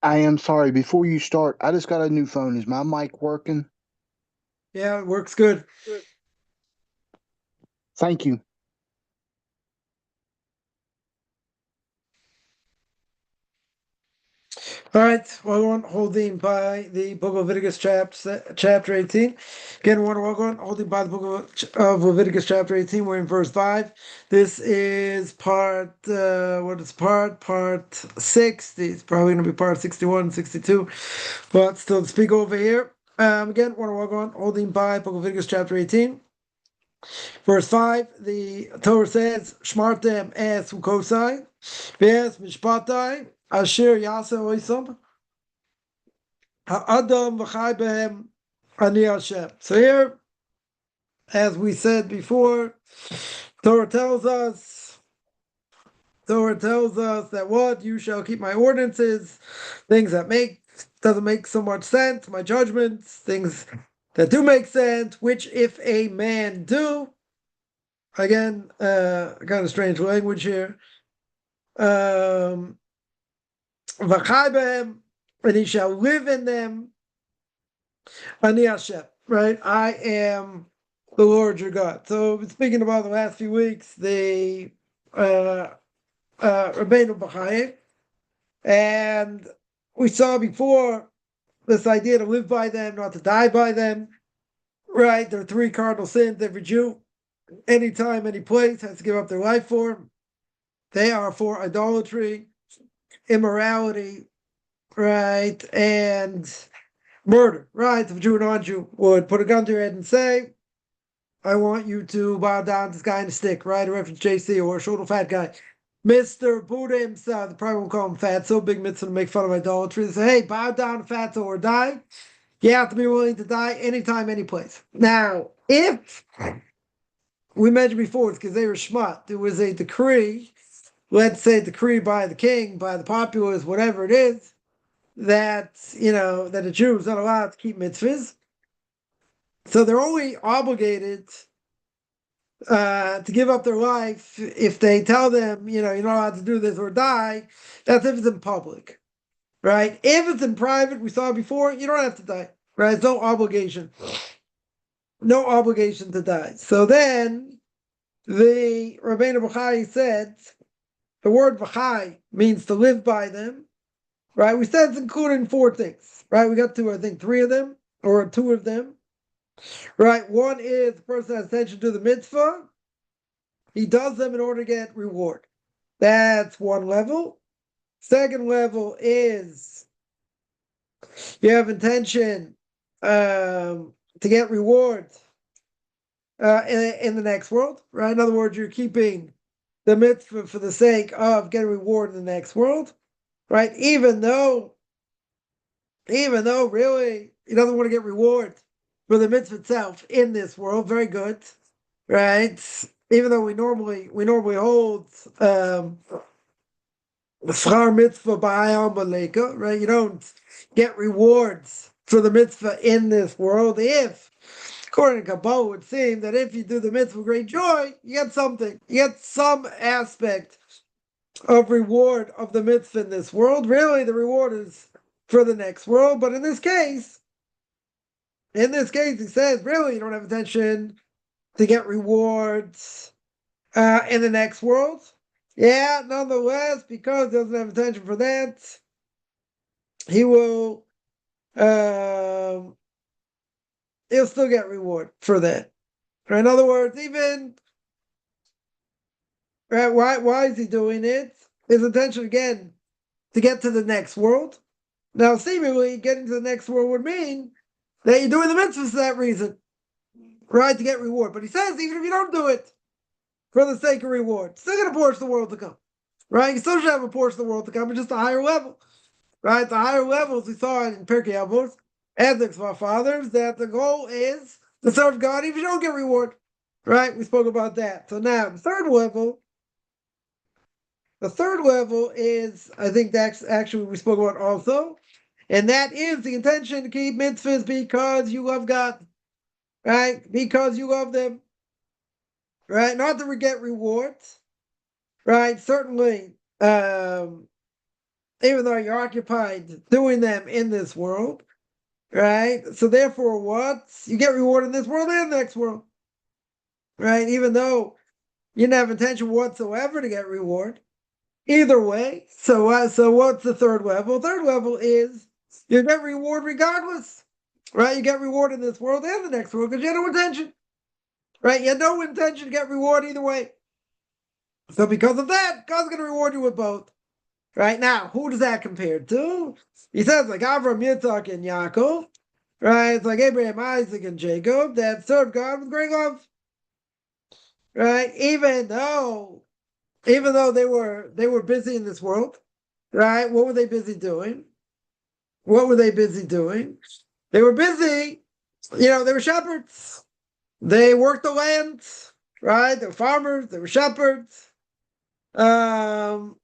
I am sorry. Before you start, I just got a new phone. Is my mic working? Yeah, it works good. Thank you. All right, well, we're holding by the book of Leviticus chapter 18. Again, we're holding by the book of Leviticus chapter 18. We're in verse 5. This is part 6. It's probably going to be part 61, 62, but still to speak over here. Again, we're holding by book of Leviticus chapter 18. Verse 5, the Torah says, Shmartem es ukosai, ves mishpatai, asher yase oisam, ha'adam v'chai behem, ani Hashem. So here, as we said before, Torah tells us that what? You shall keep my ordinances, things that doesn't make so much sense, my judgments, things that do make sense, which if a man do, again, kind of strange language here. And he shall live in them. Ani Hashem, right? I am the Lord your God. So, speaking about the last few weeks, the Rabbeinu B'Chaim, and we saw before this idea to live by them, not to die by them, right? There are 3 cardinal sins every Jew, anytime, any place, has to give up their life for. They are for idolatry, immorality, right, and murder, right? If a Jew or non-Jew would put a gun to your head and say, I want you to bow down to this guy in a stick, right? A reference JC or a short little fat guy. Mr. Buddha himself, the probably won't call him fat, so big mitzvah to make fun of idolatry. They say, hey, bow down to fatso or die. You have to be willing to die anytime, any place. Now, if we mentioned before, it's because they were shmut, there was a decree, let's say a decree by the king, by the populace, whatever it is, that that a Jew is not allowed to keep mitzvahs, so they're only obligated to give up their life if they tell them, you're not allowed to do this or die. That's if it's in public, right? If it's in private, we saw before, you don't have to die, right? There's no obligation to die. So then the Rabbeinu B'Chai said the word B'Chai means to live by them. Right, we said it's included in 4 things. Right, we got to, I think, 3 of them or 2 of them. Right, one is the person has attention to the mitzvah. He does them in order to get reward. That's one level. Second level is you have intention to get reward in the next world. Right, in other words, you're keeping the mitzvah for the sake of getting reward in the next world. Right, even though really he doesn't want to get reward for the mitzvah itself in this world. Very good, right? Even though we normally hold the schar mitzvah b'ayam maleka, right? You don't get rewards for the mitzvah in this world. If, according to Kabbalah, it would seem that if you do the mitzvah with great joy, you get something. You get some aspect of reward of the mitzvah in this world. Really, the reward is for the next world. But in this case, he says, really, you don't have intention to get rewards in the next world. Yeah, nonetheless, because he doesn't have intention for that, he will he'll still get reward for that. Or in other words, even right, why is he doing it? His intention again to get to the next world. Now, seemingly, getting to the next world would mean that you're doing the mitzvahs for that reason, right? To get reward. But he says, even if you don't do it for the sake of reward, still got a portion of the world to come, right? You still should have a portion of the world to come, but just a higher level, right? The higher levels we saw in Pirkei Avos, ethics of our fathers, that the goal is to serve God even if you don't get reward, right? We spoke about that. So now the third level is, I think that's actually we spoke about also, and that is the intention to keep mitzvahs because you love God, right? Because you love them, right? Not to get rewards, right? Certainly, even though you're occupied doing them in this world, right? So therefore, what? You get reward in this world and the next world, right? Even though you didn't have intention whatsoever to get reward. Either way, so what's the third level? Third level is you get reward regardless, right? You get reward in this world and the next world because you had no intention, right? You had no intention to get reward either way. So because of that, God's going to reward you with both. Right now, who does that compare to? He says like Avram, Yitzhak, and Yaakov, right? It's like Abraham, Isaac, and Jacob that served God with great love, right? Even though they were busy in this world, right? What were they busy doing? What were they busy doing? They were busy, they were shepherds. They worked the land, right? They were farmers, they were shepherds. And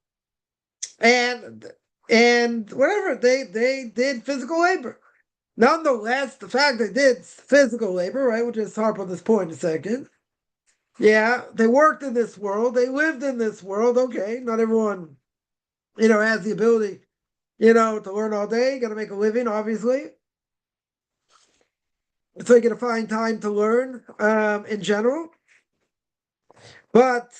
whatever, they did physical labor. Nonetheless, the fact they did physical labor, right? We'll just harp on this point in a second. Yeah, they worked in this world, they lived in this world. Okay, not everyone, has the ability, to learn all day. You got to make a living, obviously. So you got to find time to learn, in general. But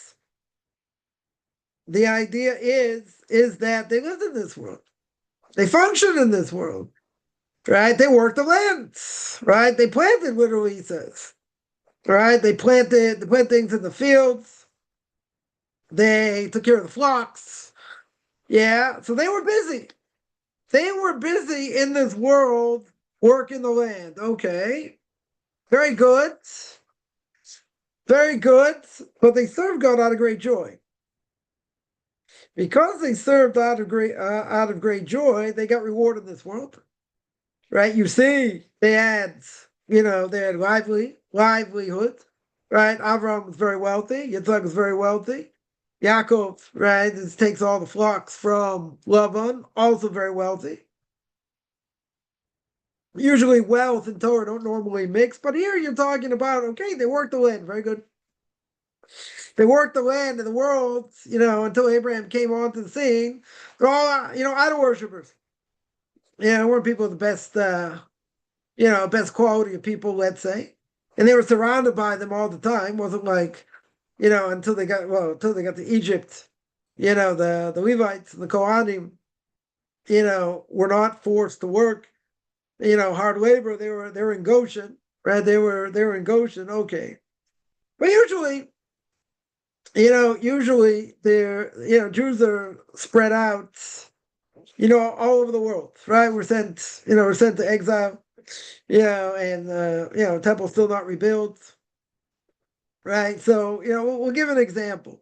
the idea is that they lived in this world. They functioned in this world, right? They worked the land, right? They planted, literally, he says, right? They planted things in the fields. They took care of the flocks. Yeah, so they were busy. They were busy in this world working the land. Okay, very good. Very good. But they served God out of great joy. Because they served out of great joy, they got rewarded in this world. Right? You see, they had livelihood. Right? Avram was very wealthy. Yitzhak was very wealthy. Yaakov, right, takes all the flocks from Laban, also very wealthy. Usually wealth and Torah don't normally mix, but here you're talking about, okay, they worked the land, very good. They worked the land in the world, until Abraham came onto the scene. They're all, idol worshippers. Weren't people the best, best quality of people, let's say. And they were surrounded by them all the time. Wasn't like, until they got to Egypt, the Levites, the Kohanim, were not forced to work, hard labor. They were in Goshen, right? They were in Goshen, okay. But usually they're, Jews are spread out, all over the world, right? We're sent to exile, and temple's still not rebuilt, right? So, we'll give an example,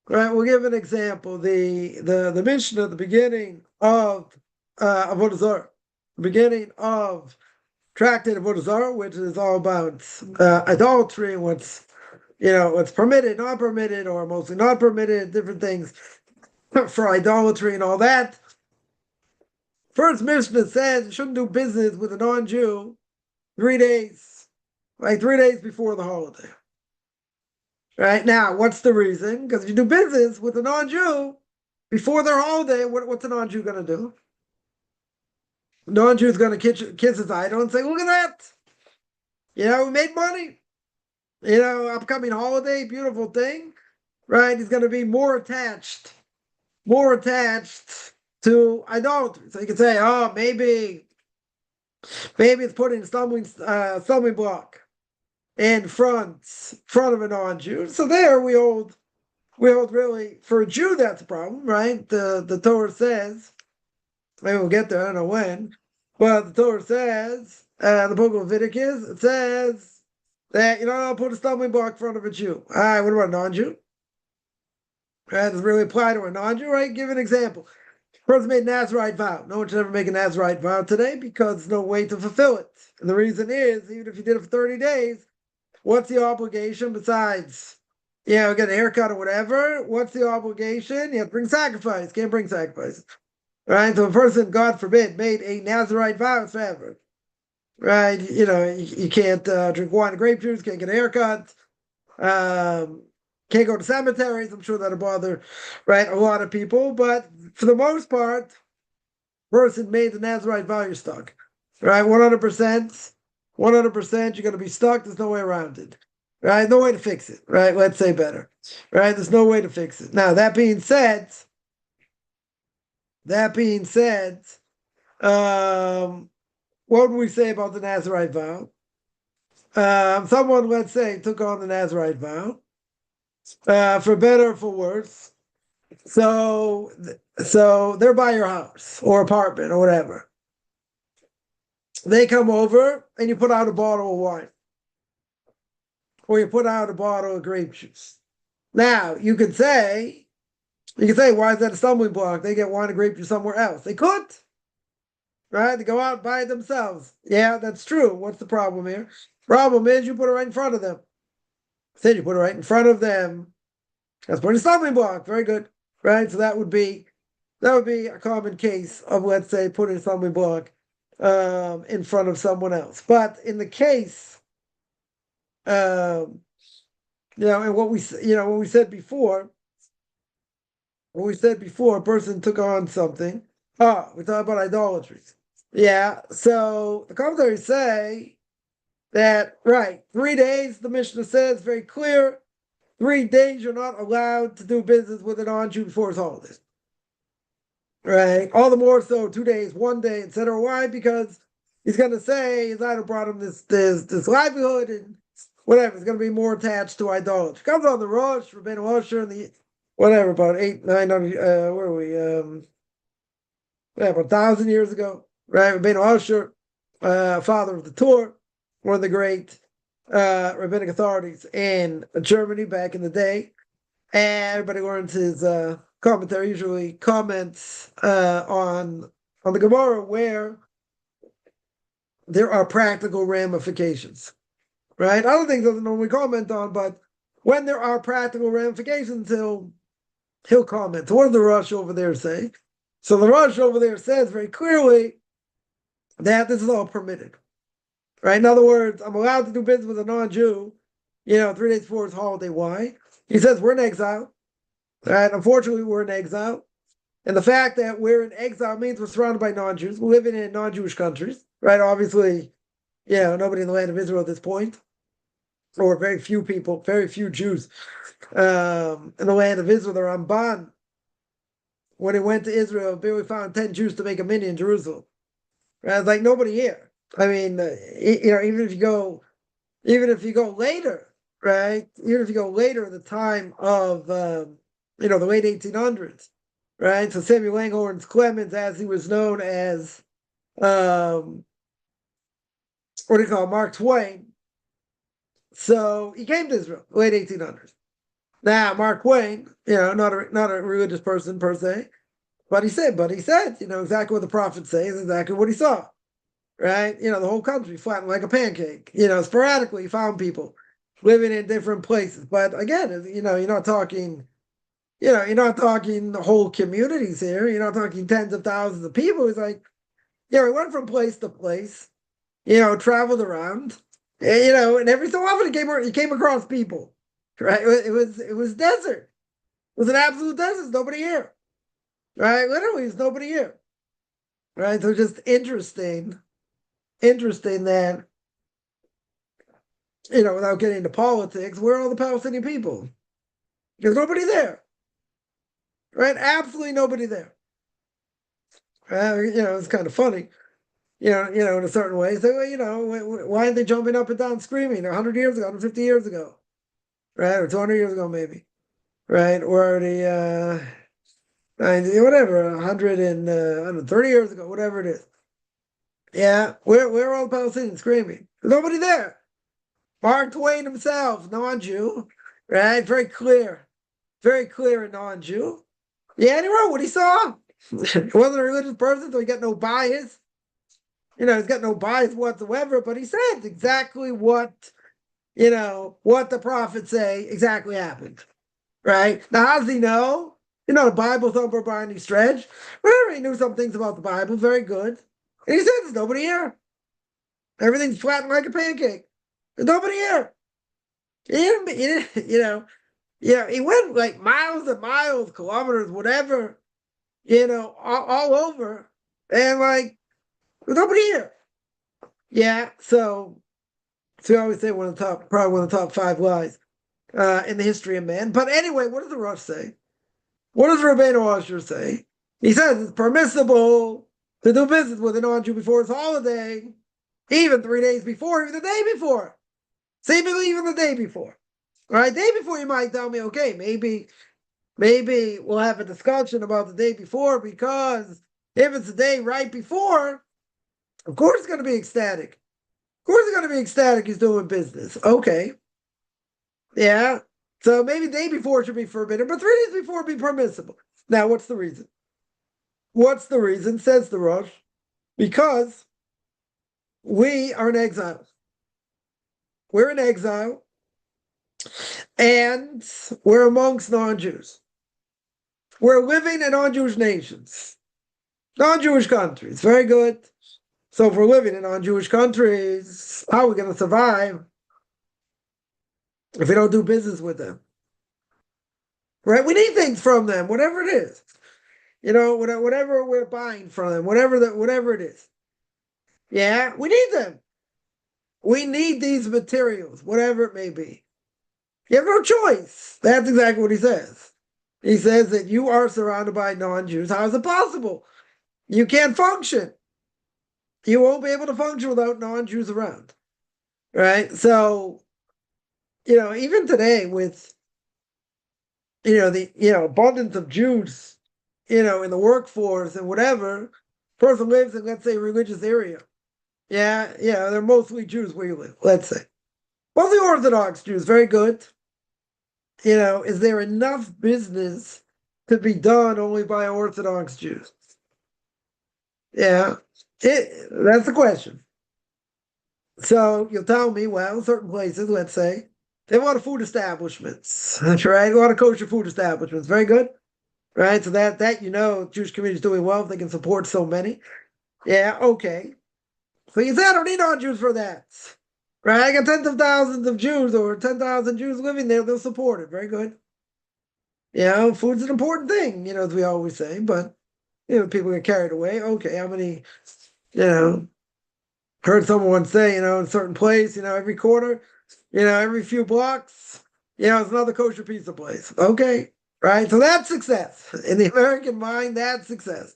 right? We'll give an example. The Mishnah at the beginning of Avodah Zarah, the beginning of Tractate of Avodah Zarah, which is all about idolatry and what's permitted, not permitted, or mostly not permitted, different things for idolatry and all that. First Mishnah says you shouldn't do business with a non-Jew 3 days, like 3 days before the holiday. Right now, what's the reason? Because if you do business with a non-Jew before their holiday, what's a non-Jew going to do? Non-Jew's going to kiss his idol and say, "Look at that! We made money. Upcoming holiday, beautiful thing, right? He's going to be more attached to idolatry." So you can say, "Oh, maybe it's putting a stumbling block in front of a non-Jew." So there we hold really, for a Jew that's a problem, right? The Torah says, maybe we'll get there, I don't know when, but the Torah says, the book of Leviticus, it says that I'll put a stumbling block in front of a Jew. All right, what about a non-Jew? Right, does it really apply to a non-Jew, right? Give an example. Person made a Nazarite vow. No one should ever make a Nazarite vow today because there's no way to fulfill it. And the reason is, even if you did it for 30 days, what's the obligation besides, get a haircut or whatever? What's the obligation? You have to bring sacrifice. Can't bring sacrifice. Right? So a person, God forbid, made a Nazarite vow, it's forever. Right? You can't drink wine and grape juice, can't get a haircut. Can't go to cemeteries. I'm sure that'll bother, right, a lot of people. But for the most part, person made the Nazarite vow, you're stuck, right? 100%, 100%. You're going to be stuck. There's no way around it, right? No way to fix it, right? Let's say better, right? There's no way to fix it. Now that being said, what would we say about the Nazarite vow? Someone, let's say, took on the Nazarite vow, for better or for worse. So they're by your house or apartment or whatever. They come over and you put out a bottle of wine, or you put out a bottle of grape juice. Now you could say, why is that a stumbling block? They get wine and grape juice somewhere else. They could, right? They go out and buy it themselves. Yeah, that's true. What's the problem here? Problem is you put it right in front of them. Said you put it right in front of them. That's putting a stumbling block. Very good, right? So that would be a common case of, let's say, putting a stumbling block in front of someone else. But in the case, and what we said before, a person took on something. We talk about idolatry. Yeah. So the commentaries say that, right, 3 days, the Mishnah says very clear, 3 days you're not allowed to do business with a non-Jew before his holidays. Right? All the more so 2 days, 1 day, etc. Why? Because he's going to say his idol brought him this livelihood, and whatever, it's going to be more attached to idolatry. Comes on the Rosh, Rabbeinu Asher, and the whatever, about 900, where are we? About 1,000 years ago, right? Rabbeinu Asher, father of the Torah, one of the great rabbinic authorities in Germany back in the day. And everybody learns his commentary, usually comments on the Gemara where there are practical ramifications, right? I don't think that's normally comment on, but when there are practical ramifications, he'll comment. So what does the Rosh over there say? So the Rosh over there says very clearly that this is all permitted. Right? In other words, I'm allowed to do business with a non-Jew, 3 days before his holiday. Why? He says we're in exile. Right? Unfortunately, we're in exile. And the fact that we're in exile means we're surrounded by non-Jews. We're living in non-Jewish countries. Right? Obviously, nobody in the land of Israel at this point, or very few people, very few Jews in the land of Israel. The Ramban, when he went to Israel, barely found 10 Jews to make a minyan in Jerusalem. Right? It's like nobody here. I mean, even if you go later, right? Even if you go later in the time of, the late 1800s, right? So Samuel Langhorne Clemens, as he was known as, Mark Twain. So he came to Israel, late 1800s. Now, Mark Twain, not a religious person per se, but he said, exactly what the prophets say is exactly what he saw. Right? The whole country flattened like a pancake. Sporadically you found people living in different places. But again, you're not talking whole communities here. You're not talking tens of thousands of people. It's like, he went from place to place, traveled around, and every so often he came across people. Right? It was desert. It was an absolute desert. There's nobody here. Right? Literally, there's nobody here. Right? So just interesting that, without getting into politics, where are all the Palestinian people? There's nobody there. Right? Absolutely nobody there. It's kind of funny, in a certain way. So, why aren't they jumping up and down screaming 100 years ago, 150 years ago? Right? Or 200 years ago, maybe. Right? Or the, 130 years ago, whatever it is. Yeah, where are all the Palestinians screaming? There's nobody there. Mark Twain himself, non-Jew, right? Very clear a non-Jew. Yeah, and he wrote what he saw. He wasn't a religious person, so he got no bias. He's got no bias whatsoever, but he said exactly what the prophets say exactly happened. Right? Now, how does he know? The Bible thumper by any stretch. Whatever, he knew some things about the Bible, very good. And he said, there's nobody here. Everything's flattened like a pancake. There's nobody here. He didn't, Yeah, he went like miles and miles, kilometers, whatever, all over. And like, there's nobody here. Yeah, so we always say probably one of the top 5 lies in the history of man. But anyway, what does the Rosh say? What does Rabbeinu Asher say? He says it's permissible to do business with a non-Jew before his holiday, even 3 days before, even the day before. Seemingly even the day before. All right, day before you might tell me, okay, maybe we'll have a discussion about the day before, because if it's the day right before, of course it's going to be ecstatic. Of course it's going to be ecstatic he's doing business. Okay. Yeah. So maybe the day before should be forbidden, but 3 days before be permissible. Now, what's the reason? What's the reason, says the Rosh? Because we are in exile. We're in exile, and we're amongst non-Jews. We're living in non-Jewish nations, non-Jewish countries. Very good. So if we're living in non-Jewish countries, how are we going to survive if we don't do business with them? Right? We need things from them, whatever it is. Whatever we're buying from them, whatever it is. Yeah, we need them. We need these materials, whatever it may be. You have no choice. That's exactly what he says. He says that you are surrounded by non-Jews. How is it possible? You can't function. You won't be able to function without non-Jews around. Right? So, even today with, the, abundance of Jews, in the workforce and whatever, person lives in, let's say, a religious area. Yeah, they're mostly Jews where you live, let's say. Mostly Orthodox Jews, very good. Is there enough business to be done only by Orthodox Jews? Yeah, that's the question. So you'll tell me, well, certain places, let's say, they have a lot of food establishments. That's right, a lot of kosher food establishments. Very good. Right, so that Jewish community is doing well if they can support so many. Yeah, okay. So you say I don't need non-Jews for that. Right, I got tens of thousands of Jews or 10,000 Jews living there, they'll support it. Very good. Food's an important thing, as we always say, but people get carried away. Okay, how many, heard someone say, in a certain place, every quarter, every few blocks, it's another kosher pizza place. Okay. Right? So that's success. In the American mind, that's success.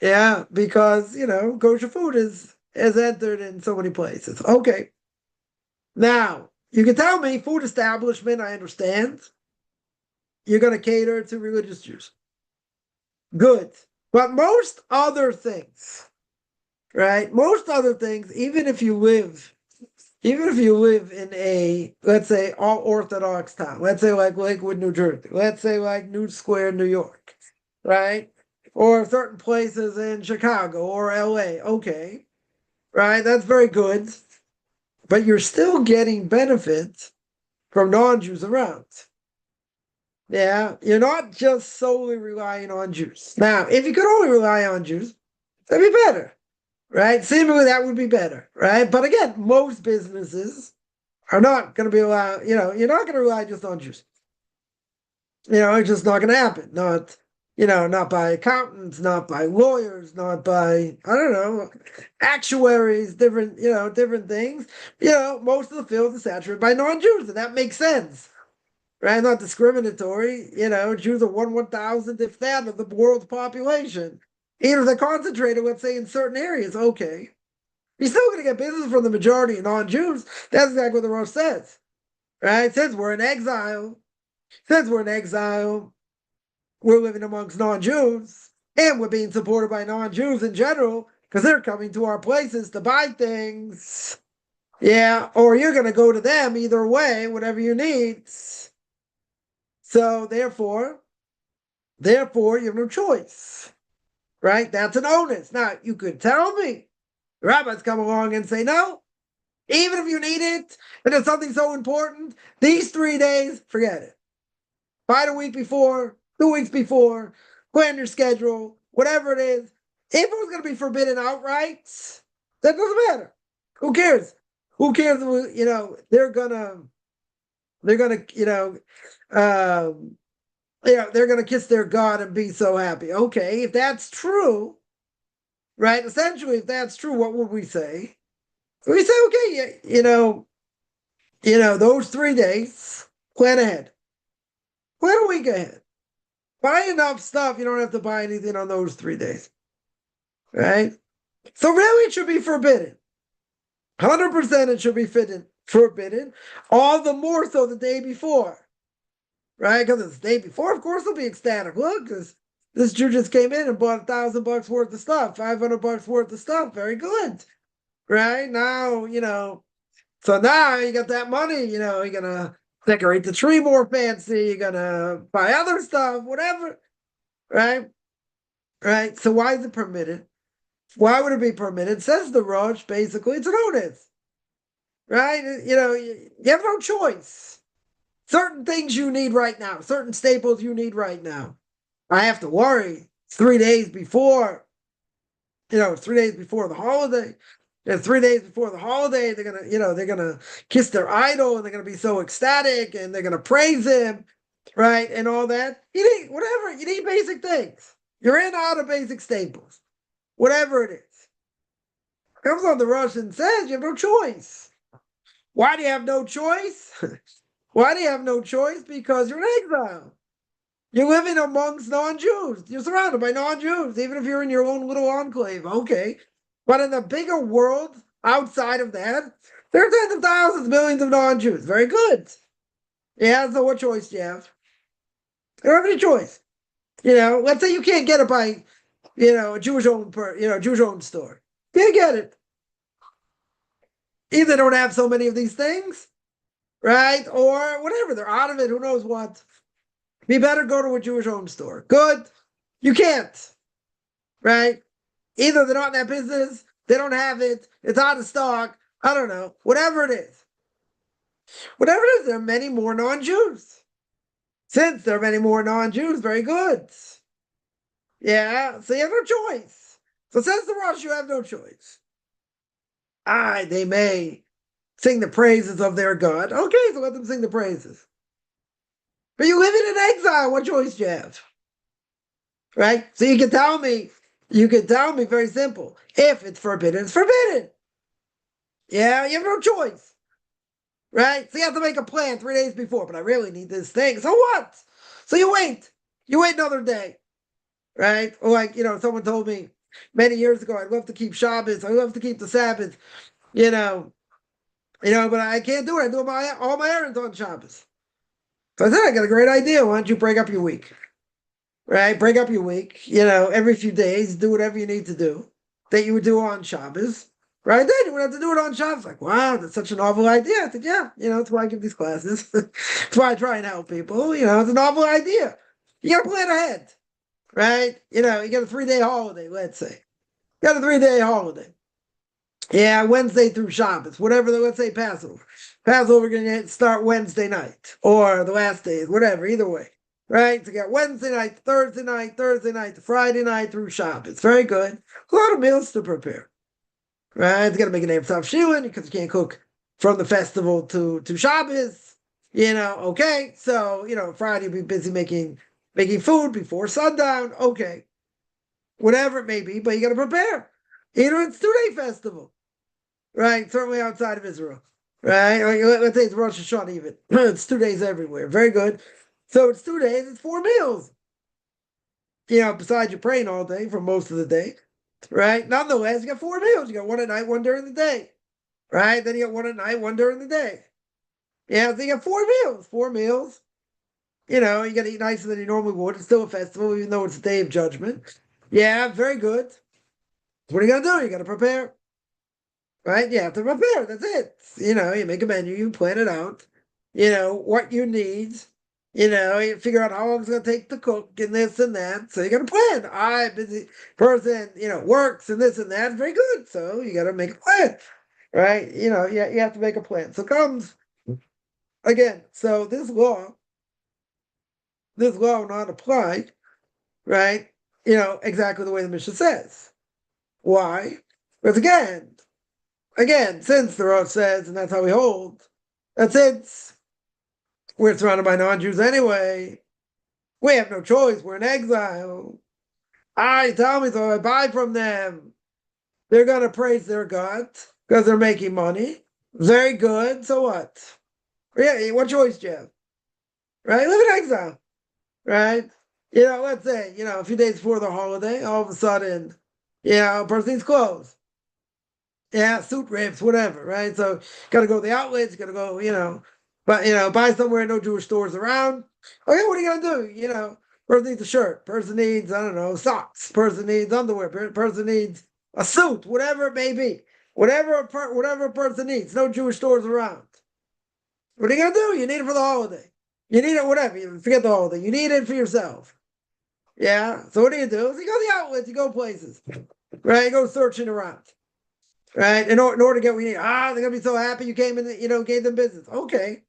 Yeah, because, kosher food has entered in so many places. Okay. Now, you can tell me food establishment, I understand. You're going to cater to religious Jews. Good. But most other things, right? Most other things, even if you live in a, let's say, all Orthodox town, let's say like Lakewood, New Jersey, let's say like New Square, New York, right? Or certain places in Chicago or LA, okay, right? That's very good. But you're still getting benefits from non-Jews around. Yeah, you're not just solely relying on Jews. Now, if you could only rely on Jews, that'd be better, right? Seemingly that would be better, right? But again, most businesses are not going to be allowed, you're not going to rely just on Jews. It's just not going to happen. Not by accountants, not by lawyers, not by, I don't know, actuaries, different things. Most of the field is saturated by non-Jews, and that makes sense. Right? Not discriminatory. Jews are 1/1000th, if that, of the world's population. Even if they're concentrated, let's say, in certain areas, okay. You're still going to get business from the majority of non-Jews. That's exactly what the Rosh says. Right? It says we're in exile. We're living amongst non-Jews, and we're being supported by non-Jews in general, because they're coming to our places to buy things. Yeah, or you're going to go to them either way, whatever you need. So therefore, you have no choice, right? That's an onus. Now, you could tell me, rabbis come along and say, no, even if you need it, and it's something so important, these 3 days, forget it. Buy it a week before, 2 weeks before, plan your schedule, whatever it is. If it was going to be forbidden outright, that doesn't matter. Who cares? They're going to they're gonna, they're gonna kiss their God and be so happy. Okay, if that's true, right? Essentially, if that's true, what would we say? We say, okay, those 3 days, plan ahead. Plan a week ahead. Buy enough stuff. You don't have to buy anything on those 3 days. Right? So really it should be forbidden. 100% it should be forbidden. All the more so the day before. Right? Because it's the day before, of course they'll be ecstatic. Look, this Jew just came in and bought $1,000 worth of stuff, $500 worth of stuff. Very good. Right? Now, so now you got that money, you're gonna decorate the tree more fancy, you're gonna buy other stuff, whatever. Right? Right. So why is it permitted? Why would it be permitted? Says the Rosh, basically, it's an onus. Right? You have no choice. Certain things you need right now, certain staples you need right now. I have to worry. It's 3 days before, 3 days before the holiday. And 3 days before the holiday, they're gonna kiss their idol and they're gonna be so ecstatic and they're gonna praise him, right? And all that. You need whatever, you need basic things. You're in out of basic staples, whatever it is. Comes on the Rosh and says you have no choice. Why do you have no choice? Why do you have no choice? Because you're in exile. You're living amongst non-Jews. You're surrounded by non-Jews, even if you're in your own little enclave. Okay. But in the bigger world, outside of that, there are tens of thousands, millions of non-Jews. Very good. Yeah, so what choice do you have? You don't have any choice. Let's say you can't get it by, a Jewish-owned store. You can't get it. Either they don't have so many of these things, right? Or whatever, they're out of it, who knows what. Be better go to a Jewish-owned store. Good. You can't. Right? Either they're not in that business, they don't have it, it's out of stock, I don't know. Whatever it is. Whatever it is, there are many more non-Jews. Since there are many more non-Jews, very good. Yeah, so you have no choice. So says the Rosh, you have no choice. They may sing the praises of their God. Okay, so let them sing the praises. But you live in exile, what choice do you have? Right? So you can tell me very simple. If it's forbidden, it's forbidden. Yeah, you have no choice. Right? So you have to make a plan 3 days before, but I really need this thing. So what? So you wait. You wait another day. Right? Or someone told me many years ago, I'd love to keep Shabbos, I love to keep the Sabbath, but I can't do it. I do all my errands on Shabbos. So I said, I got a great idea. Why don't you break up your week? Right? Break up your week, every few days, do whatever you need to do that you would do on Shabbos. Right? Then you would have to do it on Shabbos. Like, wow, that's such a novel idea. I said, yeah, that's why I give these classes. That's why I try and help people. It's a novel idea. You got to plan ahead. Right? You got a 3-day holiday, let's say. You got a 3-day holiday. Yeah, Wednesday through Shabbos, whatever, let's say Passover. Passover going to start Wednesday night or the last days, whatever, either way. Right? So you got Wednesday night, Thursday night, Friday night through Shabbos. Very good. A lot of meals to prepare. Right? You got to make a name for Shilin because you can't cook from the festival to Shabbos. Okay. So, Friday you'll be busy making food before sundown. Okay. Whatever it may be, but you got to prepare. It's 2-day festival. Right? Certainly outside of Israel. Right? Let's say it's Rosh Hashanah even. It's 2 days everywhere. Very good. So it's 2 days, it's 4 meals. Besides you're praying all day for most of the day. Right? Nonetheless, you got 4 meals. You got one at night, one during the day. Right? Then you got one at night, one during the day. Yeah, so you got 4 meals. 4 meals. You got to eat nicer than you normally would. It's still a festival, even though it's a day of judgment. Yeah, very good. So what are you going to do? You got to prepare. Right? You have to prepare. That's it. You make a menu, you plan it out. What you need. You figure out how long it's going to take to cook and this and that. So you got to plan. I'm busy person, works and this and that. Very good. So you got to make a plan. Right? You have to make a plan. So comes, again, so this law will not apply, right? Exactly the way the Mishnah says. Why? Because again, since the Rosh says, and that's how we hold, that's it. We're surrounded by non-Jews anyway. We have no choice. We're in exile. Tell me, so I buy from them. They're going to praise their God because they're making money. Very good. So what? Yeah, what choice do you have? Right? Live in exile. Right? Let's say, a few days before the holiday, all of a sudden, a person needs clothes. Yeah, suit rips, whatever, right? So got to go to the outlets, got to go, buy somewhere, no Jewish stores around. Okay, what are you gonna do? Person needs a shirt, person needs, I don't know, socks, person needs underwear, person needs a suit, whatever it may be, whatever a person needs. No Jewish stores around. What are you gonna do? You need it for the holiday. You need it, whatever. You forget the holiday. You need it for yourself. Yeah. So what do? You go to the outlets. You go places, right? You go searching around. Right? In order to get what you need. They're going to be so happy you came in, gave them business. Okay.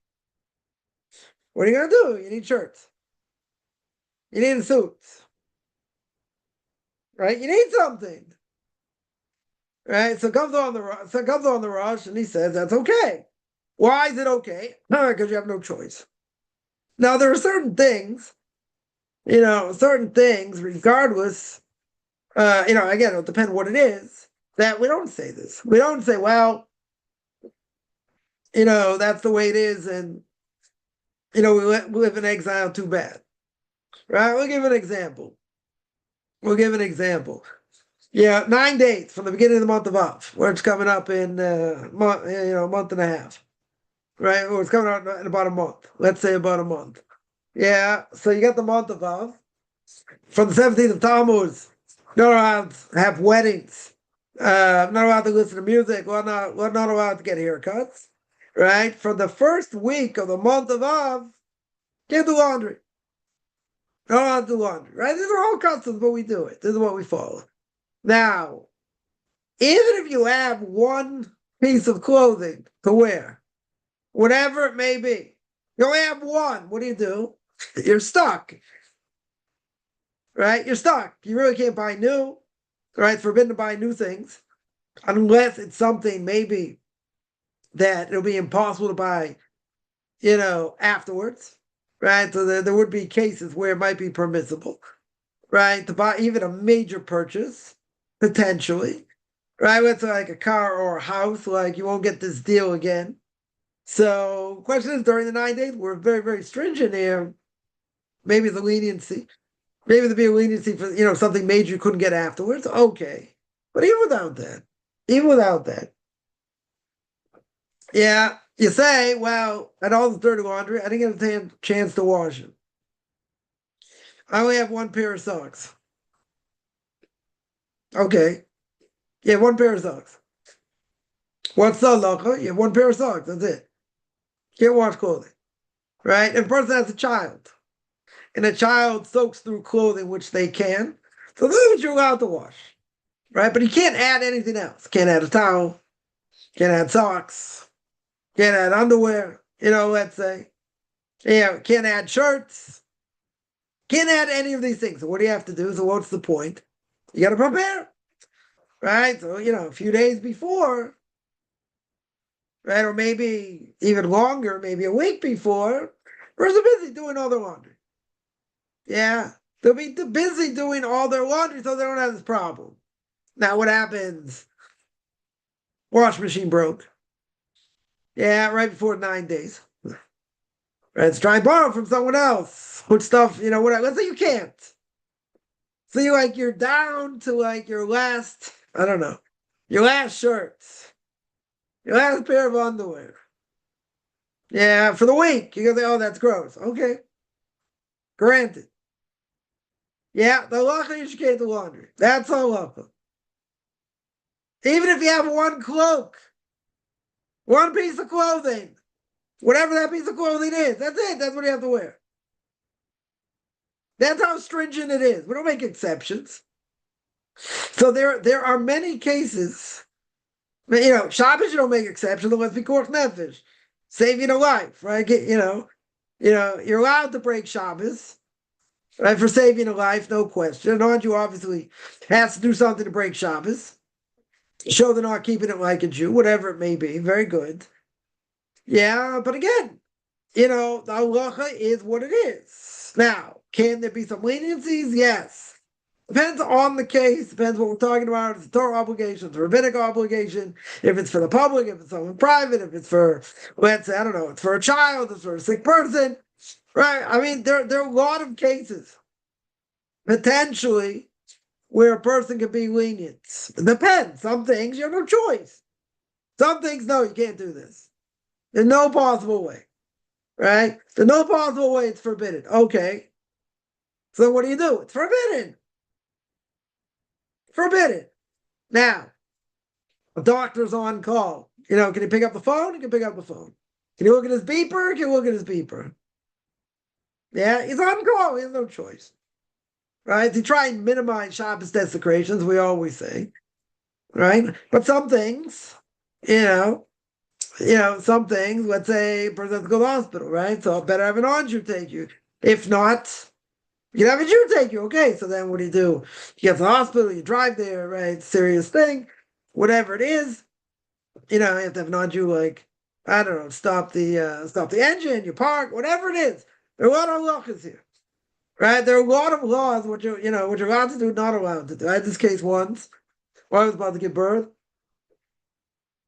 What are you going to do? You need shirts. You need a suit. Right? You need something. Right? So comes on the rush and he says, that's okay. Why is it okay? Because you have no choice. Now, there are certain things, regardless, again, it'll depend what it is, that we don't say this. We don't say, well, that's the way it is, and we live in exile, too bad. Right? We'll give an example. Yeah, 9 days from the beginning of the month of Av, where it's coming up in a month and a half. Right? Or it's coming out in about a month. Let's say about a month. Yeah, so you got the month of Av. From the 17th of Tammuz, not allowed to have weddings. Not allowed to listen to music. We're not allowed to get haircuts. Right? From the first week of the month of Av, can't do laundry. Not allowed to do laundry. Right? These are all customs, but we do it. This is what we follow. Now, even if you have one piece of clothing to wear, whatever it may be, you only have one. What do? You're stuck. Right? You're stuck. You really can't buy new. Right? It's forbidden to buy new things unless it's something maybe that it'll be impossible to buy, afterwards. Right? So there would be cases where it might be permissible, right? To buy even a major purchase, potentially. Right? Let's say like a car or a house, like you won't get this deal again. So question is, during the 9 days, we're very, very stringent here. Maybe the leniency. Maybe there'd be a leniency for, something major you couldn't get afterwards. Okay. But even without that, yeah, you say, well, I had all the dirty laundry. I didn't get a chance to wash it. I only have one pair of socks. Okay. You have one pair of socks. What's the halacha? You have one pair of socks. That's it. Can't wash clothing. Right? And a person has a child. And a child soaks through clothing, which they can. So this is what you're allowed to wash. Right? But you can't add anything else. Can't add a towel. Can't add socks. Can't add underwear. Let's say. Can't add shirts. Can't add any of these things. So what do you have to do? So what's the point? You got to prepare. Right? So, a few days before, right? Or maybe even longer, maybe a week before, person busy doing all their laundry. Yeah. They'll be busy doing all their laundry so they don't have this problem. Now, what happens? Wash machine broke. Yeah, right before 9 days. Right, let's try and borrow from someone else. Put stuff, whatever. Let's say you can't. So you're down to your last, I don't know, your last shirts, your last pair of underwear. Yeah, for the week. You're going to say, oh, that's gross. Okay. Granted. Yeah, the halacha you should get the laundry. That's halacha. Even if you have one cloak, one piece of clothing, whatever that piece of clothing is, that's it. That's what you have to wear. That's how stringent it is. We don't make exceptions. So there are many cases. Shabbos you don't make exceptions unless pikuach nefesh, saving a life, right? You're allowed to break Shabbos, right? For saving a life, no question. Non-Jew obviously has to do something to break Shabbos. Show they're not keeping it like a Jew, whatever it may be. Very good. Yeah, but again, the halacha is what it is. Now, can there be some leniencies? Yes. Depends on the case, depends what we're talking about. It's a Torah obligation, it's a rabbinic obligation. If it's for the public, if it's someone private, if it's for, let's say, I don't know, it's for a child, it's for a sick person, right? I mean, there are a lot of cases, potentially, where a person can be lenient. It depends. Some things you have no choice. Some things, no, you can't do this. There's no possible way, right? There's no possible way it's forbidden. Okay. So what do? It's forbidden. Forbidden. Now, a doctor's on call. Can he pick up the phone? He can pick up the phone. Can he look at his beeper? He can look at his beeper. Yeah, he's on call. He has no choice. Right? To try and minimize Shabbos desecrations, we always say. Right? But some things, some things, let's say a person has to go to the hospital, right? So better have an on-Jew take you. If not, you can have a Jew take you. Okay, so then what do? You get to the hospital, you drive there, right? Serious thing. Whatever it is, you have to have a non-Jew, like, I don't know, stop the engine, you park, whatever it is. There are a lot of halachas here, right? There are a lot of laws what you're allowed to do, not allowed to do. I had this case once where I was about to give birth,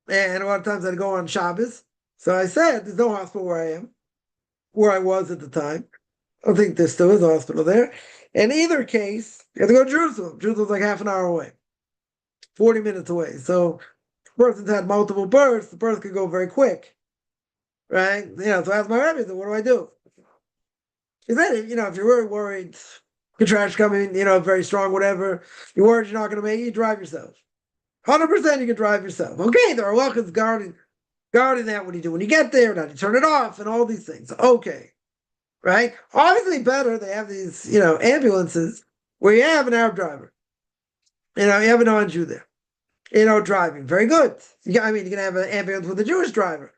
and a lot of times I'd go on Shabbos. So I said, there's no hospital where I was at the time. I don't think there still is a hospital there. In either case, you have to go to Jerusalem. Jerusalem's like half an hour away, 40 minutes away. So the person's had multiple births, the birth could go very quick, right? So I asked my rabbi, what do I do? He said, if you're really worried, contraction coming, very strong, whatever, you're worried you're not going to make it, you drive yourself. 100% you can drive yourself. Okay, there are halachas guarding that. What do you do when you get there? How do you turn it off? And all these things. Okay, right? Obviously better they have these, ambulances where you have an Arab driver. You have an non-Jew there. Driving. Very good. You can have an ambulance with a Jewish driver,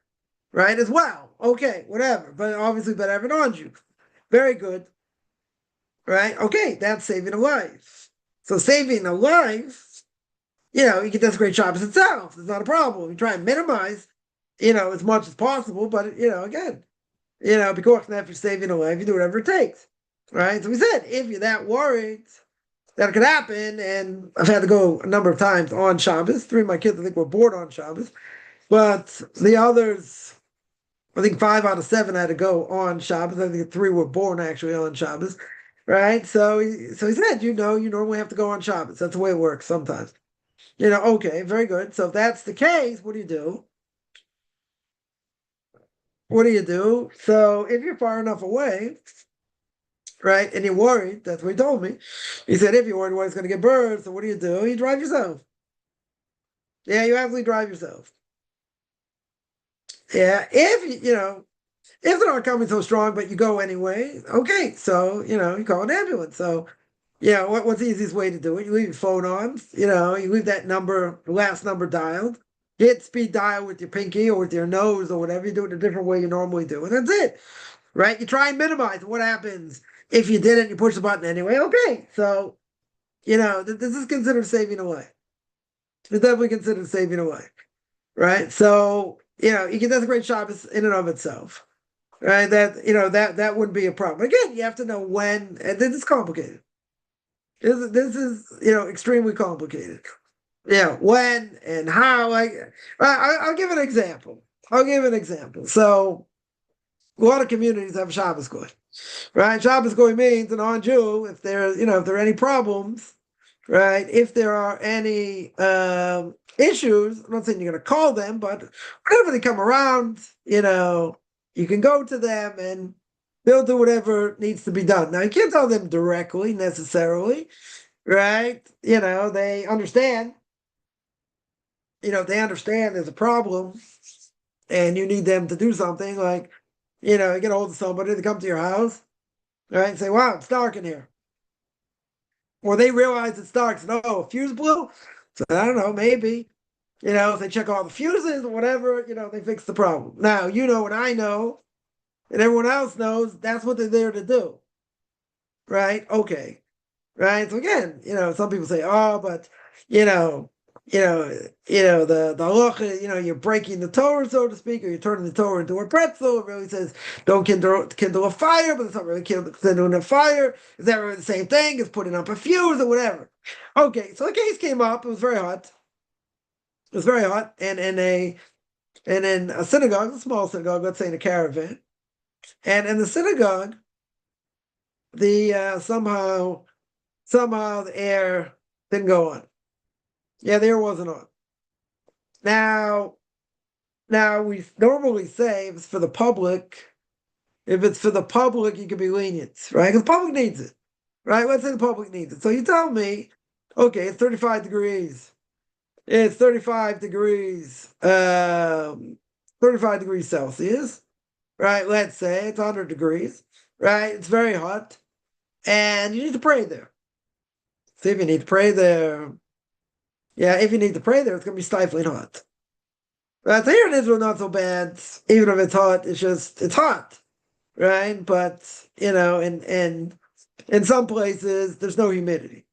right, as well. Okay, whatever. But obviously better have an non-Jew. Very good. Right? Okay, that's saving a life. So saving a life, you can desecrate Shabbos itself. It's not a problem. You try and minimize, as much as possible. But, again, because if you're saving a life, you do whatever it takes. Right? So we said, if you're that worried that it could happen, and I've had to go a number of times on Shabbos. 3 of my kids, I think, were born on Shabbos. But the others, I think 5 out of 7 had to go on Shabbos. I think 3 were born actually on Shabbos. Right? So he said, you normally have to go on Shabbos. That's the way it works sometimes. Okay, very good. So if that's the case, what do you do? What do you do? So if you're far enough away, right, and you're worried, that's what he told me. He said, if you're worried it's going to get burned, so what do? You drive yourself. Yeah, you absolutely drive yourself. Yeah, if they're not coming so strong, but you go anyway, okay, so, you call an ambulance. So, what's the easiest way to do it? You leave your phone on, you leave that number, the last number dialed, hit speed dial with your pinky or with your nose or whatever, you do it a different way you normally do, and that's it, right? You try and minimize what happens if you did it, you push the button anyway, okay, so, this is considered saving a life. It's definitely considered saving a life, right? So, you can desecrate Shabbos in and of itself. Right, that wouldn't be a problem. Again, you have to know when, and this is complicated. This is extremely complicated. When and how. I'll give an example. So a lot of communities have Shabbos goy. Right, Shabbos goy means an non-Jew. If there are any problems, right? If there are any issues, I'm not saying you're going to call them, but whenever they come around, you can go to them and they'll do whatever needs to be done. Now, you can't tell them directly necessarily, right? They understand. They understand there's a problem and you need them to do something like, you get a hold of somebody to come to your house, right? And say, wow, it's dark in here. Or they realize it's dark. So, no, a fuse blew? So, I don't know, maybe. If they check all the fuses or whatever, they fix the problem. Now, and I know, and everyone else knows, that's what they're there to do. Right? Okay. Right? So again, some people say, oh, but, the halacha, you're breaking the Torah, so to speak, or you're turning the Torah into a pretzel. It really says don't kindle a fire, but it's not really kindling a fire. Is that really the same thing? It's putting up a fuse or whatever. Okay, so the case came up. It was very hot. It was very hot, and in a synagogue, a small synagogue, let's say in a caravan, and in the synagogue, the somehow the air didn't go on. Yeah, the air wasn't on. Now we normally say if it's for the public, you can be lenient, right? Because the public needs it, right? Let's say the public needs it. So you tell me, okay, it's 35 degrees. It's 35 degrees, 35 degrees Celsius, right? Let's say it's 100 degrees, right? It's very hot, and you need to pray there. See if you need to pray there. Yeah, if you need to pray there, it's going to be stifling hot. Right? So here in Israel, not so bad. Even if it's hot, it's hot, right? But, in some places, there's no humidity,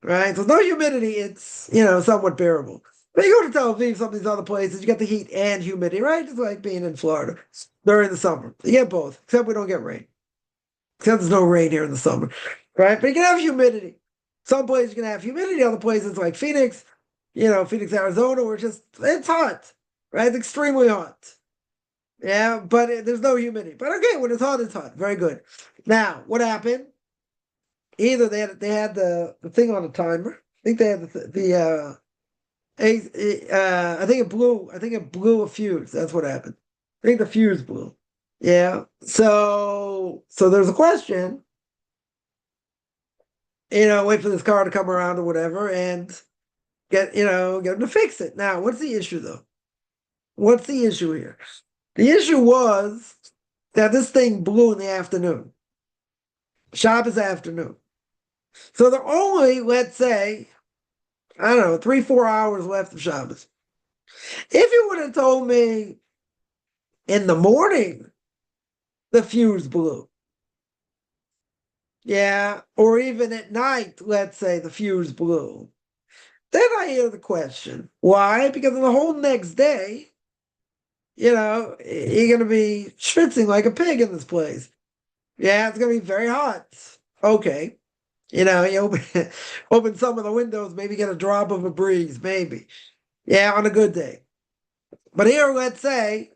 right? So no humidity, it's, somewhat bearable. But you go to Tel Aviv, some of these other places, you get the heat and humidity, right? It's like being in Florida during the summer. You get both, except we don't get rain. Except there's no rain here in the summer, right? But you can have humidity. Some places you can have humidity, other places like Phoenix, Phoenix, Arizona, where it's hot, right? It's extremely hot. Yeah, but there's no humidity. But okay, when it's hot, it's hot. Very good. Now, what happened? Either they had the thing on a timer. I think they had I think it blew a fuse. That's what happened. I think the fuse blew. Yeah. So there's a question. Wait for this car to come around or whatever, and get them to fix it. Now, what's the issue though? What's the issue here? The issue was that this thing blew in the afternoon. Shabbos afternoon. So there are only, let's say, I don't know, 3-4 hours left of Shabbos. If you would have told me in the morning the fuse blew, yeah, or even at night, let's say the fuse blew, then I hear the question. Why? Because the whole next day, you're going to be schwitzing like a pig in this place. Yeah, it's going to be very hot. Okay. You open some of the windows, maybe get a drop of a breeze, maybe. Yeah, on a good day. But here, let's say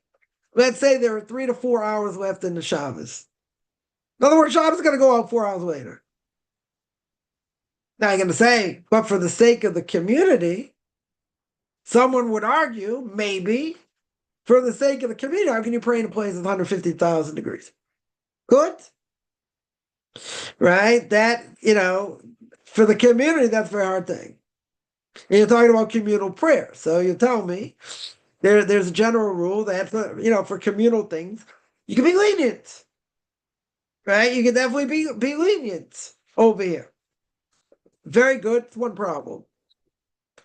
there are 3 to 4 hours left in the Shabbos. In other words, Shabbos is going to go out 4 hours later. Now you're going to say, but for the sake of the community, someone would argue, maybe, for the sake of the community, how can you pray in a place of 150,000 degrees? Good. Right? That, for the community, that's a very hard thing. And you're talking about communal prayer. So you tell me there's a general rule that, for communal things, you can be lenient. Right? You can definitely be lenient over here. Very good. It's one problem.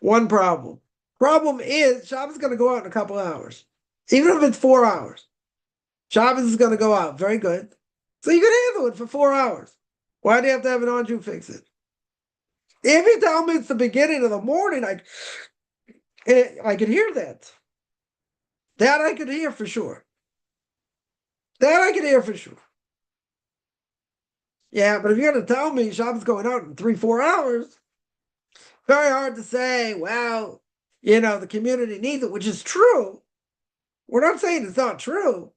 One problem. Problem is, Shabbos is going to go out in a couple hours. Even if it's 4 hours. Shabbos is going to go out. Very good. So you can handle it for 4 hours. Why do you have to have an non-Jew fix it? If you tell me it's the beginning of the morning, I could hear that. That I could hear for sure. Yeah, but if you're going to tell me Shabbos going out in 3-4 hours, very hard to say, well, the community needs it, which is true. We're not saying it's not true.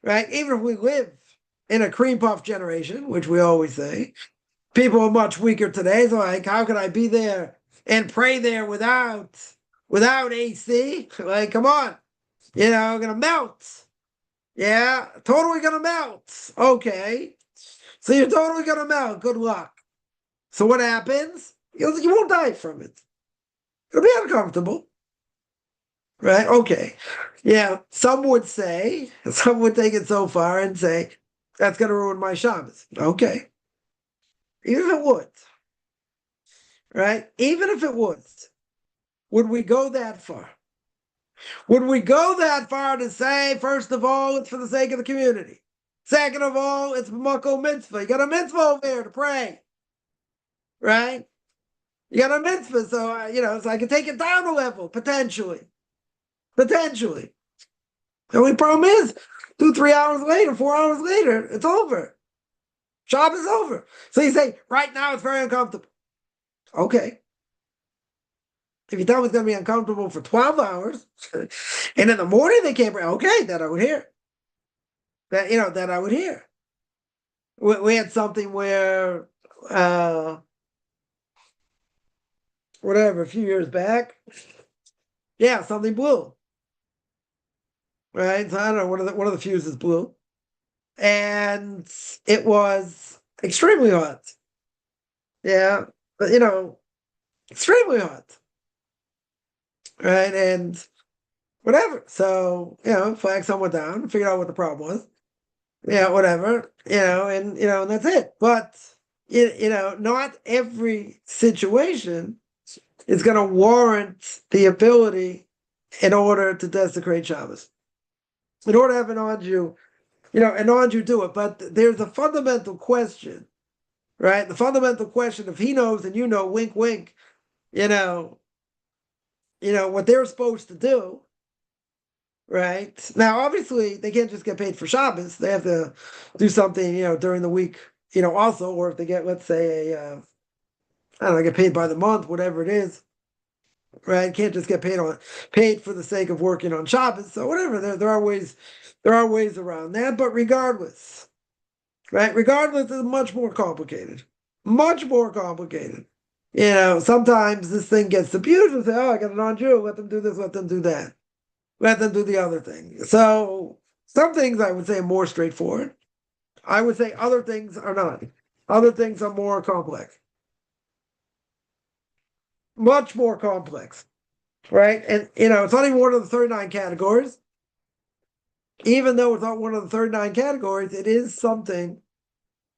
Right? Even if we live in a cream puff generation, which we always say, people are much weaker today. So how can I be there and pray there without AC? Like, come on. I'm going to melt. Yeah, totally going to melt. Okay. So you're totally going to melt. Good luck. So what happens? You won't die from it. It'll be uncomfortable. Right? Okay. Yeah. Some would take it so far and say, that's going to ruin my Shabbos. Okay. Even if it would. Right? Even if it would we go that far? Would we go that far to say, first of all, it's for the sake of the community? Second of all, it's mako mitzvah. You got a mitzvah over there to pray. Right? You got a mitzvah, so so I can take it down a level potentially. The only problem is 2-3 hours later, 4 hours later, it's over. Shabbat is over. So you say, right now it's very uncomfortable. Okay. If you tell me it's going to be uncomfortable for 12 hours, and in the morning they can't, okay, that I would hear. That I would hear. We had something where, whatever, a few years back, yeah, something blew. Right? So I don't know, one of the fuses blew. And it was extremely hot. Yeah. But extremely hot. Right? And whatever. So, flag someone down, figure out what the problem was. Yeah, whatever. And that's it. But not every situation is going to warrant the ability in order to desecrate Shabbos. In order to have an non-Jew, a non-Jew do it. But there's a fundamental question, right? The fundamental question, if he knows and wink, wink, what they're supposed to do, right? Now, obviously, they can't just get paid for Shabbos. They have to do something, during the week, also, or if they get, let's say, I don't know, get paid by the month, whatever it is, right? Can't just get paid for the sake of working on Shabbos. So whatever, there are ways around that. But regardless, right? Regardless, it's much more complicated. Much more complicated. Sometimes this thing gets abused and say, oh, I got a non-Jew, let them do this, let them do that. Let them do the other thing. So some things I would say are more straightforward. I would say other things are not. Other things are more complex. Much more complex. Right? And, it's not even one of the 39 categories. Even though it's not one of the 39 categories, it is something,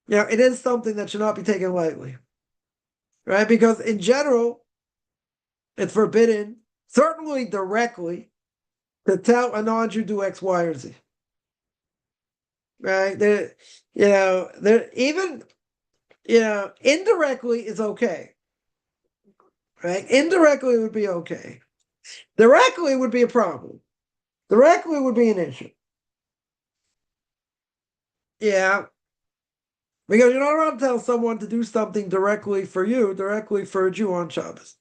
that should not be taken lightly. Right? Because in general, it's forbidden, certainly directly, to tell a non-Jew do X, Y, or Z. Right? Even, indirectly is okay. Right? Indirectly would be okay. Directly would be a problem. Directly would be an issue. Yeah. Because you're not allowed to tell someone to do something directly for you, directly for a Jew on Shabbos.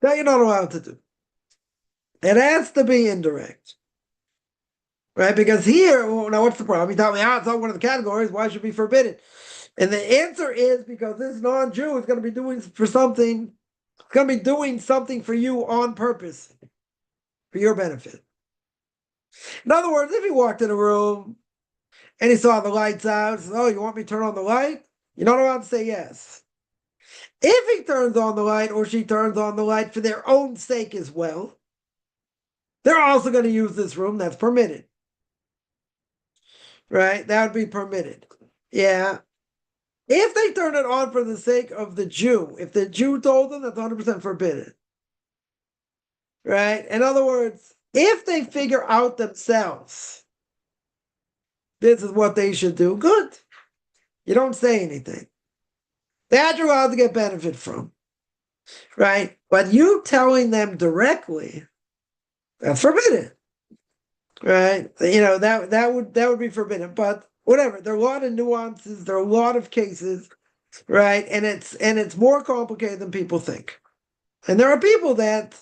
That you're not allowed to do. It has to be indirect. Right? Because here, now what's the problem? You tell me, it's not one of the categories, why should it be forbidden? And the answer is because this non-Jew is going to be doing something for you on purpose, for your benefit. In other words, if he walked in a room and he saw the lights out, says, oh, you want me to turn on the light? You're not allowed to say yes. If he turns on the light or she turns on the light for their own sake as well, they're also going to use this room. That's permitted. Right? That would be permitted. Yeah. If they turn it on for the sake of the Jew, if the Jew told them, that's 100% forbidden. Right? In other words, if they figure out themselves, this is what they should do, good. You don't say anything. That you're allowed to get benefit from. Right? But you telling them directly, that's forbidden. Right? That would be forbidden. But whatever, there are a lot of nuances, there are a lot of cases, right? And it's more complicated than people think. And there are people that,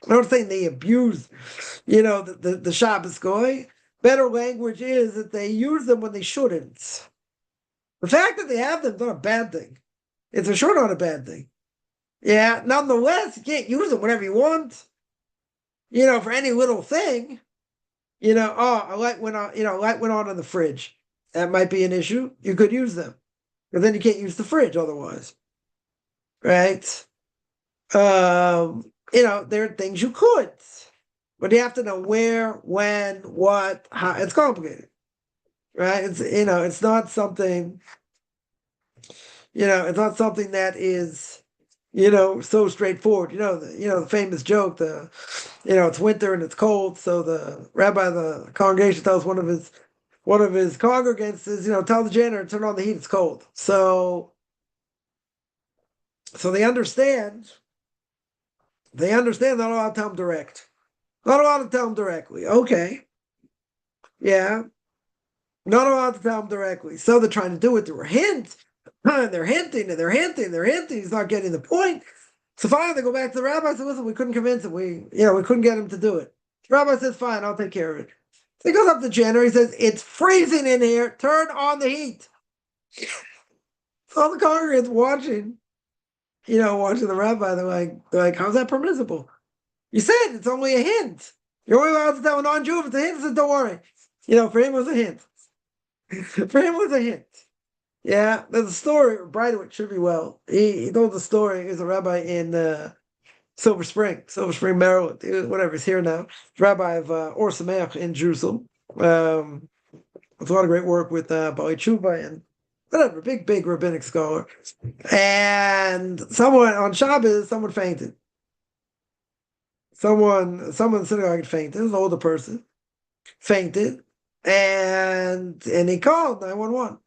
I'm not saying they abuse, the Shabbos goy. Better language is that they use them when they shouldn't. The fact that they have them is not a bad thing. It's for sure not a bad thing. Yeah, nonetheless, you can't use them whenever you want. For any little thing. A light went on, light went on in the fridge. That might be an issue. You could use them. But then you can't use the fridge otherwise. Right? There are things you could. But you have to know where, when, what, how. It's complicated. Right? It's not something, it's not something that is, so straightforward. The famous joke, it's winter and it's cold, so the rabbi of the congregation tells one of his congregants is, tell the janitor to turn on the heat, it's cold. So So they understand they're not allowed to tell them direct. Not allowed to tell them directly. Okay. Yeah. Not allowed to tell them directly. So they're trying to do it through a hint. And they're hinting and they're hinting, they're hinting. He's not getting the point. So finally they go back to the rabbi and say, listen, we couldn't convince him. We couldn't get him to do it. The rabbi says, fine, I'll take care of it. So he goes up to Jenner, he says, it's freezing in here, turn on the heat. So all the congregants watching the rabbi, they're like, how's that permissible? You said it's only a hint. You're only allowed to tell a non-Jew if it's a hint. He said, don't worry. For him it was a hint. For him it was a hint. Yeah, there's a story. Breitowitz should be well. He told the story. He was a rabbi in Silver Spring, Maryland. Whatever, he's here now. He's rabbi of Or Sameach in Jerusalem. With a lot of great work with Bali Tshuva and whatever, big rabbinic scholar. And on Shabbos, someone fainted. Someone in the synagogue had fainted. It was an older person. Fainted. And he called 911.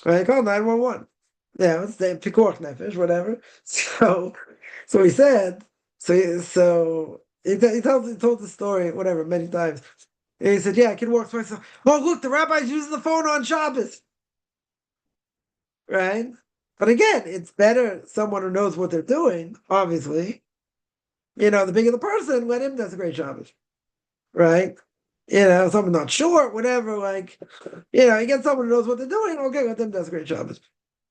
Right? He called 911. Yeah, it's the Pikuach Nefesh, whatever. So he said, he told the story, whatever, many times. And he said, yeah, I can work for myself. Oh, look, the rabbi's using the phone on Shabbos. Right? But again, it's better someone who knows what they're doing, obviously. The bigger the person, let him desecrate Shabbos. Right? Someone not sure, whatever, you get someone who knows what they're doing, okay, let them desecrate Shabbos.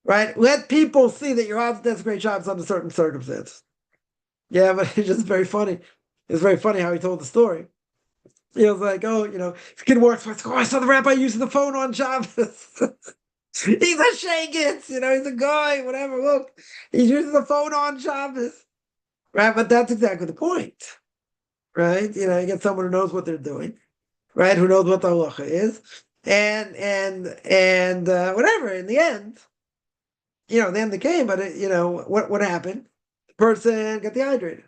Right? Let people see that you're allowed to desecrate Shabbos under certain circumstances. Yeah, but it's just very funny. It's very funny how he told the story. He was like, his kid works for us. Oh, I saw the rabbi using the phone on Shabbos. He's a shagitz, he's a guy, whatever. Look, he's using the phone on Shabbos. Right? But that's exactly the point. Right? You get someone who knows what they're doing. Right? Who knows what the halacha is. And whatever, in the end, the end they came, but what happened? The person got dehydrated.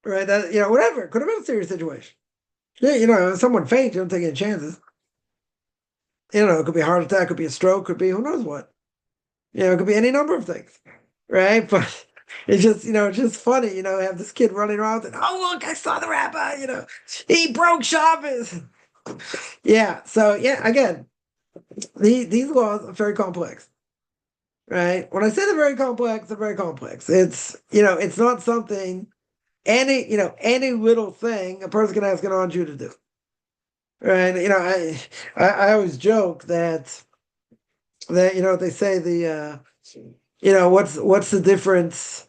Right? Whatever. Could have been a serious situation. Yeah, someone faints, you don't take any chances. It could be a heart attack, could be a stroke, could be who knows what. It could be any number of things. Right? But it's just, it's just funny, have this kid running around and, oh, look, I saw the rabbi, he broke Shabbos. Yeah. So, yeah, again, these laws are very complex. Right? When I say they're very complex, they're very complex. It's, it's not something, any little thing a person can ask an non-Jew to do. Right? I always joke that they say what's the difference?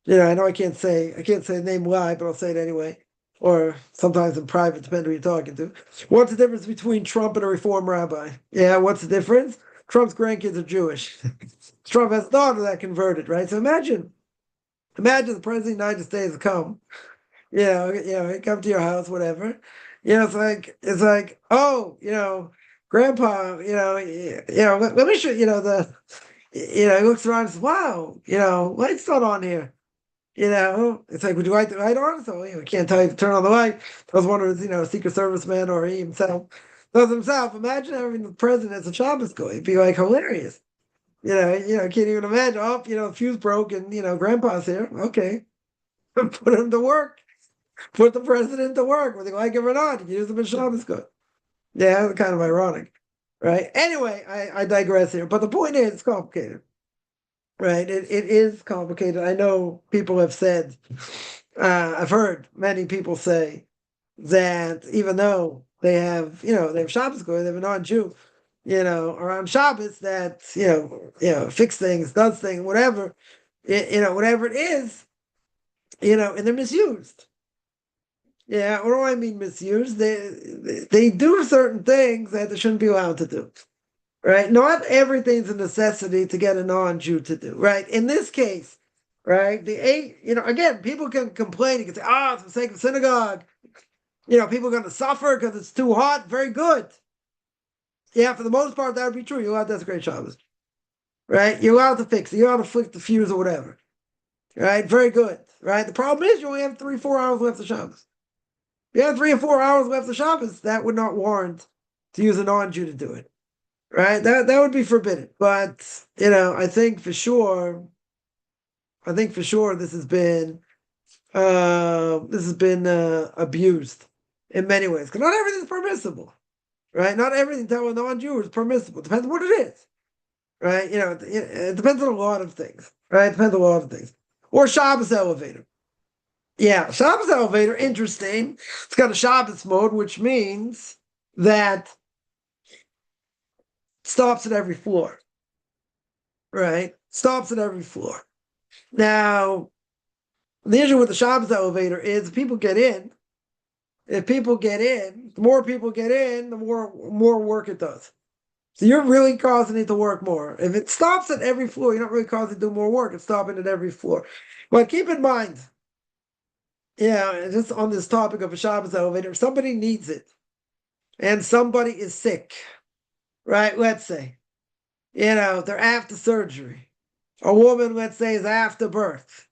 I know I can't say the name lie, but I'll say it anyway. Or sometimes in private, depending who you're talking to. What's the difference between Trump and a Reform rabbi? Yeah, what's the difference? Trump's grandkids are Jewish. Trump has a daughter that converted, right? So imagine the President of the United States come, he come to your house, whatever. It's like, oh, Grandpa, let me show he looks around and says, wow, light's not on here. It's like, would you like the light on? So, he can't tell you to turn on the light. Does one of his, Secret Service men or he himself does himself. Imagine having the president as a Shabbos guy. It'd be like hilarious. Can't even imagine. Oh, the fuse broke and, Grandpa's here. Okay. Put him to work. Put the president to work, whether you like him or not. You can use him as Shabbos guy. Yeah, it's kind of ironic. Right? Anyway, I digress here. But the point is, it's complicated. Right? It is complicated. I know people have said, I've heard many people say that even though they have Shabbos go, they have a non-Jew, around Shabbos that, fix things, does things, whatever, whatever it is, and they're misused. Yeah, what do I mean misused? They do certain things that they shouldn't be allowed to do. Right? Not everything's a necessity to get a non-Jew to do. Right? In this case, right? Again, people can complain. You can say, it's for the sake of synagogue. People are going to suffer because it's too hot. Very good. Yeah, for the most part, that would be true. You're allowed to desecrate Shabbos. Right? You're allowed to fix it. You're allowed to flick the fuse or whatever. Right? Very good. Right? The problem is you only have 3-4 hours left of Shabbos. If you have 3 or 4 hours left of Shabbos, that would not warrant to use a non-Jew to do it. right? That would be forbidden. But I think for sure this has been abused in many ways, because not everything's permissible, right? Not everything telling a non-Jew is permissible. It depends on what it is, right? It depends on a lot of things, right? It depends on a lot of things. Or Shabbos elevator. Yeah, Shabbos elevator, interesting. It's got a Shabbos mode, which means that stops at every floor, right? Stops at every floor. Now, the issue with the Shabbos elevator is if people get in, the more people get in, the more work it does. So you're really causing it to work more. If it stops at every floor, you're not really causing it to do more work. It's stopping at every floor. But keep in mind, just on this topic of a Shabbos elevator, if somebody needs it and somebody is sick, right? Let's say, they're after surgery. A woman, let's say, is after birth,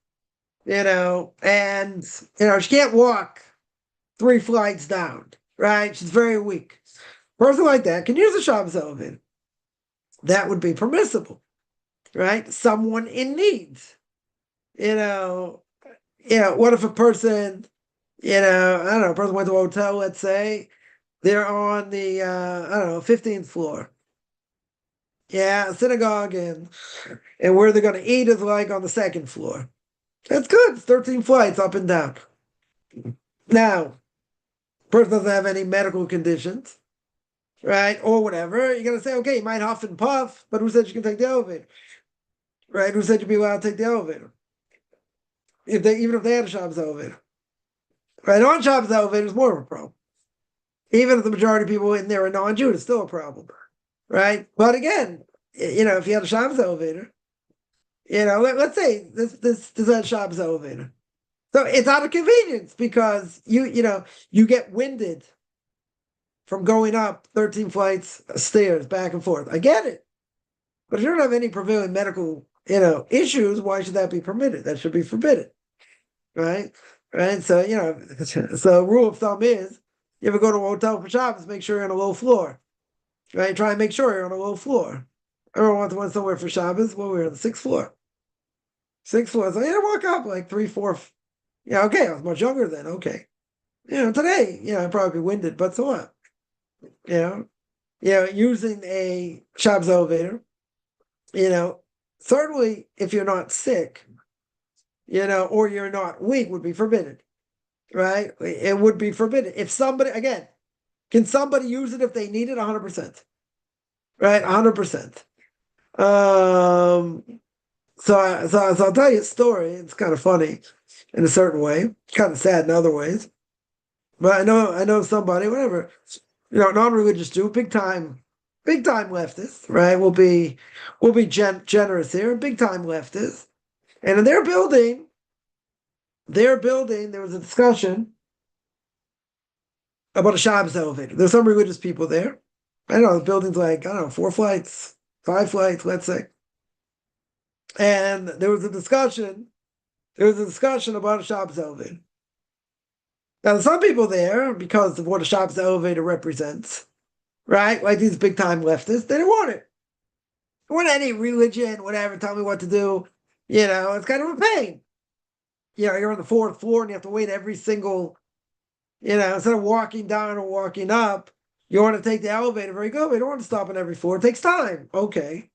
and, she can't walk 3 flights down, right? She's very weak. Person like that can use a Shabbos elevator. That would be permissible, right? Someone in need. What if a person, I don't know, a person went to a hotel, let's say, they're on the, 15th floor. Yeah, synagogue, and where they're going to eat is like on the 2nd floor. That's good. It's 13 flights up and down. Now, person doesn't have any medical conditions, right? Or whatever. You're going to say, okay, you might huff and puff, but who said you can take the elevator? Right? Who said you'd be allowed to take the elevator? Even if they had a Shabbos elevator. Right? On Shabbos elevator is more of a problem. Even if the majority of people in there are non-Jews, it's still a problem. Right? But again, if you had a Shabbos elevator, let's say this is a Shabbos elevator. So it's out of convenience because you get winded from going up 13 flights of stairs back and forth. I get it. But if you don't have any prevailing medical, issues, why should that be permitted? That should be forbidden. Right? Right? So, so rule of thumb is you ever go to a hotel for Shabbos, make sure you're on a low floor. Right? Try and make sure you're on a low floor. Everyone went somewhere for Shabbos. Well, we were on the 6th floor. 6th floor. So walk up like 3, 4. Yeah, okay. I was much younger then. Okay. Today, I'd probably be winded, but so what? Using a Shabbos elevator, certainly if you're not sick, or you're not weak, would be forbidden, right? It would be forbidden. If somebody, again, can somebody use it if they need it? 100%, right? 100%. So I'll tell you a story. It's kind of funny in a certain way, kind of sad in other ways. But I know somebody, whatever, non-religious Jew, big time leftist, right? We'll be generous here, big time leftist. And in their building, there was a discussion about a Shabbos elevator. There's some religious people there. I don't know, the building's like, 4 flights, 5 flights, let's say. And there was a discussion about a Shabbos elevator. Now, there's some people there, because of what a Shabbos elevator represents, right? Like these big time leftists, they didn't want it. They want any religion, whatever, tell me what to do. It's kind of a pain. You're on the 4th floor and you have to wait every single, instead of walking down or walking up, you want to take the elevator. Very good. We don't want to stop on every floor. It takes time. Okay.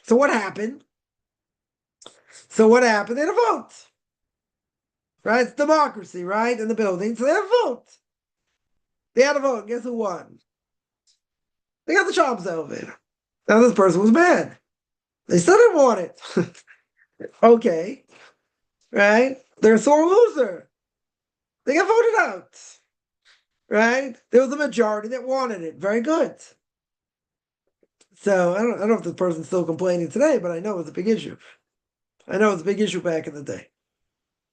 So what happened? They had a vote. Right? It's democracy, right? In the building. So they had a vote. Guess who won? They got the Shabbos elevator. Now this person was mad. They still didn't want it. Okay. Right? They're a sore loser. They got voted out. Right? There was a majority that wanted it. Very good. So I don't know if this person's still complaining today, but I know it was a big issue. I know it was a big issue back in the day.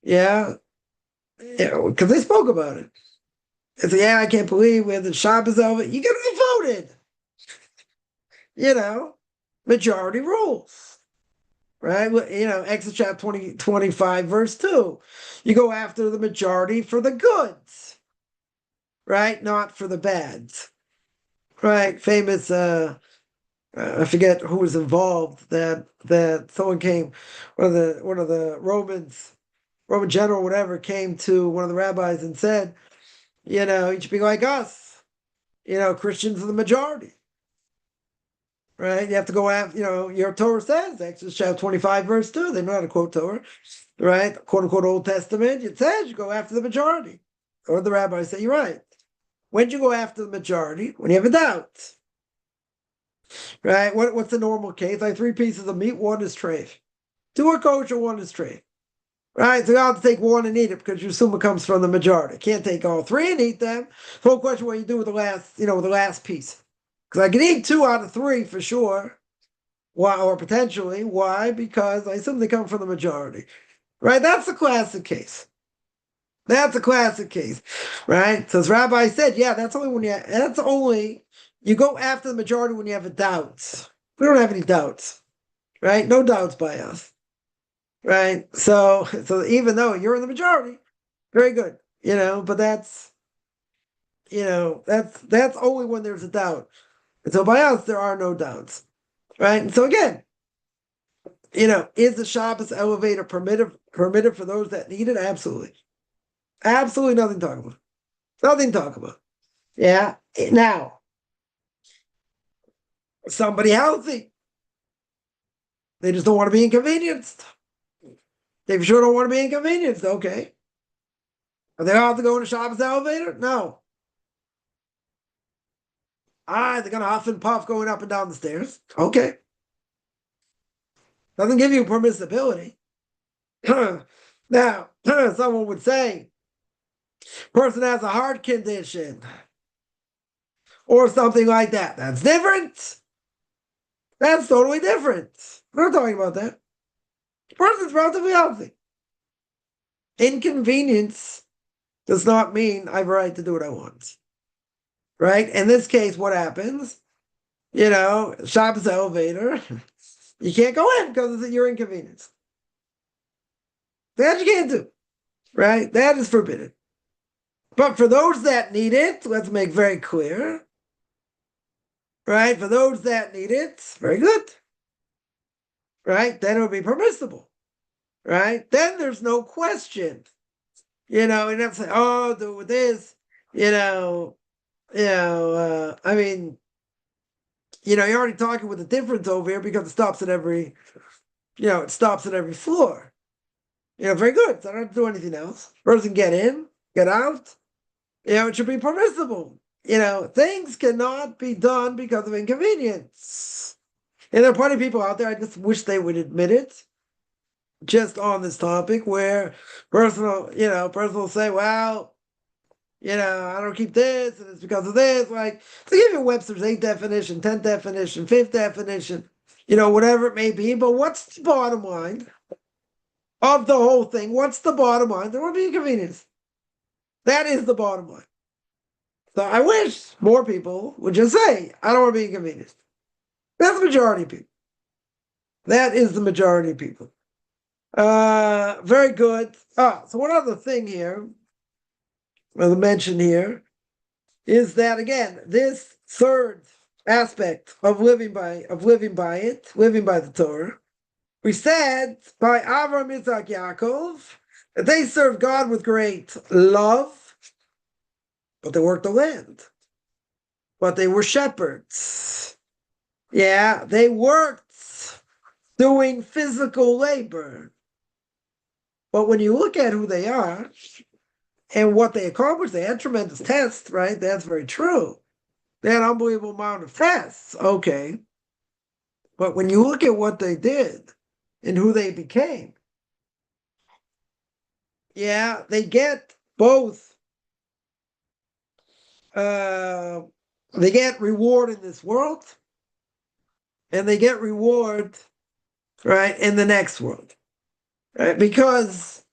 Yeah. Because they spoke about it. They said, I can't believe we had the Shabbos elevator. You gotta be voted. Majority rules. Right? Exodus Chapter 25, verse 2. You go after the majority for the goods. Right? Not for the bads. right? Famous. I forget who was involved. That someone came, one of the Roman general, whatever, came to one of the rabbis and said, you should be like us. Christians are the majority, right? You have to go after, your Torah says, Exodus chapter 25, verse 2. They know how to quote Torah, right? Quote unquote Old Testament. It says you go after the majority. Or the rabbis say, you're right. When do you go after the majority? When you have a doubt. Right? What's the normal case? Like 3 pieces of meat, 1 is treif. 2 are kosher, 1 is treif. Right? So you have to take 1 and eat it because you assume it comes from the majority. Can't take all 3 and eat them. The whole question what you do with the last piece. Because I can eat 2 out of 3 for sure. Why, or potentially. Why? Because I assume they come from the majority. Right? That's the classic case. That's a classic case. Right? So as Rabbi said, yeah, that's only you go after the majority when you have a doubt. We don't have any doubts. Right? No doubts by us. Right? So even though you're in the majority, very good. But that's that's only when there's a doubt. And so by us, there are no doubts. Right? And so again, is the Shabbos elevator permitted for those that need it? Absolutely. Absolutely nothing to talk about. Nothing to talk about. Yeah. Now, somebody healthy. They just don't want to be inconvenienced. They for sure don't want to be inconvenienced. Okay. Are they allowed to go in a Shabbos elevator? No. They're going to huff and puff going up and down the stairs. Okay. Doesn't give you permissibility. Now, someone would say, person has a heart condition or something like that. That's different. That's totally different. We're not talking about that. The person's relatively healthy. Inconvenience does not mean I have a right to do what I want. Right? In this case, what happens? Shabbos elevator. You can't go in because of your inconvenience. That you can't do. Right? That is forbidden. But for those that need it, let's make very clear. Right? For those that need it, very good. Right? Then it would be permissible. Right? Then there's no question. You don't have to say, oh, do it with this. I mean, you're already talking with a difference over here because it stops at every floor. Very good. So I don't have to do anything else. Person get in, get out. It should be permissible. Things cannot be done because of inconvenience. And there are plenty of people out there, I just wish they would admit it, just on this topic, where person will say, well, I don't keep this, and it's because of this. Like, to give you Webster's 8th definition, 10th definition, 5th definition, whatever it may be. But what's the bottom line of the whole thing? What's the bottom line? There won't be inconvenience. That is the bottom line. So I wish more people would just say, I don't want to be inconvenienced. That's the majority of people. That is the majority of people. Very good. So one other thing here, to mention here, is that again, this third aspect of living by the Torah, we said by Avram, Yitzhak, Yaakov, that they served God with great love, but they worked the land. But they were shepherds. Yeah, they worked doing physical labor. But when you look at who they are and what they accomplished, they had tremendous tests, right? That's very true. They had an unbelievable amount of tests. Okay. But when you look at what they did and who they became, yeah, they get both. They get reward in this world, and they get reward, right, in the next world, right? Because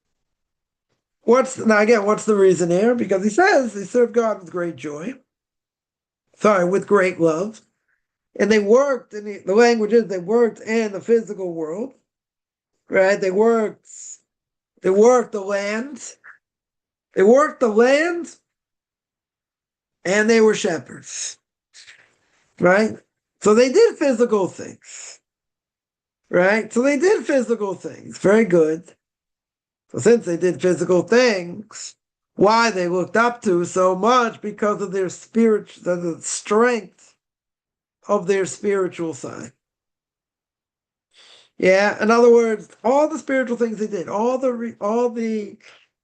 what's the reason here? Because he says they serve God with great joy. With great love, and they worked. And the language is they worked in the physical world, right? They worked the land. They worked the land. And they were shepherds. right? So they did physical things, right? So they did physical things. Very good. So since they did physical things, why they looked up to so much? Because of their the strength of their spiritual side. Yeah, in other words, all the spiritual things they did, all the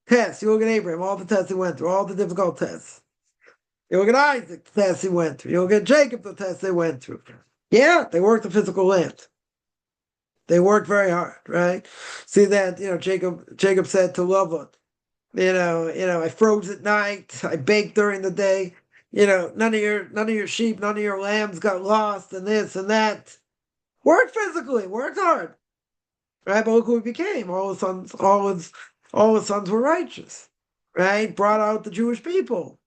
tests. You look at Abraham, all the tests he went through, all the difficult tests. You look at Isaac, the tests he went through. You look at Jacob, the tests they went through. Yeah, they worked the physical land. They worked very hard, right? See that, Jacob said to Lavan, I froze at night, I baked during the day. None of your sheep, none of your lambs got lost, and this and that. Worked physically, worked hard. Right? But look who he became. All his sons were righteous. Right? Brought out the Jewish people.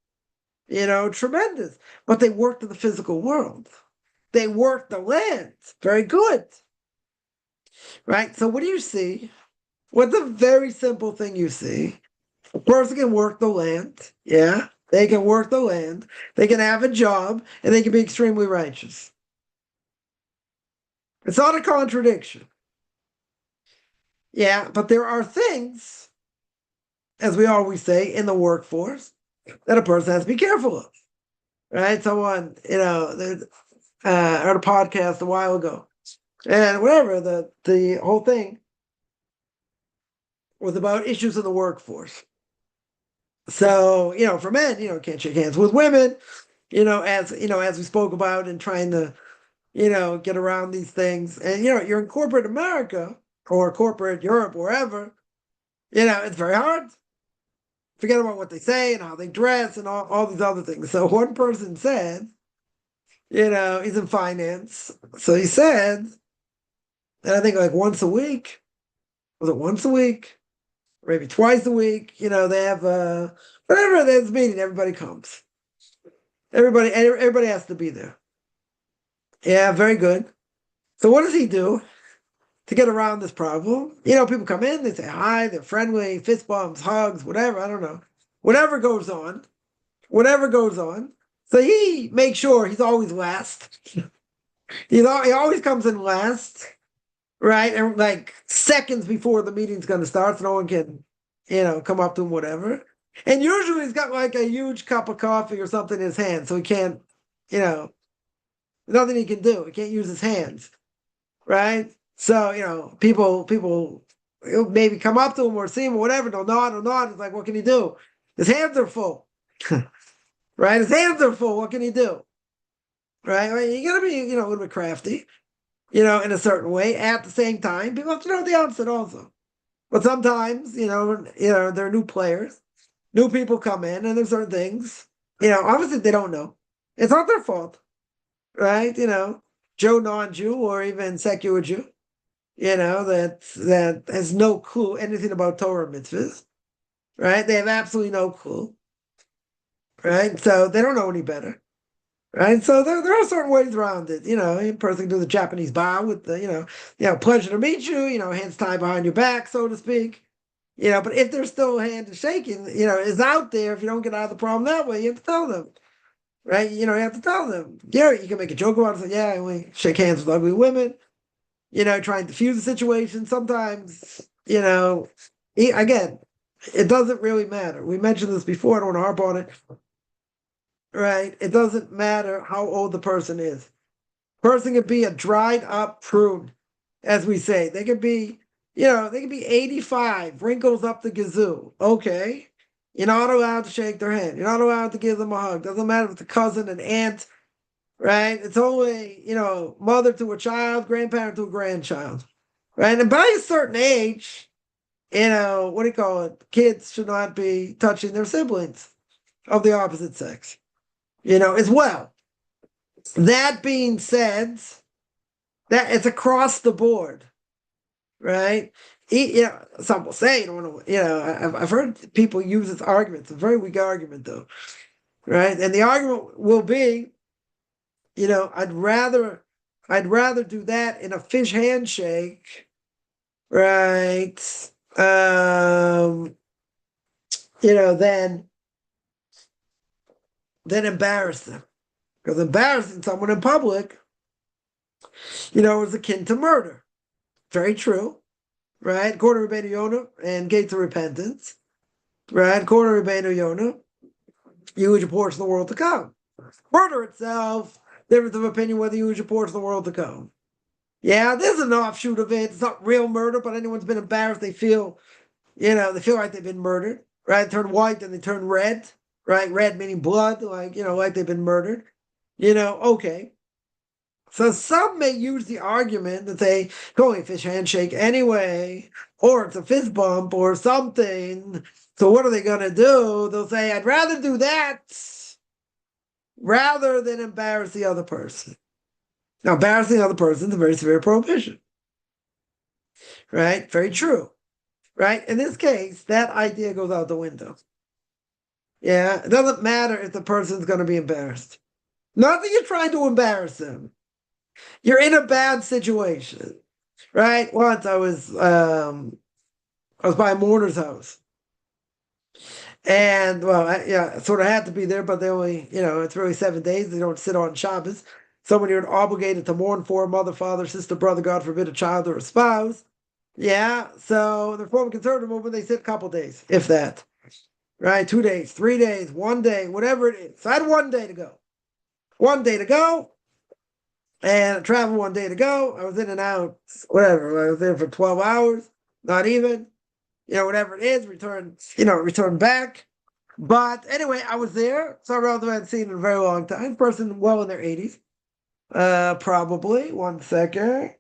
Tremendous. But they worked in the physical world. They worked the land. Very good. Right? So what do you see? What's a very simple thing you see? A person can work the land. Yeah. They can work the land. They can have a job, and they can be extremely righteous. It's not a contradiction. Yeah, but there are things, as we always say, in the workforce that a person has to be careful of. Right? Someone, heard a podcast a while ago. And whatever, the whole thing was about issues in the workforce. So, for men, can't shake hands with women, as we spoke about and trying to, get around these things. And, you're in corporate America or corporate Europe, wherever, it's very hard. Forget about what they say and how they dress and all these other things. So one person said, he's in finance. So he said, and I think like once a week, was it once a week? Or maybe twice a week, they have whatever there's a meeting, everybody comes. Everybody has to be there. Yeah, very good. So what does he do to get around this problem? People come in, they say hi, they're friendly, fist bumps, hugs, whatever, I don't know. Whatever goes on. So he makes sure he's always last. He always comes in last, right? And like seconds before the meeting's going to start, so no one can, come up to him, whatever. And usually he's got like a huge cup of coffee or something in his hand, so he can't, nothing he can do. He can't use his hands, right? So, people maybe come up to him or see him or whatever. They'll nod. It's like, what can he do? His hands are full, right? His hands are full. What can he do? Right? You got to be, a little bit crafty, in a certain way. At the same time, people have to know the opposite also. But sometimes, there are new players, new people come in, and there's certain things, obviously they don't know. It's not their fault, right? Joe non-Jew or even secular Jew, that has no clue anything about Torah mitzvahs, right? They have absolutely no clue, right? So they don't know any better. Right, so there are certain ways around it. A person can do the Japanese bow with the, pleasure to meet you. Hands tied behind your back, so to speak. But if there's still a hand shaking, is out there. If you don't get out of the problem that way, you have to tell them, right? You have to tell them. Yeah, you can make a joke about it. Say, yeah, I only shake hands with ugly women. Try and diffuse the situation. Sometimes, again, it doesn't really matter. We mentioned this before. I don't want to harp on it. Right? It doesn't matter how old the person is. Person could be a dried up prune, as we say. They could be, they could be 85, wrinkles up the gazoo. Okay. You're not allowed to shake their hand. You're not allowed to give them a hug. Doesn't matter if it's a cousin, an aunt, right? It's only, mother to a child, grandparent to a grandchild. Right? And by a certain age, what do you call it? Kids should not be touching their siblings of the opposite sex. As well. That being said, that it's across the board, right? Some will say, I've heard people use this argument. It's a very weak argument, though, right? And the argument will be, I'd rather do that in a fish handshake, right? Than embarrass them. Because embarrassing someone in public, is akin to murder. Very true, right? According to Rabbeinu Yonah and gates of repentance, right? According to Rabbeinu Yonah, you use your portion of the world to come. Murder itself, difference of opinion whether you use your portion of the world to come. Yeah, there's an offshoot of it. It's not real murder, but anyone's been embarrassed. They feel, they feel like they've been murdered, right? They turn white and they turn red, right? Red meaning blood, like they've been murdered. Okay. So some may use the argument that they only a fish handshake anyway, or it's a fist bump or something. So what are they going to do? They'll say, I'd rather do that rather than embarrass the other person. Now, embarrassing the other person is a very severe prohibition. Right? Very true. Right? In this case, that idea goes out the window. Yeah, it doesn't matter if the person's going to be embarrassed. Not that you're trying to embarrass them. You're in a bad situation, right? Once I was by a mourner's house, and sort of had to be there, but they only, it's really 7 days. They don't sit on Shabbos. Someone you're obligated to mourn for, mother, father, sister, brother, God forbid, a child or a spouse. Yeah, so the Reform Conservative movement, they sit a couple days, if that, right? 2 days, 3 days, 1 day, whatever it is. So I had 1 day to go. 1 day to go. And I traveled 1 day to go. I was in and out, whatever. I was there for 12 hours, not even, whatever it is, return back. But anyway, I was there. Saw a relative I hadn't seen in a very long time. Person well in their 80s. Probably. 1 second.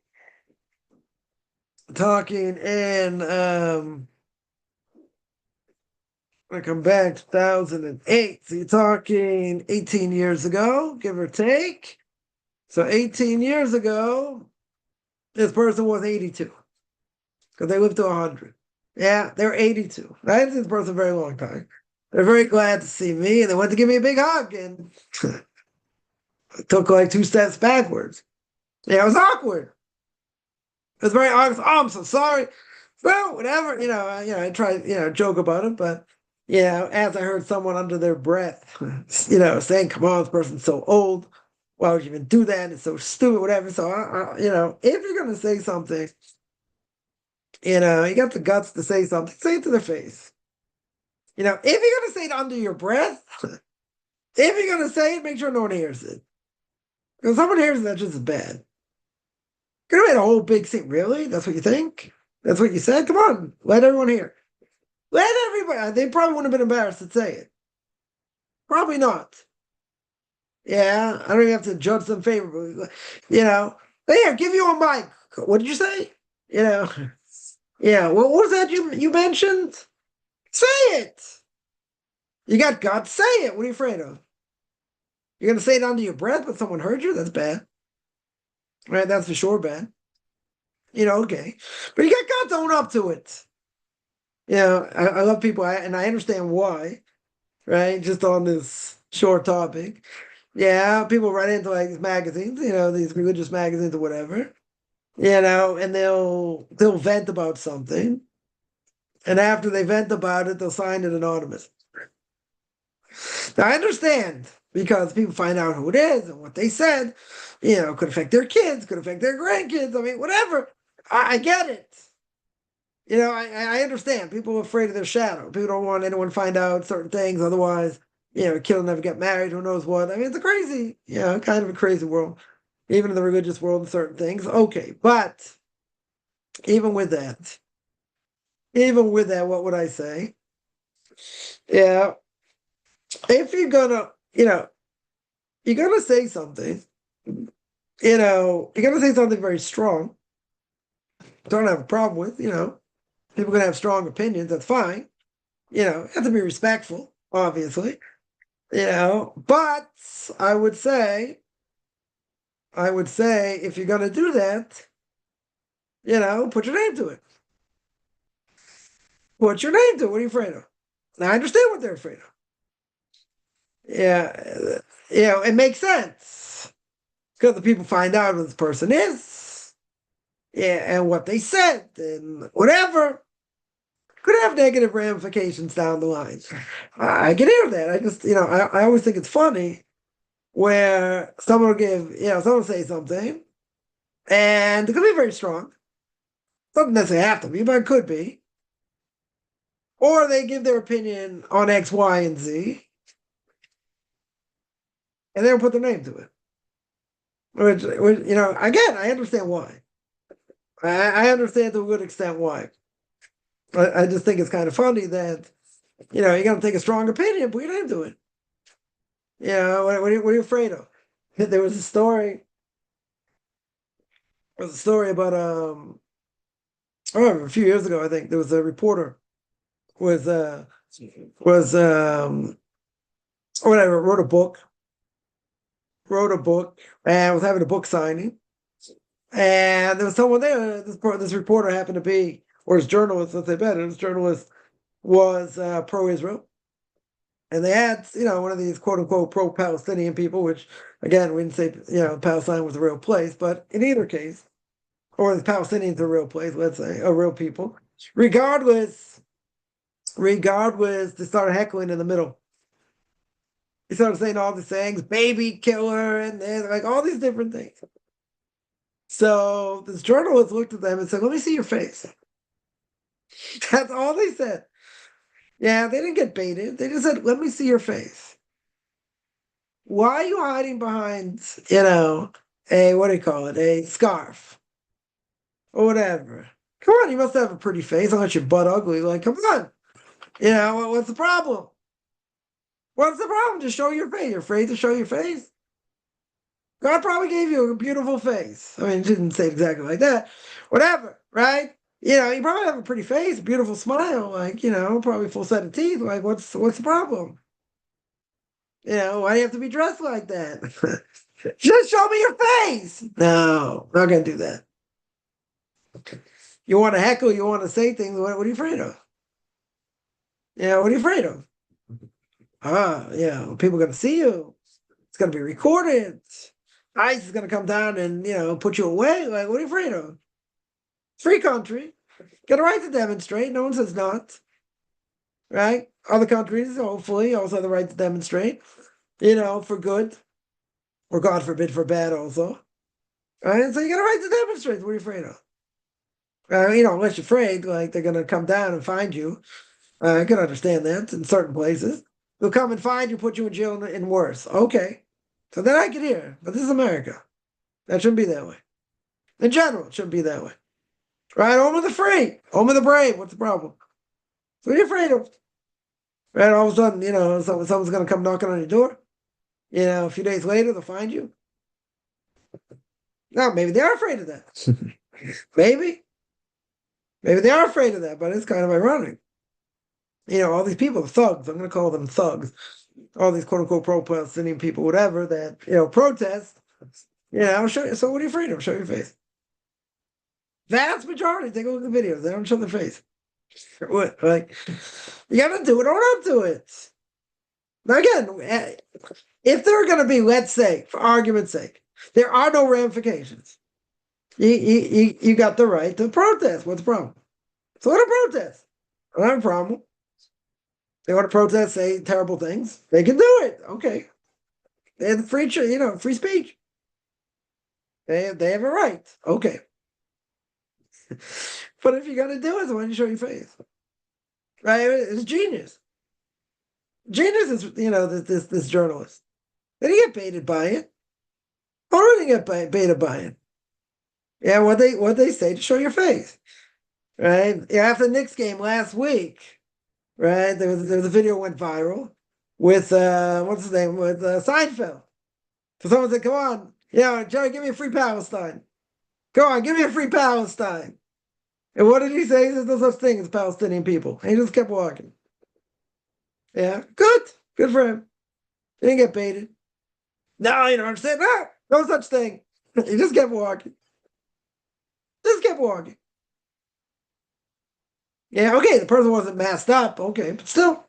Talking in, I come back 2008. So you're talking 18 years ago, give or take. So 18 years ago, this person was 82 because they lived to 100. Yeah, they were 82. I hadn't seen this person a very long time. They're very glad to see me, and they went to give me a big hug, and I took like 2 steps backwards. Yeah, it was awkward. It was very awkward. Oh, I'm so sorry. Well, whatever. I tried, joke about it, but as I heard someone under their breath, saying, "Come on, this person's so old. Why would you even do that? It's so stupid," whatever. So, if you're going to say something, you got the guts to say something, say it to their face. If you're going to say it under your breath, if you're going to say it, make sure no one hears it. Because if someone hears it, that's just as bad. Could have made a whole big scene. Really? That's what you think? That's what you said? Come on. Let everyone hear. Let everybody. They probably wouldn't have been embarrassed to say it. Probably not. Yeah, I don't even have to judge them favorably. Here, give you a mic. What did you say? What was that you mentioned? Say it. You got guts, say it. What are you afraid of? You're going to say it under your breath, but someone heard you? That's bad. Right, that's for sure bad. Okay. But you got guts, own up to it. I love people, and I understand why, right? Just on this short topic. Yeah, people write into like these magazines, these religious magazines or whatever, and they'll vent about something. And after they vent about it, they'll sign it anonymous. Now, I understand, because people find out who it is and what they said, could affect their kids, could affect their grandkids. I mean, whatever. I get it. I understand. People are afraid of their shadow. People don't want anyone to find out certain things. Otherwise, kid will never get married. Who knows what? I mean, it's a crazy, kind of a crazy world. Even in the religious world and certain things. Okay, but even with that, what would I say? Yeah. If you're gonna, you're gonna say something, you're gonna say something very strong. Don't have a problem with, people are gonna have strong opinions, that's fine. You have to be respectful, obviously. But I would say if you're gonna do that, put your name to it. Put your name to it. What are you afraid of? Now I understand what they're afraid of. Yeah, it makes sense. Because the people find out who this person is, and what they said, and whatever. Could have negative ramifications down the line. I can hear that. I just, I always think it's funny where someone will someone will say something, and it could be very strong. Doesn't necessarily have to be, but it could be. Or they give their opinion on X, Y, and Z, and they don't put their name to it. Which again, I understand why. I understand to a good extent why. I just think it's kind of funny that, you got to take a strong opinion, put your name to it. What are you afraid of? There was a story. There was a story about I remember a few years ago. I think there was a reporter was whatever, wrote a book and was having a book signing, and there was someone there. This reporter happened to be, or his journalist, let's say better, his journalist was pro-Israel. And they had, one of these quote unquote pro-Palestinian people, which again, we didn't say, Palestine was a real place, but in either case, or the Palestinians are a real place, let's say, a real people. Regardless, they started heckling in the middle. He started saying all these things, baby killer, and like all these different things. So this journalist looked at them and said, "Let me see your face." That's all they said. Yeah, they didn't get baited. They just said, "Let me see your face. Why are you hiding behind, what do you call it, a scarf or whatever? Come on, you must have a pretty face unless you're butt ugly. Like, come on. What's the problem? What's the problem? Just show your face. You're afraid to show your face? God probably gave you a beautiful face. I mean, it didn't say exactly like that. Whatever, right? You probably have a pretty face, a beautiful smile, like, probably full set of teeth. Like, what's the problem? Why do you have to be dressed like that? Just show me your face. No, I'm not going to do that. You want to heckle, you want to say things. What are you afraid of? What are you afraid of? People are going to see you. It's going to be recorded. ICE is going to come down and, put you away. Like, what are you afraid of? Free country. Got a right to demonstrate. No one says not. Right? Other countries, hopefully, also have the right to demonstrate, for good. Or God forbid, for bad also. Right? So you got a right to demonstrate. What are you afraid of? Unless you're afraid, like they're going to come down and find you. I can understand that in certain places. They'll come and find you, put you in jail and worse. Okay. So then I can hear. But this is America. That shouldn't be that way. In general, it shouldn't be that way. Right? Home of the free. Home of the brave. What's the problem? So what are you afraid of? Right? All of a sudden, someone's going to come knocking on your door. A few days later, they'll find you. No, maybe they are afraid of that. Maybe. Maybe they are afraid of that, but it's kind of ironic. All these people, thugs, I'm going to call them thugs, all these quote-unquote pro-Palestinian people, whatever, that, protest, I'll show you. So what are you afraid of? Show your face. Vast majority, take a look at the videos, they don't show their face. What? Like, you got to do it or not do it. Now, again, if there are going to be, let's say, for argument's sake, there are no ramifications. You got the right to protest. What's the problem? So let them protest. I don't have a problem. They want to protest, say terrible things. They can do it. Okay. They have free speech. They have a right. Okay. But if you're going to do it, then why don't you show your face? Right? It's genius. Genius is, this journalist. They didn't get baited by it. Or didn't get baited by it. Yeah, what they say to show your face. Right? After the Knicks game last week, right? There was a video went viral with what's his name? With Seinfeld. So someone said, "Come on, Jerry, give me a free Palestine. Come on, give me a free Palestine." And what did he say? There's no such thing as Palestinian people. And he just kept walking. Yeah, good for him. He didn't get baited. No, you don't understand. No such thing. He just kept walking. Just kept walking. Yeah, okay, the person wasn't masked up, okay, but still.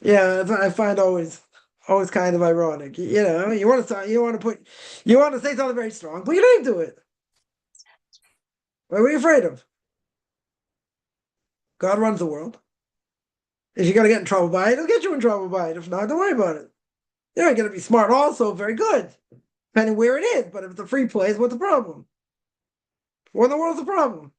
Yeah, I find always kind of ironic. You want to say something very strong, but you didn't do it. What were you afraid of? God runs the world. If you're gonna get in trouble by it, he'll get you in trouble by it. If not, don't worry about it. They're going to be smart also, very good, depending where it is. But if it's a free place, what's the problem? What in the world's the problem?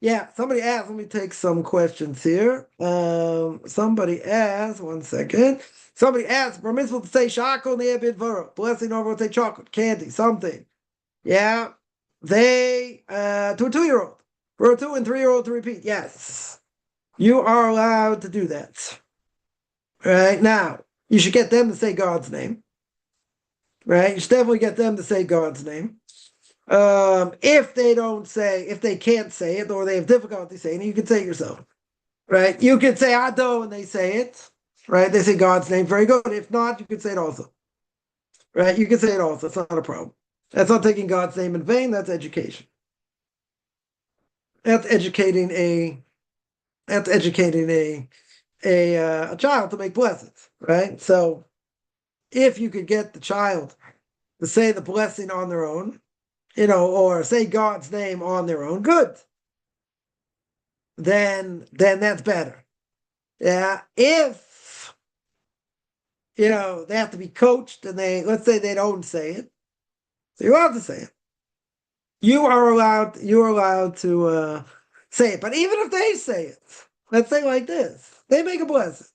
Yeah, somebody asked, let me take some questions here. Somebody asked, one second. Somebody asked, for mitzvah to say shakol ne'ebid vara, blessing over to say chocolate, candy, something. Yeah, they, to a 2-year-old, for a 2 and 3-year-old to repeat. Yes, you are allowed to do that. Right now, you should get them to say God's name. Right, you should definitely get them to say God's name. If they can't say it, or they have difficulty saying it, you can say it yourself. Right? You could say Ado and they say it. Right? They say God's name. Very good. If not, you could say it also. Right? You can say it also. It's not a problem. That's not taking God's name in vain. That's education. That's educating a child to make blessings. Right? So if you could get the child to say the blessing on their own, or say God's name on their own, good. Then that's better. Yeah. If they have to be coached and let's say they don't say it, so you're allowed to say it. You are allowed to say it. But even if they say it, let's say like this, they make a blessing.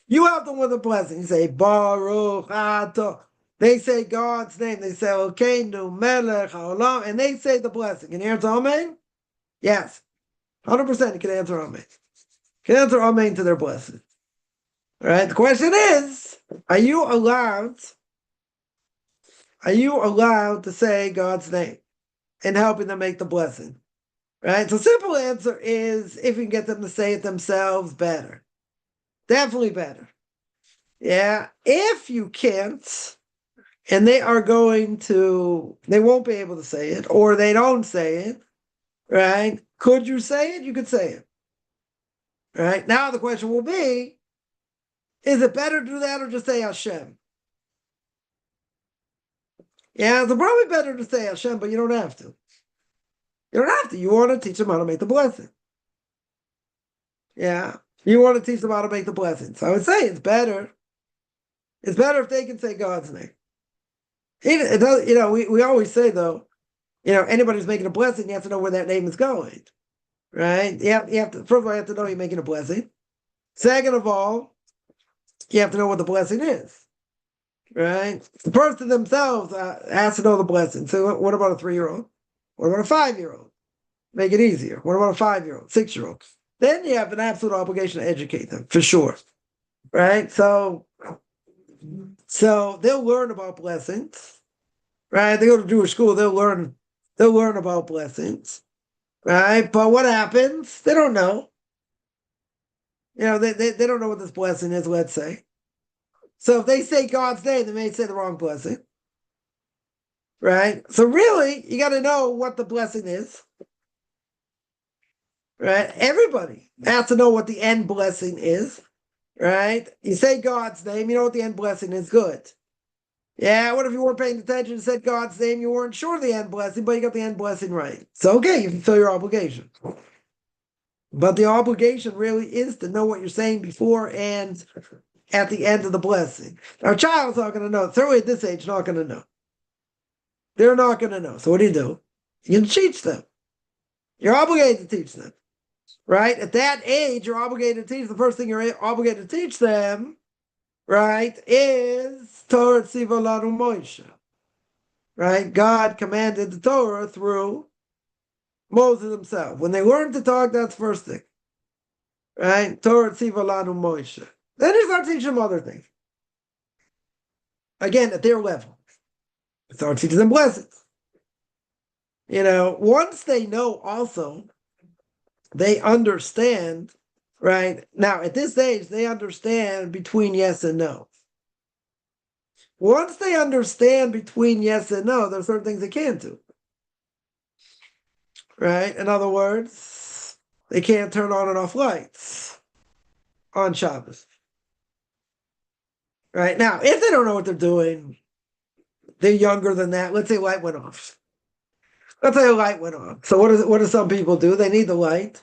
You help them with a blessing. You say Baruch Atah. They say God's name. They say Elokeinu Melech Haolam, and they say the blessing. Can you answer Amen? Yes, 100%. You can answer Amen. You can answer Amen to their blessing. All right. The question is: Are you allowed to say God's name and helping them make the blessing? Right. So, simple answer is: if you can get them to say it themselves, better. Definitely better. Yeah. If you can't, and they won't be able to say it, or they don't say it, right? Could you say it? You could say it. Right? Now the question will be, is it better to do that or just say Hashem? Yeah, it's probably better to say Hashem, but you don't have to. You don't have to. You want to teach them how to make the blessing. Yeah. You want to teach them how to make the blessing. So I would say it's better. It's better if they can say God's name. It does, we always say though, anybody who's making a blessing, you have to know where that name is going. Right? You have to, first of all, you have to know you're making a blessing. Second of all, you have to know what the blessing is. Right? The person themselves has to know the blessing. So what about a 3-year-old? What about a 5-year-old? Make it easier. What about a 5-year-old, 6-year-old? Then you have an absolute obligation to educate them, for sure. Right? So they'll learn about blessings. Right? They go to Jewish school, they'll learn about blessings. Right? But what happens? They don't know. They don't know what this blessing is, let's say. So if they say God's name, they may say the wrong blessing. Right? So really, you got to know what the blessing is. Right? Everybody has to know what the end blessing is. Right? You say God's name, you know what the end blessing is, good. Yeah, what if you weren't paying attention and said God's name, you weren't sure of the end blessing, but you got the end blessing right. So okay, you fulfill your obligation. But the obligation really is to know what you're saying before and at the end of the blessing. Our child's not going to know. Certainly at this age, not going to know. They're not going to know. So what do? You can teach them. You're obligated to teach them. Right? At that age, you're obligated to teach. The first thing you're obligated to teach them, right, is Torah Tziva Lanu Moshe. Right? God commanded the Torah through Moses himself. When they learn to talk, that's first thing. Right? Torah Tziva Lanu Moshe. Then you start teaching them other things. Again, at their level. Start teaching them blessings. Once they know also, they understand, right? Now, at this age, they understand between yes and no. Once they understand between yes and no, there are certain things they can't do. Right? In other words, they can't turn on and off lights on Shabbos. Right? Now, if they don't know what they're doing, they're younger than that. Let's say light went off. Let's say a light went on. So what do some people do? They need the light.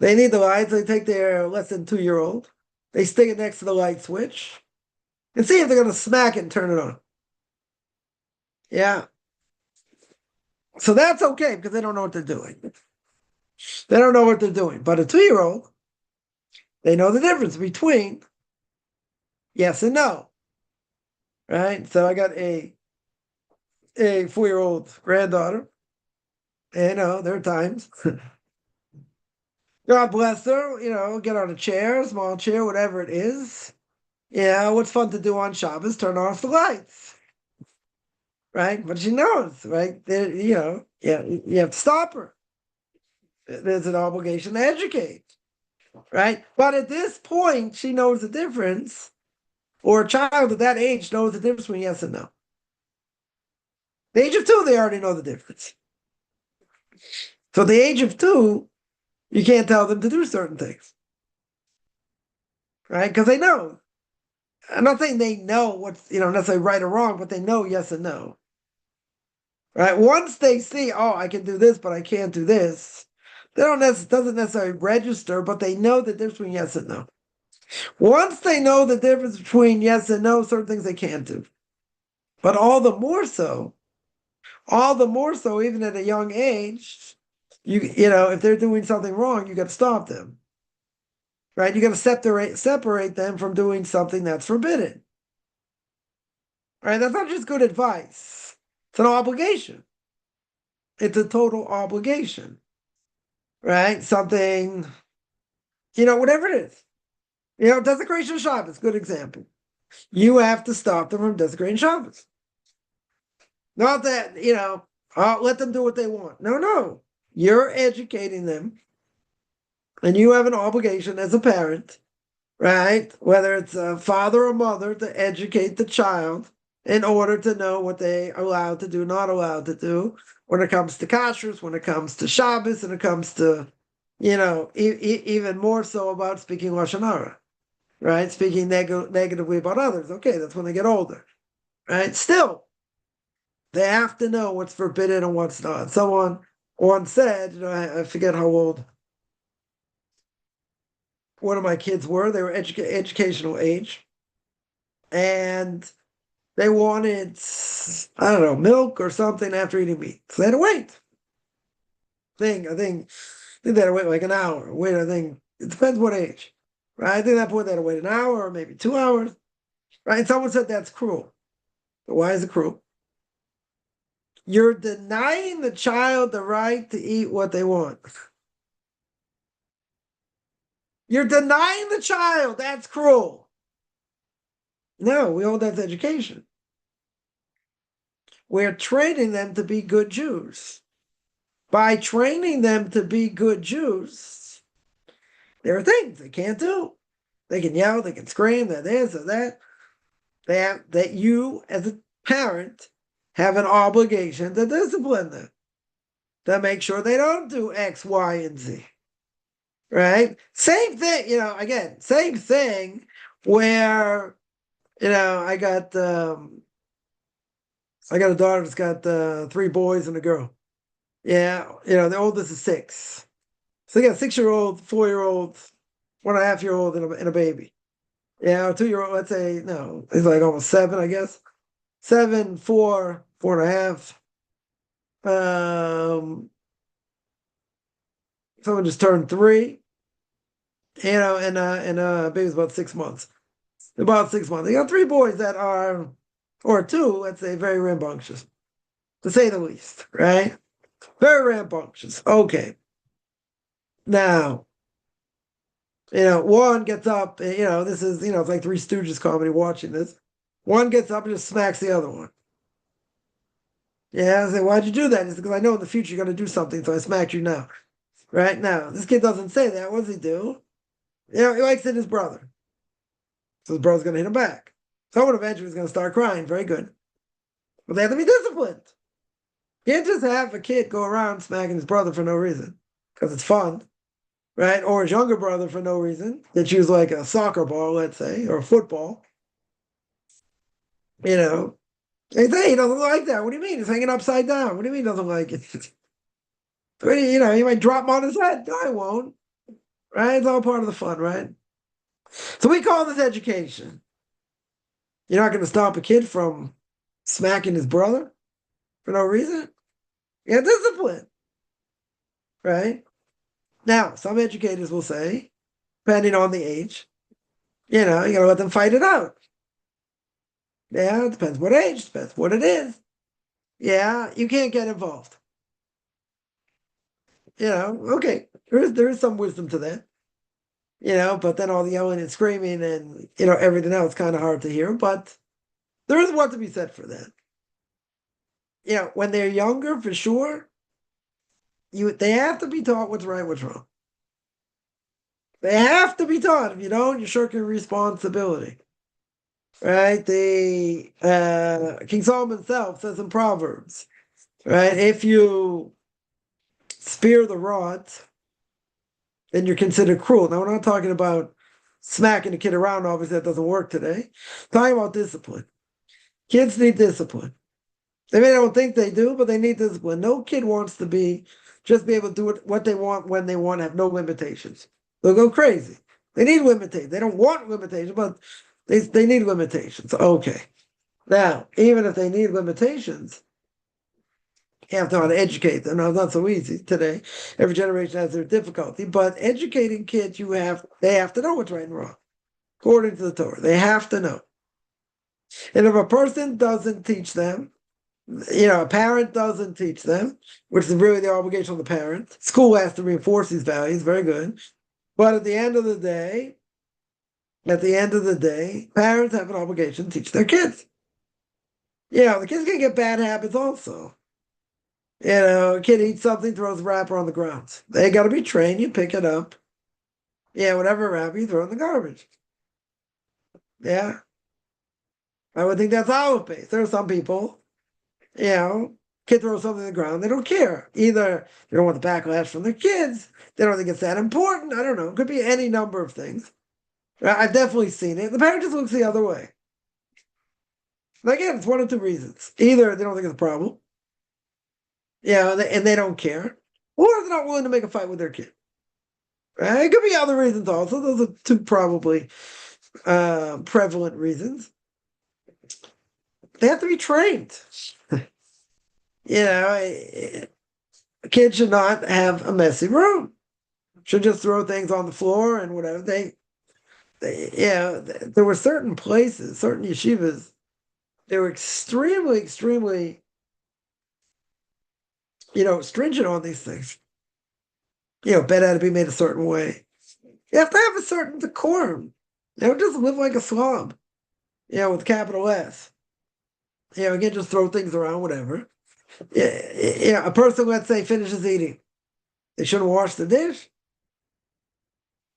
They need the lights. They take their less than 2-year-old. They stick it next to the light switch and see if they're going to smack it and turn it on. Yeah. So that's okay because they don't know what they're doing. They don't know what they're doing. But a 2-year-old, they know the difference between yes and no. Right? So I got a 4-year-old granddaughter. And there are times. God bless her, get on a chair, small chair, whatever it is. What's fun to do on Shabbos? Turn off the lights. Right? But she knows, right? You have to stop her. There's an obligation to educate. Right? But at this point, she knows the difference, or a child at that age knows the difference between yes and no. The age of 2, they already know the difference. So the age of 2, you can't tell them to do certain things. Right? Because they know. I'm not saying they know what's, necessarily right or wrong, but they know yes and no. Right? Once they see, I can do this, but I can't do this, doesn't necessarily register, but they know the difference between yes and no. Once they know the difference between yes and no, certain things they can't do. But all the more so, even at a young age, if they're doing something wrong, you got to stop them. Right? You got to separate them from doing something that's forbidden. Right? That's not just good advice. It's an obligation. It's a total obligation. Right? Something, whatever it is. Desecration of Shabbos, good example. You have to stop them from desecrating Shabbos. Not that, let them do what they want. No. You're educating them. And you have an obligation as a parent, right? Whether it's a father or mother, to educate the child in order to know what they are allowed to do, not allowed to do, when it comes to kashrus, when it comes to Shabbos, and it comes to, even more so about speaking Lashon Hara, right? Speaking negatively about others. Okay, that's when they get older, right? Still, they have to know what's forbidden and what's not. Someone once said, I forget how old one of my kids were. They were educational age, and they wanted, I don't know, milk or something after eating meat. So they had to wait. I think they had to wait like an hour. I think it depends what age, right? I think at that point they had to wait an hour or maybe 2 hours, right? And someone said that's cruel. But why is it cruel? You're denying the child the right to eat what they want. You're denying the child. That's cruel. No, we hold that to education. We're training them to be good Jews. By training them to be good Jews, there are things they can't do. They can yell, they can scream, they're this or that. That you, as a parent, have an obligation to discipline them, to make sure they don't do X, Y, and Z. Right? Same thing, again, same thing where, I got a daughter that's got 3 boys and a girl. Yeah, the oldest is 6. So they got a 6-year-old, 4-year-old, 1.5-year-old, and a baby. Yeah, a 2-year-old, let's say, no, he's like almost 7, I guess. 7, 4, 4.5. Someone just turned 3. And baby's about 6 months. About 6 months. They got 3 boys that are, or 2, let's say, very rambunctious, to say the least, right? Very rambunctious. Okay. Now, one gets up, this is, it's like Three Stooges comedy watching this. One gets up and just smacks the other one. Yeah, I say, why'd you do that? It's because I know in the future you're going to do something, so I smacked you now. Right now. This kid doesn't say that. What does he do? He likes it his brother. So his brother's going to hit him back. Someone eventually is going to start crying. Very good. But they have to be disciplined. You can't just have a kid go around smacking his brother for no reason, because it's fun. Right? Or his younger brother for no reason. They choose like a soccer ball, let's say, or a football. They say he doesn't like that. What do you mean? He's hanging upside down. What do you mean he doesn't like it? He might drop him on his head. No, I won't. right? It's all part of the fun, right? So we call this education. You're not going to stop a kid from smacking his brother for no reason. Yeah, discipline, right? Now, some educators will say, depending on the age, you got to let them fight it out. Yeah, it depends what age, depends what it is. Yeah, you can't get involved. Okay, there is some wisdom to that. But then all the yelling and screaming and everything else kind of hard to hear. But there is what to be said for that. When they're younger, for sure, they have to be taught what's right, what's wrong. They have to be taught. If you don't, you're shirking responsibility. Right? The King Solomon himself says in Proverbs, right? If you spare the rod, then you're considered cruel. Now we're not talking about smacking a kid around. Obviously, that doesn't work today. Talking about discipline. Kids need discipline. They may not think they do, but they need discipline. No kid wants to be able to do what they want when they want, have no limitations. They'll go crazy. They need limitations. They don't want limitations, but they need limitations. Okay. Now, even if they need limitations, you have to know how to educate them. Now, it's not so easy today. Every generation has their difficulty, but educating kids, they have to know what's right and wrong, according to the Torah. They have to know. And if a person doesn't teach them, a parent doesn't teach them, which is really the obligation of the parent. School has to reinforce these values, very good. But at the end of the day, parents have an obligation to teach their kids. The kids can get bad habits also. A kid eats something, throws a wrapper on the ground. They got to be trained. You pick it up. Whatever wrapper you throw in the garbage. Yeah. I would think that's olive based. There are some people, kid throws something on the ground, they don't care. Either they don't want the backlash from their kids, they don't think it's that important. I don't know. It could be any number of things. I've definitely seen it. The parent just looks the other way. And again, it's one of two reasons. Either they don't think it's a problem, and they don't care, or they're not willing to make a fight with their kid. Right? It could be other reasons also. Those are two probably prevalent reasons. They have to be trained. A kid should not have a messy room. Should just throw things on the floor and whatever. There were certain places, certain yeshivas, they were extremely, extremely, stringent on these things. Bed had to be made a certain way. You have to have a certain decorum. Just live like a slob, with capital S. You can't just throw things around, whatever. A person, let's say, finishes eating. They shouldn't wash the dish.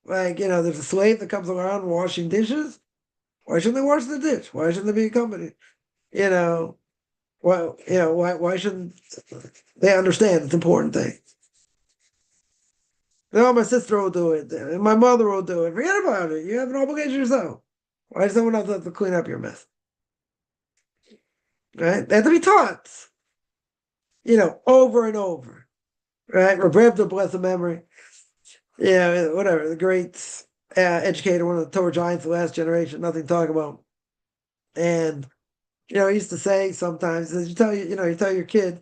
Like, there's a slave that comes around washing dishes. Why shouldn't they wash the dish? Why shouldn't they be accompanied? Why shouldn't they understand it's an important thing? My sister will do it. And my mother will do it. Forget about it. You have an obligation yourself. Why does someone else have to clean up your mess? Right? They have to be taught. Over and over. Right? Rebrev, bless the memory. Whatever. The great educator, one of the Torah giants, the last generation, nothing to talk about. And he used to say sometimes, you tell your kid,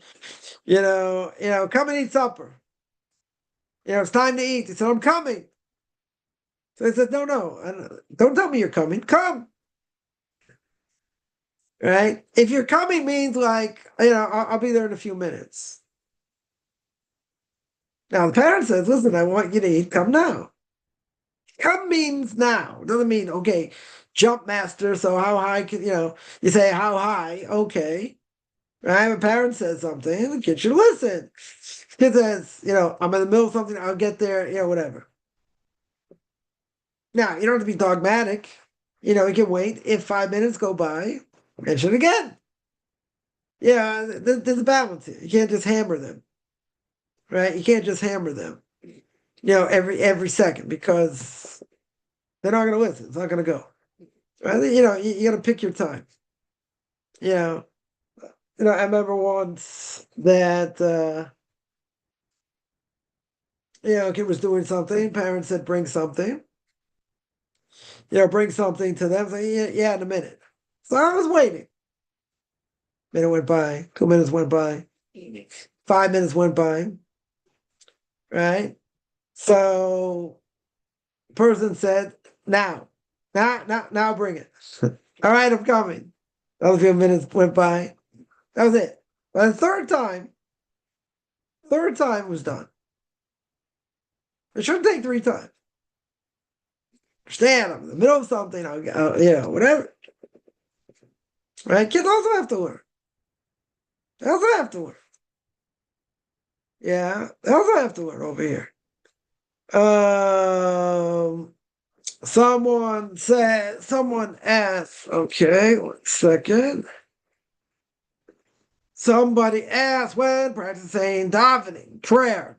come and eat supper. It's time to eat. He said, I'm coming. So he said, no, don't tell me you're coming. Come. Right? If you're coming means like, I'll be there in a few minutes. Now the parent says, listen, I want you to eat. Come now. Come means now. It doesn't mean, okay, jump master. So how high can, you say how high. Okay. Right? If a parent says something, the kid should listen. The kid says, I'm in the middle of something. I'll get there. Whatever. Now, you don't have to be dogmatic. You can wait. If 5 minutes go by, mention again. There's a balance here. You can't just hammer them. Right? You can't just hammer them. Every second, because they're not going to listen. It's not going to go. Right? You got to pick your time. I remember once that kid was doing something. Parents said, bring something. Bring something to them. So, yeah, in a minute. So I was waiting. Minute went by. 2 minutes went by. 5 minutes went by. Right? So the person said, now bring it. All right, I'm coming. Another few minutes went by. That was it. By the third time it was done. It shouldn't take 3 times. Understand? I'm in the middle of something. Whatever. Right? Kids also have to learn. They also have to learn. Yeah, they also have to learn over here. Someone asked, okay, 1 second. Somebody asked when practicing davening, prayer,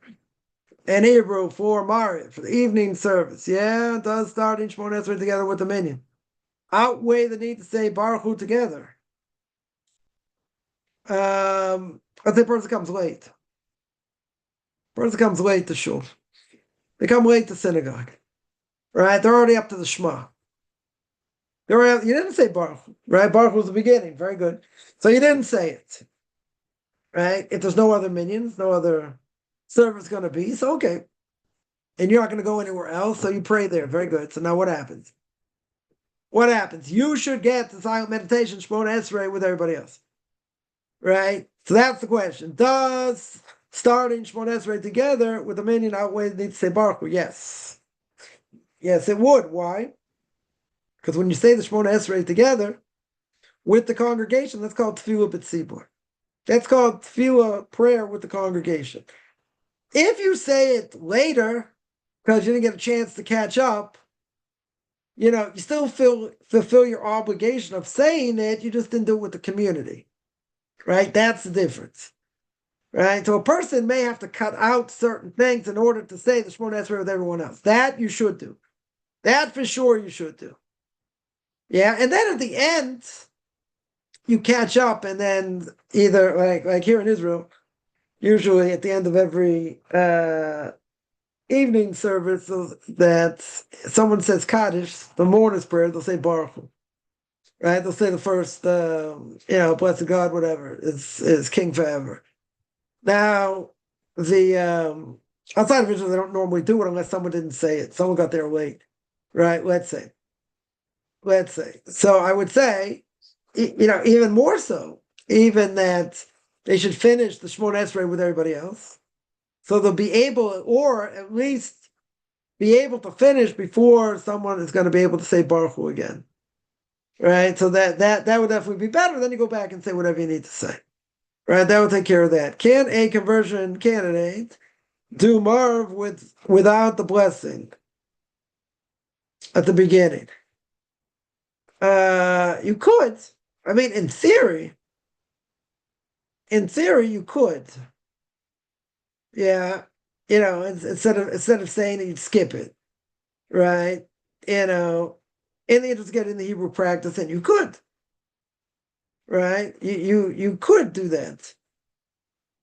in Hebrew for Mariv, for the evening service. Yeah, does starting Shemona Esrei together with the minyan outweigh the need to say Baruch Hu together? Let's say person comes late. Person comes late to shul. They come late to synagogue. Right? They're already up to the Shema. You didn't say Baruch, right? Baruch was the beginning. Very good. So you didn't say it. Right? If there's no other minions, no other service going to be, so okay. And you're not going to go anywhere else, so you pray there. Very good. So now what happens? What happens? You should get the silent meditation, Shemona Esrei, with everybody else. Right? So that's the question. Does starting Shemona Esrei together with the minion outweigh the need to say Baruch Hu? Yes. Yes, it would. Why? Because when you say the Shemona Esrei together with the congregation, that's called Tefillah B'tzibur. That's called Tefillah, prayer with the congregation. If you say it later, because you didn't get a chance to catch up, you still fulfill your obligation of saying it, you just didn't do it with the community. Right? That's the difference. Right? So a person may have to cut out certain things in order to say the Shemona Esrei with everyone else. That you should do. That for sure you should do. Yeah, and then at the end, you catch up, and then either like here in Israel, usually at the end of every evening service, that someone says Kaddish, the mourner's prayer, they'll say Baruch Hu. Right? They'll say the first, blessed God, whatever, is King forever. Now, the outside of Israel, they don't normally do it unless someone didn't say it. Someone got there late. Right? Let's say. So I would say, even more so, even that they should finish the Shemona Esrei with everybody else. So they'll be able, or at least be able to finish before someone is going to be able to say Baruch Hu again. Right? So that would definitely be better. Then you go back and say whatever you need to say. Right? That will take care of that. Can a conversion candidate do Marv without the blessing at the beginning? You could. I mean, in theory, you could. Yeah, instead of saying it, you'd skip it, right? In the interest of getting the Hebrew practice, and you could, right? You could do that,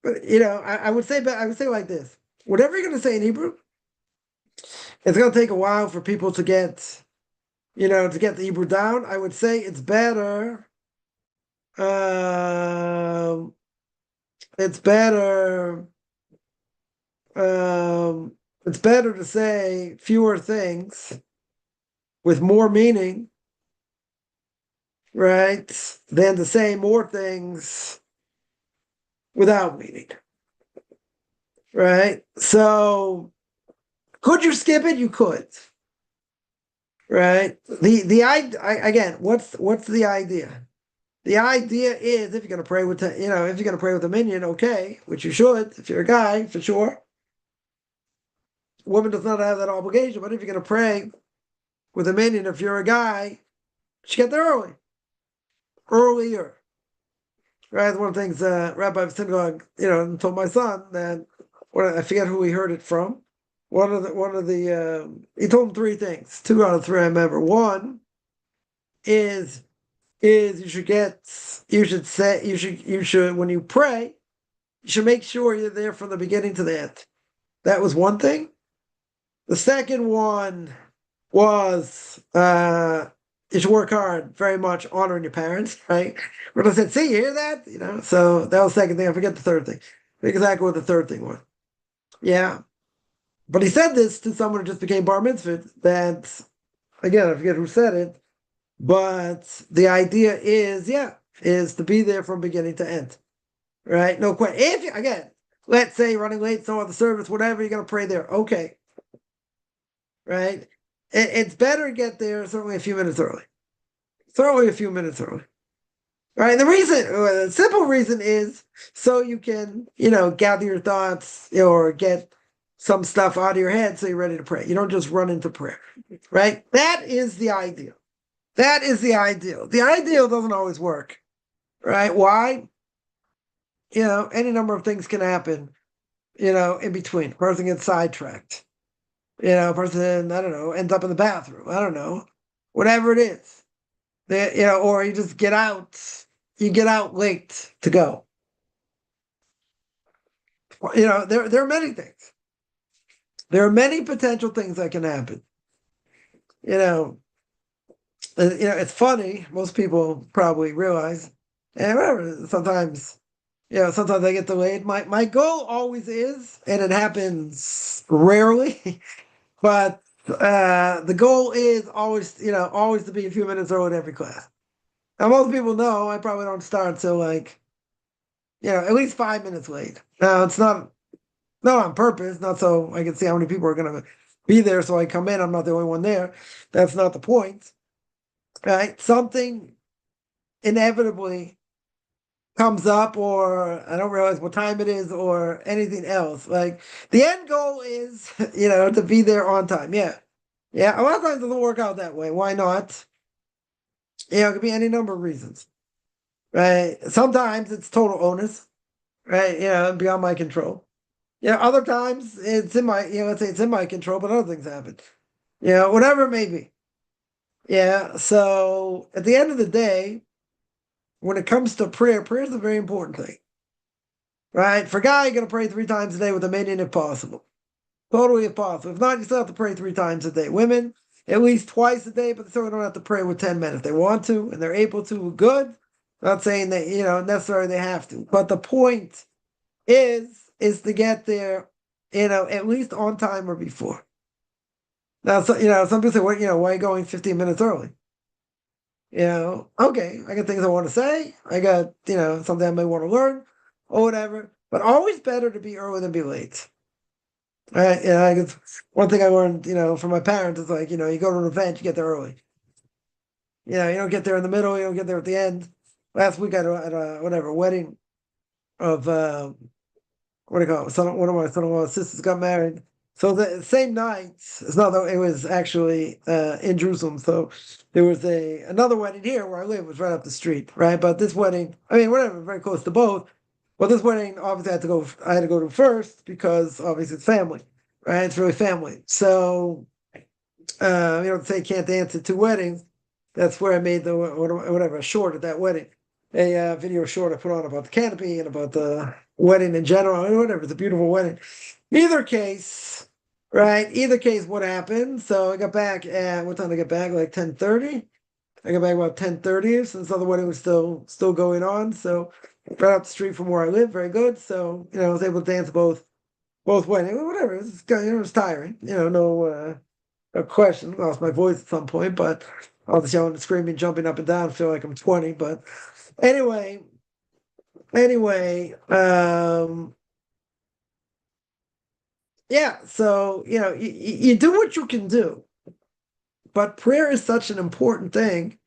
but I would say like this: whatever you're going to say in Hebrew, it's going to take a while for people to get, to get the Hebrew down. I would say it's better. It's better. It's better to say fewer things with more meaning, right, than to say more things without meaning, right? So, could you skip it? You could, right? Again, what's the idea? The idea is if you're going to pray with the minion, okay, which you should if you're a guy for sure. Woman does not have that obligation, but if you're going to pray with a minion, if you're a guy, you should get there earlier. Right? One of the things Rabbi of synagogue, told my son that I forget who he heard it from. He told him 3 things. 2 out of 3 I remember. One is you should when you pray, you should make sure you're there from the beginning to the end. That was one thing. The second one was you should work hard, very much honoring your parents, right? When I said, see, you hear that? So that was the second thing. I forget the third thing. Exactly what the third thing was. Yeah. But he said this to someone who just became bar mitzvah, that, again, I forget who said it, but the idea is to be there from beginning to end, right? No question. If you, again, let's say running late, so on the service, whatever, you're going to pray there. Okay. Right? It's better to get there certainly a few minutes early. Certainly a few minutes early. Right? And the simple reason is so you can, gather your thoughts or get some stuff out of your head so you're ready to pray. You don't just run into prayer. Right? That is the ideal. That is the ideal. The ideal doesn't always work. Right? Why? Any number of things can happen, in between. A person gets sidetracked. A person, I don't know, ends up in the bathroom. I don't know. Whatever it is. Or you just get out late to go. There are many things. There are many potential things that can happen. It's funny. Most people probably realize, and whatever, sometimes I get delayed. My goal always is, and it happens rarely, but the goal is always to be a few minutes early in every class. Now, most people know I probably don't start till at least 5 minutes late. Now, it's not on purpose, not so I can see how many people are going to be there so I come in. I'm not the only one there. That's not the point. Right? Something inevitably comes up, or I don't realize what time it is, or anything else. Like, the end goal is, to be there on time. Yeah. Yeah. A lot of times it doesn't work out that way. Why not? It could be any number of reasons. Right? Sometimes it's total onus, right? Beyond my control. Other times it's in my, let's say it's in my control, but other things happen. Whatever it may be. Yeah. So at the end of the day, when it comes to prayer is a very important thing. Right? For a guy, you're going to pray 3 times a day with a minion if possible. Totally if possible. If not, you still have to pray 3 times a day. Women, at least twice a day, but they still don't have to pray with 10 men. If they want to and they're able to, good. Not saying that, necessarily they have to. But the point is to get there, at least on time or before. Now, so, some people say, well, why are you going 15 minutes early? Okay, I got things I want to say. I got, something I may want to learn or whatever. But always better to be early than be late. All right, I guess one thing I learned, from my parents is like, you go to an event, you get there early. You don't get there in the middle, you don't get there at the end. Last week I had a wedding of what do you call it? One of my son-in-law's sisters got married. So the same night, it was actually in Jerusalem. So there was another wedding here where I live, was right up the street, right? But this wedding, very close to both. Well, this wedding, obviously, I had to go to first because obviously it's family, right? It's really family. So, say you can't dance at 2 weddings. That's where I made a short at that wedding. A video short I put on about the canopy and about the wedding in general, whatever. It's a beautiful wedding. Either case, what happened? So I got back at, what time did I get back? Like 10:30? I got back about 10:30, since the other wedding was still going on. So right up the street from where I live, very good. So, I was able to dance both weddings. Whatever, it was tiring. No question. Lost my voice at some point, but I was yelling and screaming, jumping up and down, feel like I'm 20. But anyway, yeah, so you do what you can do. But prayer is such an important thing,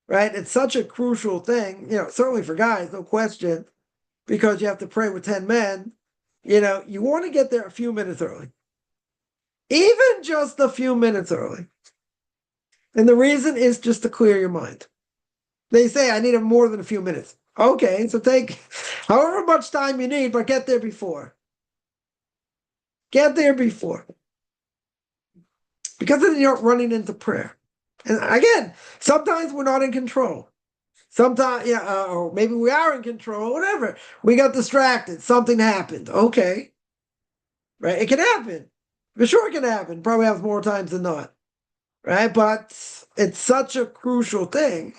right? It's such a crucial thing, certainly for guys, no question, because you have to pray with 10 men. You want to get there a few minutes early, even just a few minutes early. And the reason is just to clear your mind. They say, I need more than a few minutes. Okay, so take however much time you need, but get there before. Get there before. Because then you're running into prayer. And again, sometimes we're not in control. Sometimes, or maybe we are in control, whatever. We got distracted. Something happened. Okay. right? It can happen. For sure it can happen. Probably happens more times than not, right? But it's such a crucial thing,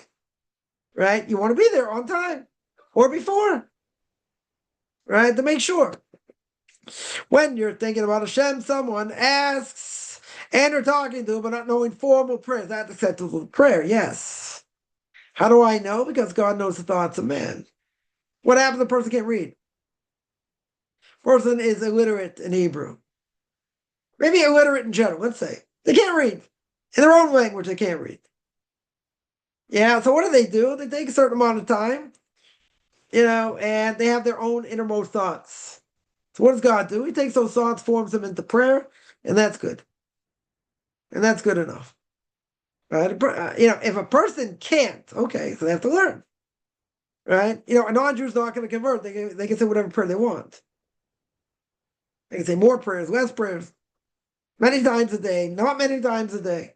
right? You want to be there on time or before, right? To make sure. When you're thinking about Hashem, someone asks and you're talking to, but not knowing formal prayer. Is that acceptable prayer? Yes. How do I know? Because God knows the thoughts of man. What happens if a person can't read? Person is illiterate in Hebrew. Maybe illiterate in general, let's say. They can't read. In their own language, they can't read. Yeah, so what do? They take a certain amount of time, and they have their own innermost thoughts. So what does God do? He takes those thoughts, forms them into prayer, and that's good. And that's good enough. Right? If a person can't, okay, so they have to learn. Right? A non-Jew's not going to convert. They can say whatever prayer they want. They can say more prayers, less prayers, many times a day, not many times a day.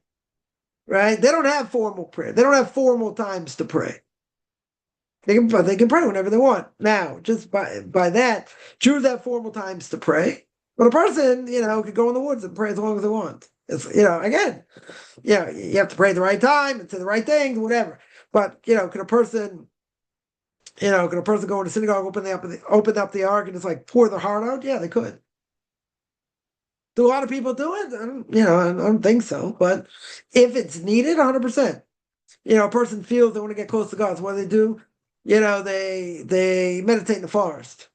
Right? They don't have formal prayer. They don't have formal times to pray. They can pray whenever they want. Now, just by that, Jews have formal times to pray. But a person, could go in the woods and pray as long as they want. It's, again, you have to pray at the right time and say the right things, whatever. But, could a person go in the synagogue, open up the ark and just like pour their heart out? Yeah, they could. Do a lot of people do it? I don't think so. But if it's needed, 100%. A person feels they want to get close to God. So what do? They meditate in the forest.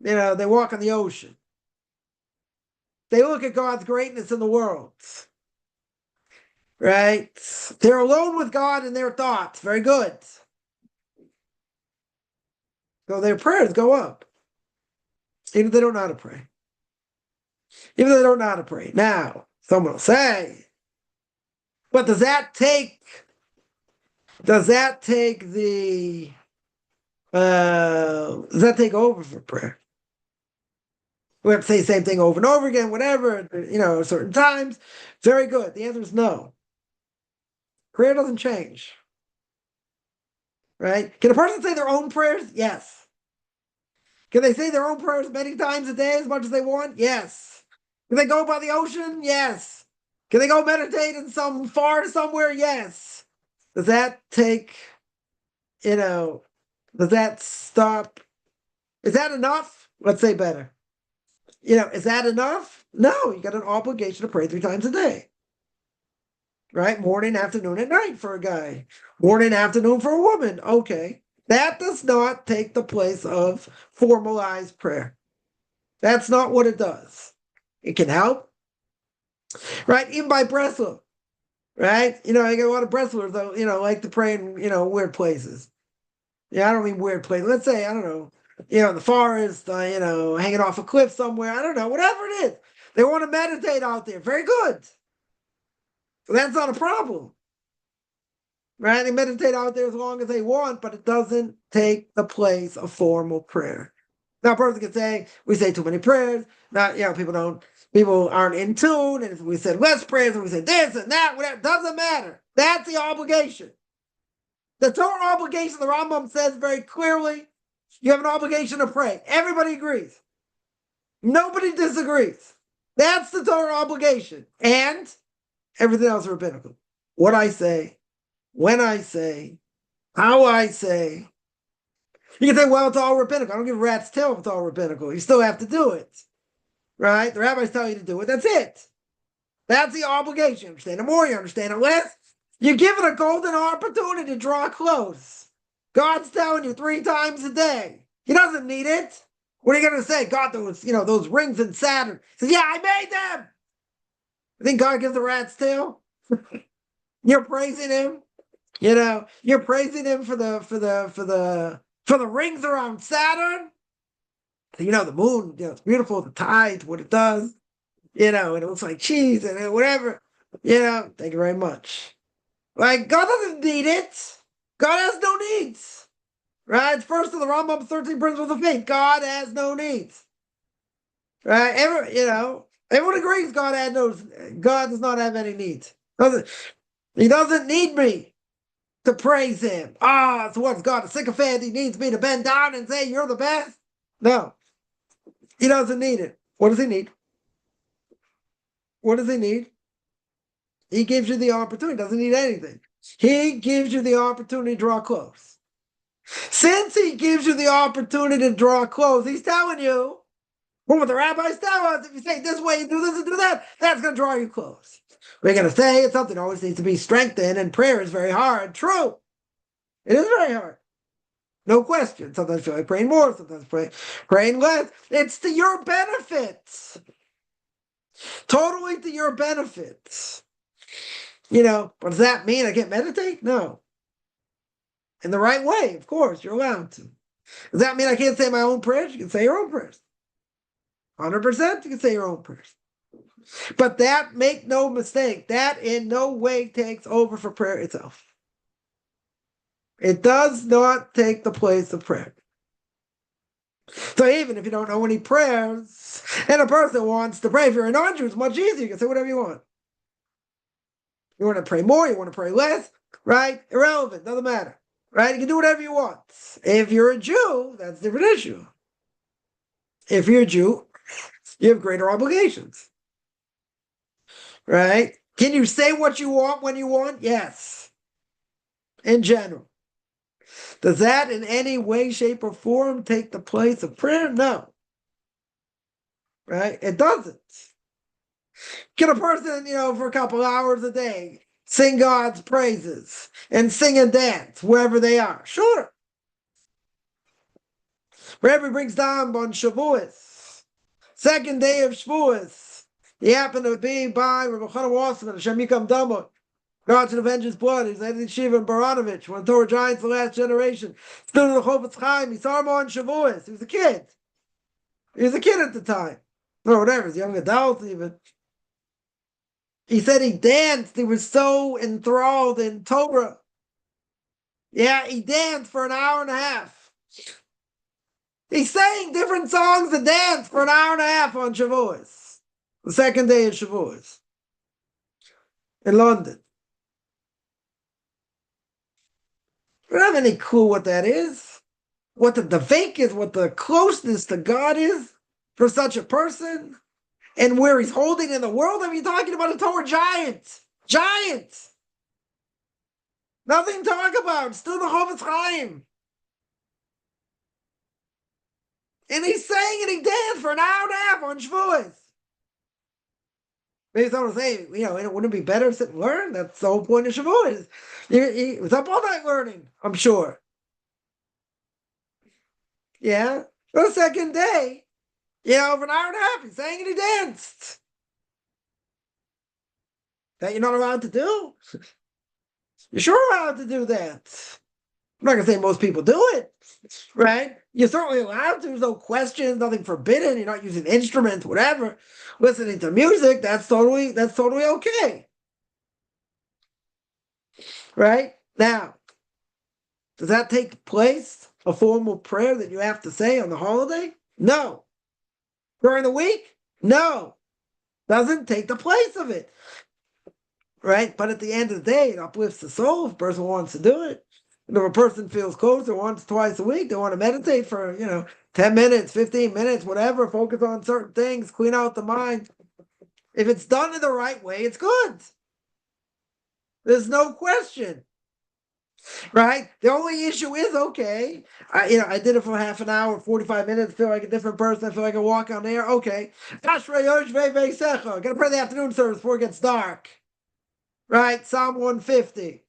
They walk on the ocean. They look at God's greatness in the world. Right? They're alone with God in their thoughts. Very good. So their prayers go up. Even if they don't know how to pray. Even if they don't know how to pray. Now, someone will say, but does that take over for prayer? We have to say the same thing over and over again, whatever, certain times. Very good. The answer is no. Prayer doesn't change. Right? Can a person say their own prayers? Yes. Can they say their own prayers many times a day as much as they want? Yes. Can they go by the ocean? Yes. Can they go meditate in some forest somewhere? Yes. Does that take, does that stop? Is that enough? Let's say better. Is that enough? No, you got an obligation to pray 3 times a day. Right? Morning, afternoon, and night for a guy. Morning, afternoon for a woman. Okay. That does not take the place of formalized prayer. That's not what it does. It can help. Right? Even by Breslau. Right? I get a lot of Breslers, though, like to pray in, weird places. Yeah, I don't mean weird places. Let's say, I don't know, in the forest, hanging off a cliff somewhere. I don't know, whatever it is. They want to meditate out there. Very good. So that's not a problem. Right? They meditate out there as long as they want, but it doesn't take the place of formal prayer. Now, a person can say, we say too many prayers. Now, people aren't in tune. And if we said less prayers and we said this and that, whatever, doesn't matter. That's the obligation. The Torah obligation, the Rambam says very clearly, you have an obligation to pray. Everybody agrees. Nobody disagrees. That's the Torah obligation. And everything else is rabbinical. What I say, when I say, how I say. You can say, well, it's all rabbinical. I don't give a rat's tail if it's all rabbinical. You still have to do it. Right? The rabbis tell you to do it. That's it. That's the obligation. You understand it more, you understand it less. You're given a golden opportunity to draw close. God's telling you 3 times a day. He doesn't need it. What are you going to say? God, those rings in Saturn. He says, yeah, I made them. You think God gives a rat's tail? You're praising him. You're praising him for the rings around Saturn. The moon, it's beautiful, the tides, what it does. And it looks like cheese and whatever. Thank you very much. Like, God doesn't need it. God has no needs. Right? It's first of the Rambam's 13 principles of faith. God has no needs. Right? Everyone agrees God does not have any needs. He doesn't need me to praise him. So what's God, a sycophant? He needs me to bend down and say, you're the best? No. He doesn't need it. What does he need? What does he need? He gives you the opportunity. Doesn't need anything. He gives you the opportunity to draw close. Since he gives you the opportunity to draw close, he's telling you, well, what the rabbis tell us, if you say this way, you do this and do that, that's going to draw you close. We're going to say it's something that always needs to be strengthened, and prayer is very hard. True. It is very hard. No question. Sometimes I feel like praying more, sometimes praying less. It's to your benefit. Totally to your benefit. What does that mean? I can't meditate? No. In the right way, of course, you're allowed to. Does that mean I can't say my own prayers? You can say your own prayers. 100% you can say your own prayers. But that, make no mistake, that in no way takes over for prayer itself. It does not take the place of prayer. So even if you don't know any prayers, and a person wants to pray, if you're a non-Jew, it's much easier. You can say whatever you want. You want to pray more, you want to pray less, right? Irrelevant, doesn't matter. Right? You can do whatever you want. If you're a Jew, that's a different issue. If you're a Jew, you have greater obligations. Right? Can you say what you want when you want? Yes. In general. Does that in any way, shape, or form take the place of prayer? No. Right? It doesn't. Can a person, for a couple hours a day sing God's praises and sing and dance wherever they are? Sure. Rabbi brings down on Shavuos, second day of Shavuos. He happened to be by Rabbi Chaim Wasserman, Hashem Yikam Damo. God should avenge his blood. He's Eddie Shiva and Baranovich, one of the Torah giants of the last generation. Student of the Chaim. He saw him on Shavuos. He was a kid. He was a kid at the time. Or whatever, he's a young adult even. He said he danced. He was so enthralled in Torah. Yeah, he danced for an hour and a half. He sang different songs and danced for an hour and a half on Shavuos, the second day of Shavuos, in London. We don't have any clue what that is, what the dvek is, what the closeness to God is for such a person, and where he's holding in the world. I mean, you're talking about a Torah giant. Giant! Nothing to talk about. Still the Chofetz Chaim. And he sang and he danced for an hour and a half on Shavuos. Maybe someone will say, wouldn't it be better to sit and learn? That's the whole point of Shavuos. He was up all night learning, I'm sure. Yeah. The second day, for an hour and a half, he sang and he danced. That you're not allowed to do? You're sure allowed to do that. I'm not going to say most people do it, right? You're certainly allowed to. There's no question, nothing forbidden. You're not using instruments, whatever. Listening to music, that's totally okay. Right? Now, does that take place, a formal prayer that you have to say on the holiday? No. During the week? No. Doesn't take the place of it. Right? But at the end of the day, it uplifts the soul if a person wants to do it. And if a person feels closer once, twice a week, they want to meditate for, 10 minutes, 15 minutes, whatever, focus on certain things, clean out the mind. If it's done in the right way, it's good. There's no question. Right? The only issue is, okay, I did it for half an hour, 45 minutes, feel like a different person, I feel like I walk on air, okay. Got to pray the afternoon service before it gets dark. Right? Psalm 150.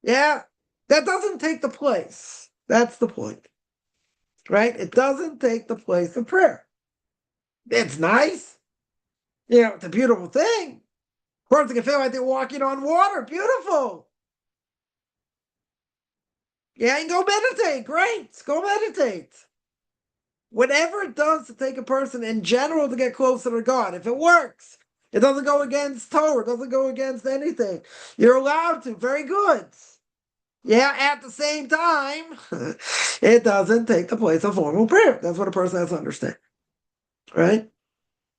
Yeah? That doesn't take the place. That's the point. Right? It doesn't take the place of prayer. It's nice. It's a beautiful thing. Of course, they can feel like they're walking on water. Beautiful. Yeah, you can go meditate. Great. Go meditate. Whatever it does to take a person in general to get closer to God, if it works, it doesn't go against Torah, it doesn't go against anything. You're allowed to. Very good. Yeah, at the same time, it doesn't take the place of formal prayer. That's what a person has to understand. Right?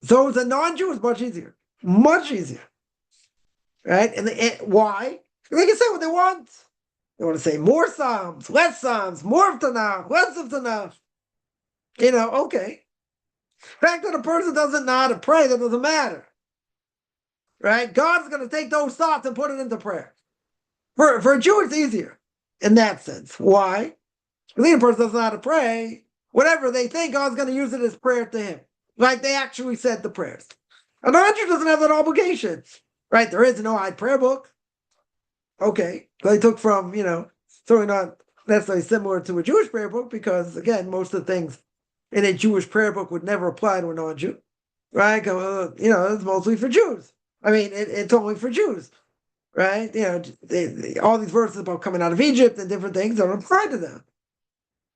So as a non-Jew, it's much easier. Much easier. Right? And why? They can say what they want. They want to say more Psalms, more of Tanakh, less of Tanakh. Okay. The fact that a person doesn't know how to pray, that doesn't matter. Right? God's going to take those thoughts and put it into prayer. For a Jew, it's easier in that sense. Why? Because if a person doesn't know how to pray, whatever they think, God's going to use it as prayer to him. Like they actually said the prayers. A non-Jew doesn't have that obligation. Right? There is no prayer book. Okay. They took from, certainly not necessarily similar to a Jewish prayer book, because, again, most of the things in a Jewish prayer book would never apply to a non-Jew. Right? It's mostly for Jews. I mean, it's only for Jews. Right? All these verses about coming out of Egypt and different things don't apply to them.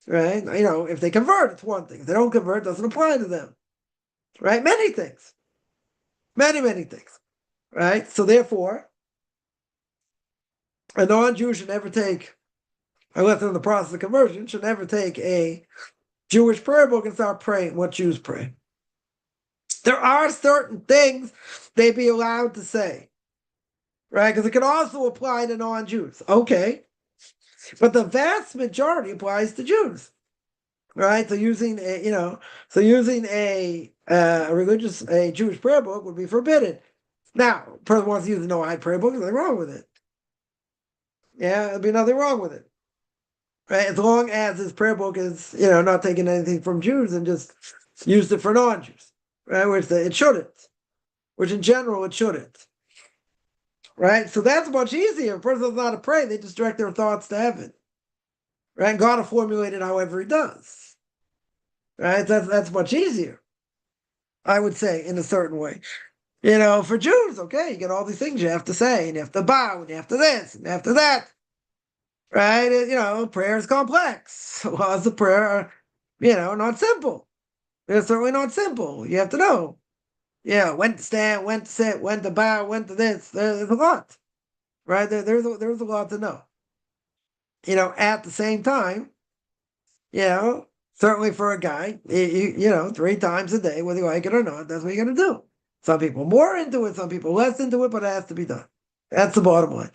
Right? If they convert, it's one thing. If they don't convert, it doesn't apply to them. Right? Many things. Many, many things. Right? So therefore, a non-Jew should never take, unless they're in the process of conversion, should never take a Jewish prayer book and start praying what Jews pray. There are certain things they'd be allowed to say. Right? Because it can also apply to non-Jews. Okay. But the vast majority applies to Jews. Right? So using a Jewish prayer book would be forbidden. Now, a person wants to use a no-hide prayer book, there's nothing wrong with it. Yeah, there'd be nothing wrong with it. Right? As long as his prayer book is, not taking anything from Jews and just used it for non-Jews. Right? Which it shouldn't. Which in general it shouldn't. Right? So that's much easier. If a person doesn't know how to pray, they just direct their thoughts to heaven. Right? And God will formulate it however he does. Right? That's much easier, I would say, in a certain way. For Jews, okay, you get all these things you have to say, and you have to bow, and you have to this, and you have to that. Right? Prayer is complex. Well, as a prayer, not simple. It's certainly not simple. You have to know. Yeah, when to stand, when to sit, when to bow, when to this. There's a lot. Right? There's a lot to know. At the same time, certainly for a guy, 3 times a day, whether you like it or not, that's what you're going to do. Some people more into it, some people less into it, but it has to be done. That's the bottom line.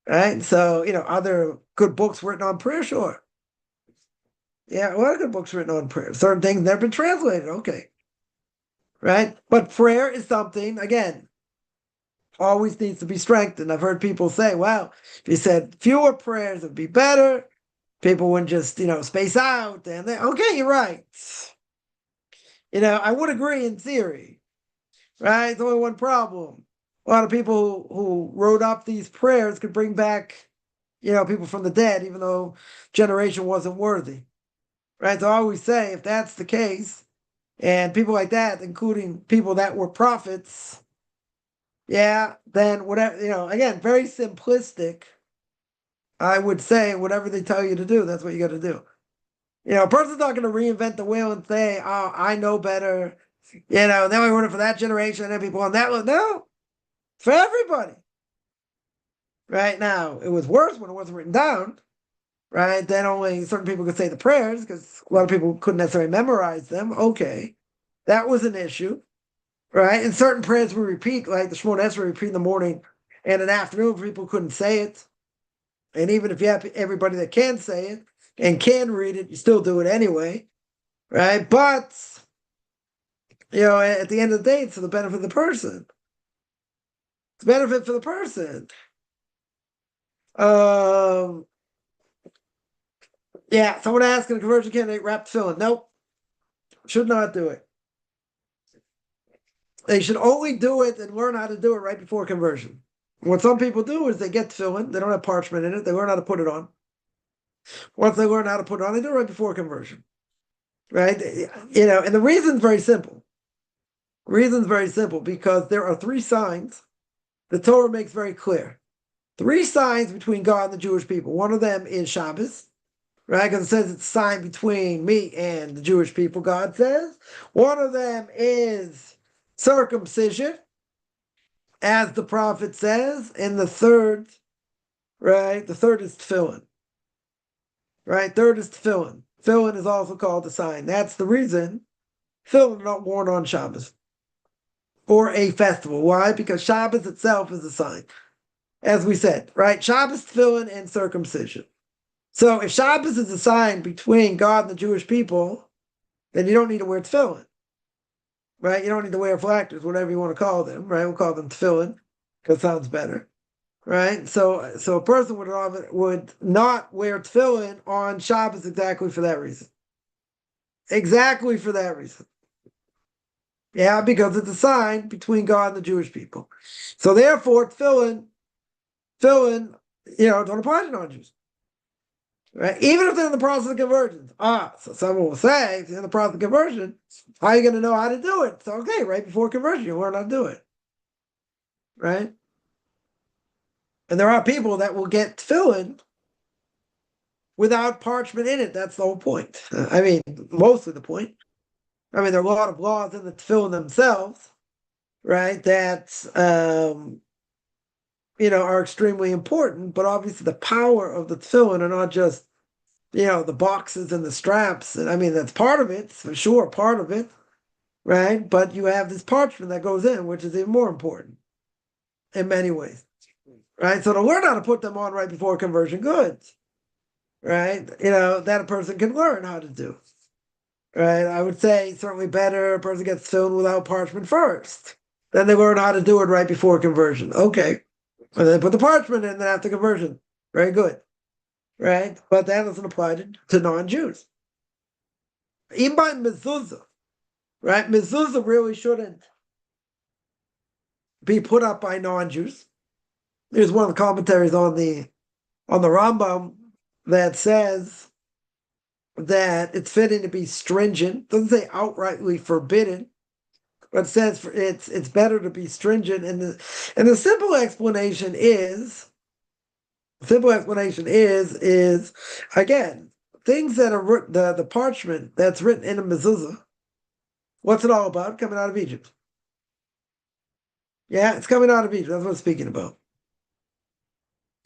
Right? So, are there good books written on prayer? Sure. Yeah, a lot of good books written on prayer. Certain things never been translated. Okay. Right? But prayer is something, again, always needs to be strengthened. I've heard people say, well, if you said fewer prayers, it'd be better. People wouldn't just, space out. And okay, you're right. I would agree in theory. Right? There's only one problem. A lot of people who wrote up these prayers could bring back, people from the dead, even though generation wasn't worthy. Right? So I always say, if that's the case, and people like that, including people that were prophets, then whatever, again, very simplistic, I would say whatever they tell you to do, that's what you got to do. A person's not going to reinvent the wheel and say, oh, I know better. Then we wrote it for that generation, and then people on that one. No, it's for everybody. Right now, it was worse when it wasn't written down. Right? Then only certain people could say the prayers because a lot of people couldn't necessarily memorize them. Okay, that was an issue. Right? And certain prayers we repeat, like the Shemona Esrei, repeat in the morning and in the afternoon, people couldn't say it. And even if you have everybody that can say it and can read it, you still do it anyway. Right? But at the end of the day, it's for the benefit of the person. It's a benefit for the person. Someone asked, can a conversion candidate wrap tefillin? Nope. Should not do it. They should only do it and learn how to do it right before conversion. What some people do is they get tefillin, they don't have parchment in it, they learn how to put it on. Once they learn how to put it on, they do it right before conversion. Right? And the reason's very simple. The reason's very simple because there are 3 signs the Torah makes very clear. 3 signs between God and the Jewish people. One of them is Shabbos, right? Because it says it's a sign between me and the Jewish people, God says. One of them is circumcision, as the prophet says. And the third, right? The third is tefillin. Right? Third is tefillin. Tefillin is also called a sign. That's the reason tefillin are not worn on Shabbos or a festival. Why? Because Shabbos itself is a sign. As we said, right? Shabbos, tefillin, and circumcision. So if Shabbos is a sign between God and the Jewish people, then you don't need to wear tefillin. right? You don't need to wear phylacteries, whatever you want to call them, right? We'll call them tefillin because it sounds better, right? So a person would not wear tefillin on Shabbos exactly for that reason. Exactly for that reason. Yeah, because it's a sign between God and the Jewish people. So therefore, tefillin, don't apply to non-Jews. Right? Even if they're in the process of conversion. So someone will say, if you're in the process of conversion, how are you going to know how to do it? So okay, right before conversion, you learn how to do it. Right? And there are people that will get tefillin without parchment in it. That's the whole point. I mean, mostly the point. I mean, there are a lot of laws in the tefillin themselves, right? That are extremely important. But obviously, the power of the tefillin are not just the boxes and the straps. And I mean, that's part of it, for sure, part of it, right? But you have this parchment that goes in, which is even more important in many ways, right? So to learn how to put them on right before conversion, good, right? That a person can learn how to do, right? I would say certainly better a person gets filled without parchment first. Then they learn how to do it right before conversion. Okay. And then put the parchment in, then after conversion. Very good. Right? But that doesn't apply to non-Jews. Even by mezuzah, right? Mezuzah really shouldn't be put up by non-Jews. There's one of the commentaries on the Rambam that says that it's fitting to be stringent. It doesn't say outrightly forbidden, but it says it's better to be stringent. And the simple explanation is again, things that are the parchment that's written in a mezuzah. What's it all about? Coming out of Egypt. Yeah, it's coming out of Egypt. That's what I'm speaking about.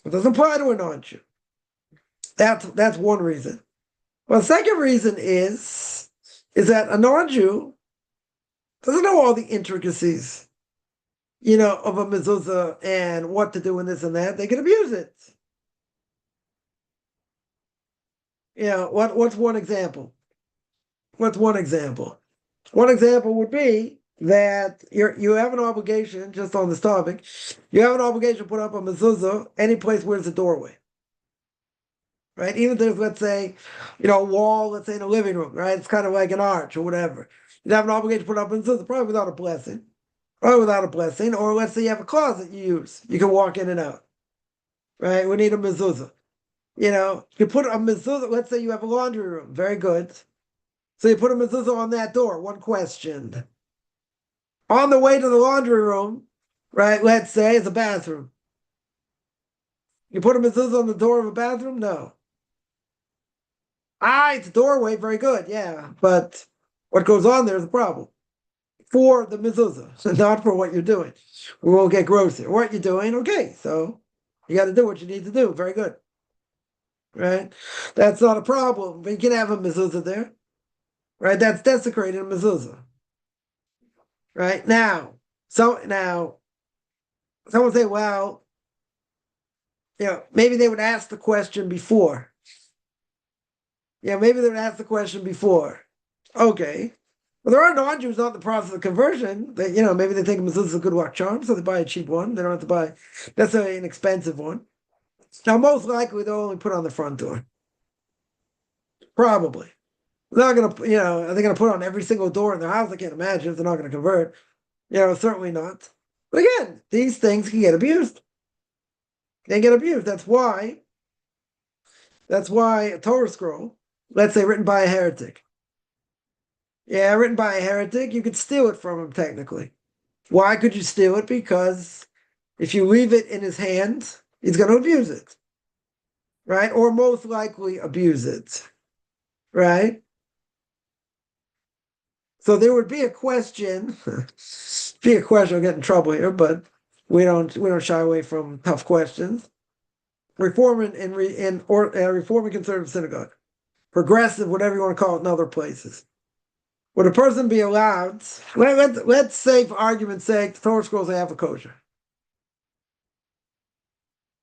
It doesn't apply to a non-Jew. That's one reason. Well, the second reason is that a non-Jew doesn't know all the intricacies, of a mezuzah and what to do and this and that. They can abuse it. What's one example? What's one example? One example would be that you have an obligation, just on this topic, you have an obligation to put up a mezuzah any place where there's a doorway. Right? Even if there's, let's say, a wall, let's say in a living room, right? It's kind of like an arch or whatever. You have an obligation to put up a mezuzah, probably without a blessing. Or let's say you have a closet you use. You can walk in and out. Right? We need a mezuzah. You put a mezuzah, let's say you have a laundry room. Very good. So you put a mezuzah on that door. One question. On the way to the laundry room, right, let's say it's a bathroom. You put a mezuzah on the door of a bathroom? No. It's a doorway, very good, yeah. But what goes on there is a problem. For the mezuzah, not for what you're doing. We won't get gross here. What you're doing, okay, so you got to do what you need to do. Very good. Right? That's not a problem. But you can have a mezuzah there. Right? That's desecrated mezuzah. Right? Now, someone say, well, maybe they would ask the question before. Maybe they would ask the question before. Okay. Well, there are non-Jews not in the process of conversion. They, maybe they think mezuzah is a good luck charm, so they buy a cheap one. They don't have to buy necessarily an expensive one. Now, most likely they'll only put on the front door. Probably. They're not gonna, are they gonna put on every single door in their house? I can't imagine if they're not gonna convert. Certainly not. But again, these things can get abused. They get abused. That's why a Torah scroll, let's say written by a heretic. Yeah, written by a heretic, you could steal it from him technically. Why could you steal it? Because if you leave it in his hands, he's going to abuse it. Right? Or most likely abuse it. Right? So there would be a question. I'll get in trouble here, but we don't shy away from tough questions. Reform Reform conservative synagogue. Progressive, whatever you want to call it in other places. Would a person be allowed, let's say for argument's sake, the Torah scrolls have a kosher.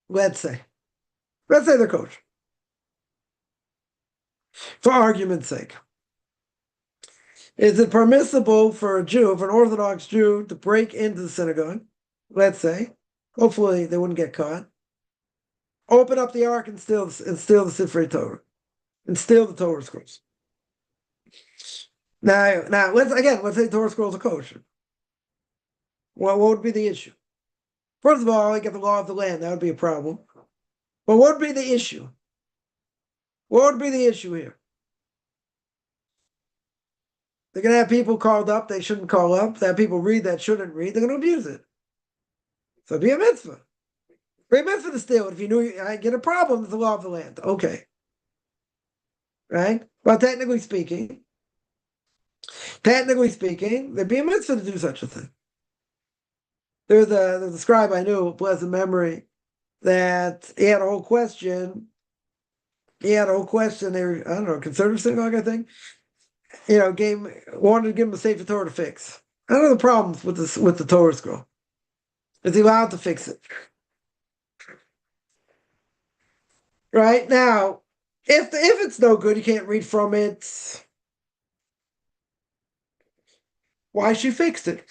Let's say they're kosher. For argument's sake. Is it permissible for a Jew, for an Orthodox Jew, to break into the synagogue, let's say, hopefully they wouldn't get caught, open up the ark and steal the Sifrei Torah, and steal the Torah scrolls? Now let's say Torah scrolls are kosher. Well, what would be the issue? First of all, I get the law of the land. That would be a problem. But what would be the issue? What would be the issue here? They're going to have people called up they shouldn't call up. They have people read that shouldn't read. They're going to abuse it. So it'd be a mitzvah. Be a mitzvah to steal it. If you knew I get a problem, it's the law of the land. Okay. Right? But technically speaking, there'd be a mitzvah to do such a thing. There's a scribe I knew, blessed memory, that he had a whole question. They were, I don't know, conservative synagogue, I think. Wanted to give him a Sefer Torah to fix. I don't know the problems with the Torah scroll. Is he allowed to fix it? Right now, if it's no good, you can't read from it. Why she fixed it?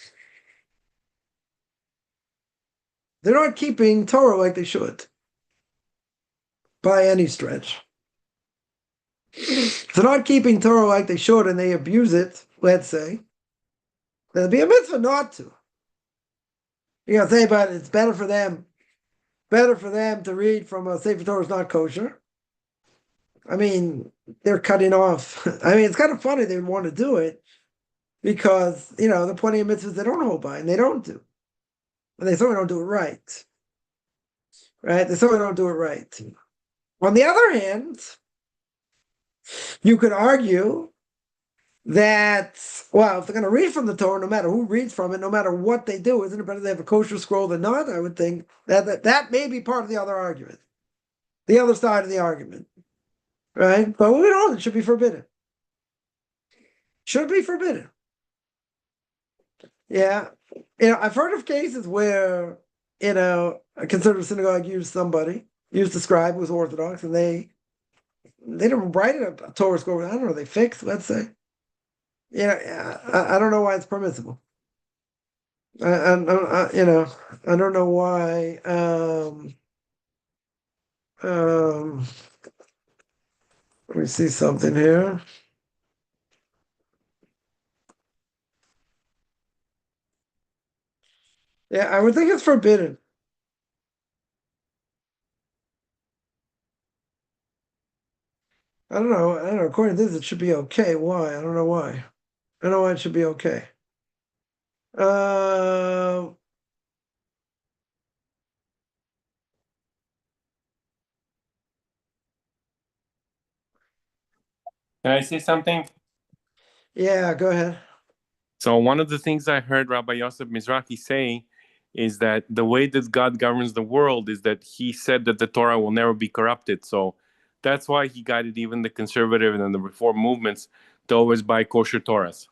They're not keeping Torah like they should, by any stretch. If they're not keeping Torah like they should and they abuse it, let's say, then it'd be a mitzvah not to. You gotta say about it, it's better for them to read from a Sefer Torah is not kosher. I mean, they're cutting off. I mean, it's kind of funny they would want to do it because, there are plenty of mitzvahs they don't hold by and they don't do. And they certainly don't do it right. Right? They certainly don't do it right. On the other hand, you could argue that, well, if they're going to read from the Torah, no matter who reads from it, no matter what they do, isn't it better they have a kosher scroll than not? I would think that may be part of the other argument, the other side of the argument, right? But we don't. It should be forbidden. Should be forbidden. Yeah. I've heard of cases where, a conservative synagogue used a scribe who was Orthodox, and they didn't write a Torah scroll. I don't know, they fixed, let's say. I don't know why it's permissible. I don't know why. Let me see something here. Yeah, I would think it's forbidden. I don't know. According to this, it should be okay. Why? I don't know why. I don't know why it should be okay. Can I say something? Yeah, go ahead. So one of the things I heard Rabbi Yosef Mizrahi say is that the way that God governs the world is that he said that the Torah will never be corrupted. So that's why he guided even the conservative and the reform movements to always buy kosher Torahs.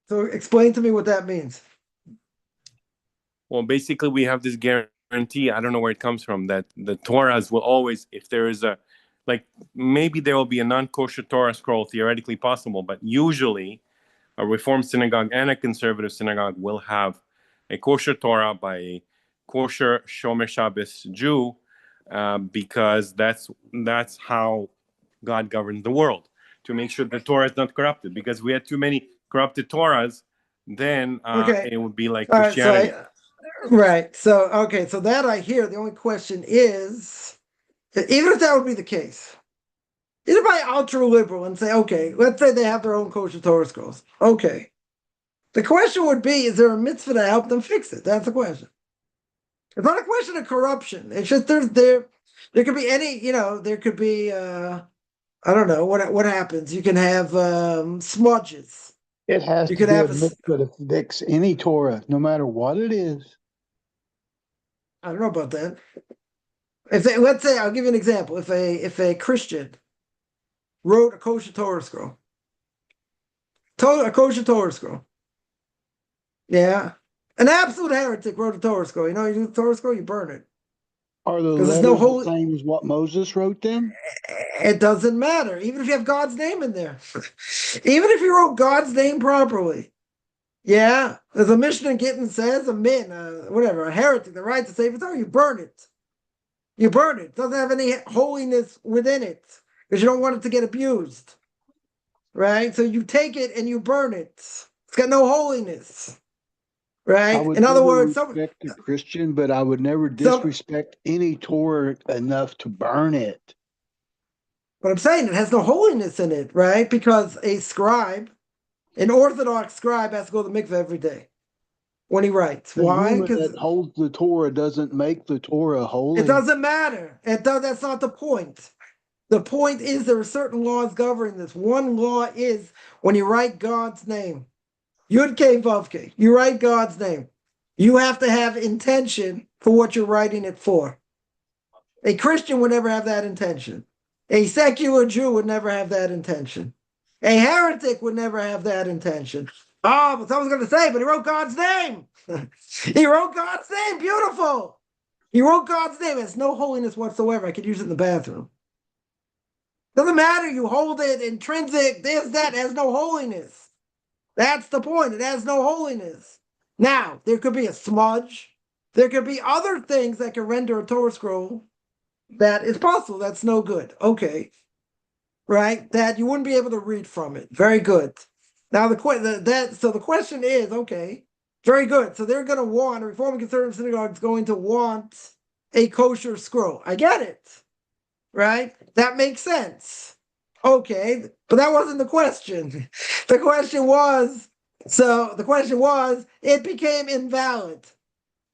So explain to me what that means. Well, basically we have this guarantee, I don't know where it comes from, that the Torahs will always, if there is maybe there will be a non-kosher Torah scroll, theoretically possible, but usually a Reformed synagogue and a conservative synagogue will have a kosher Torah by a kosher Shomer Shabbos Jew, because that's how God governs the world, to make sure the Torah is not corrupted. Because we had too many corrupted Torahs, then it would be like Christianity. Right. So that I hear. The only question is, even if that would be the case, even if I ultra liberal and say, okay, let's say they have their own kosher Torah scrolls. Okay. The question would be, is there a mitzvah to help them fix it? That's the question. It's not a question of corruption. It's just there could be any, there could be I don't know what happens. You can have smudges. It has to be a mitzvah to fix any Torah, no matter what it is. I don't know about that. Let's say, I'll give you an example. If a Christian wrote a kosher Torah scroll, a kosher Torah scroll, yeah, an absolute heretic wrote a Torah scroll. You do the Torah scroll, you burn it. Are the Because there's no letters the holy. same as what Moses wrote them? It doesn't matter, even if you have God's name in there. Even if you wrote God's name properly. Yeah, there's a Mishnah Gittin says a min, whatever, a heretic, the right to save Torah, you burn it. You burn it. It doesn't have any holiness within it because you don't want it to get abused. Right? So you take it and you burn it. It's got no holiness. I Right? would In other never words, respect a Christian, but I would never some, disrespect any Torah enough to burn it. but I'm saying it has no holiness in it, right? Because a scribe, an Orthodox scribe, has to go to the mikveh every day when he writes. The Why? human Because that holds the Torah doesn't make the Torah holy. it doesn't matter. That's not the point. The point is there are certain laws governing this. One law is when you write God's name, Yud K Vav K, you write God's name. You have to have intention for what you're writing it for. A Christian would never have that intention. A secular Jew would never have that intention. A heretic would never have that intention. Oh, but someone's going to say, but he wrote God's name. He wrote God's name. Beautiful. He wrote God's name. It's no holiness whatsoever. I could use it in the bathroom. Doesn't matter. You hold it intrinsic. This, that has no holiness. That's the point. It has no holiness. Now, there could be a smudge. There could be other things that can render a Torah scroll that is possible. That's no good. Okay. Right? That you wouldn't be able to read from it. Very good. Now, the question is, okay, very good. So they're going to want, a Reform and Conservative synagogue is going to want a kosher scroll. I get it. Right? That makes sense. Okay, but that wasn't the question. The question was, it became invalid.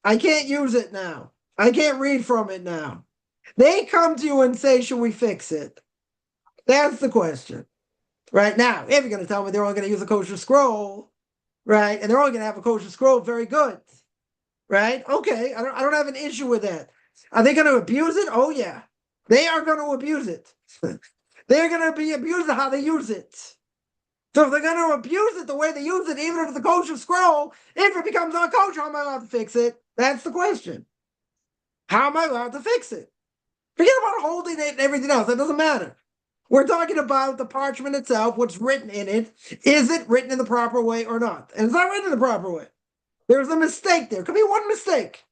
I can't use it now. I can't read from it now. They come to you and say, should we fix it? That's the question. Right now, if you're going to tell me they're only going to use a kosher scroll, right, and they're only going to have a kosher scroll, very good. Right? Okay, I don't have an issue with that. Are they going to abuse it? Oh, yeah. They are going to abuse it. They're going to be abusing how they use it. So if they're going to abuse it the way they use it, even if it's a kosher scroll, if it becomes not kosher, how am I allowed to fix it? That's the question. How am I allowed to fix it? Forget about holding it and everything else. That doesn't matter. We're talking about the parchment itself, what's written in it. Is it written in the proper way or not? And it's not written in the proper way. There's a mistake there. Could be one mistake.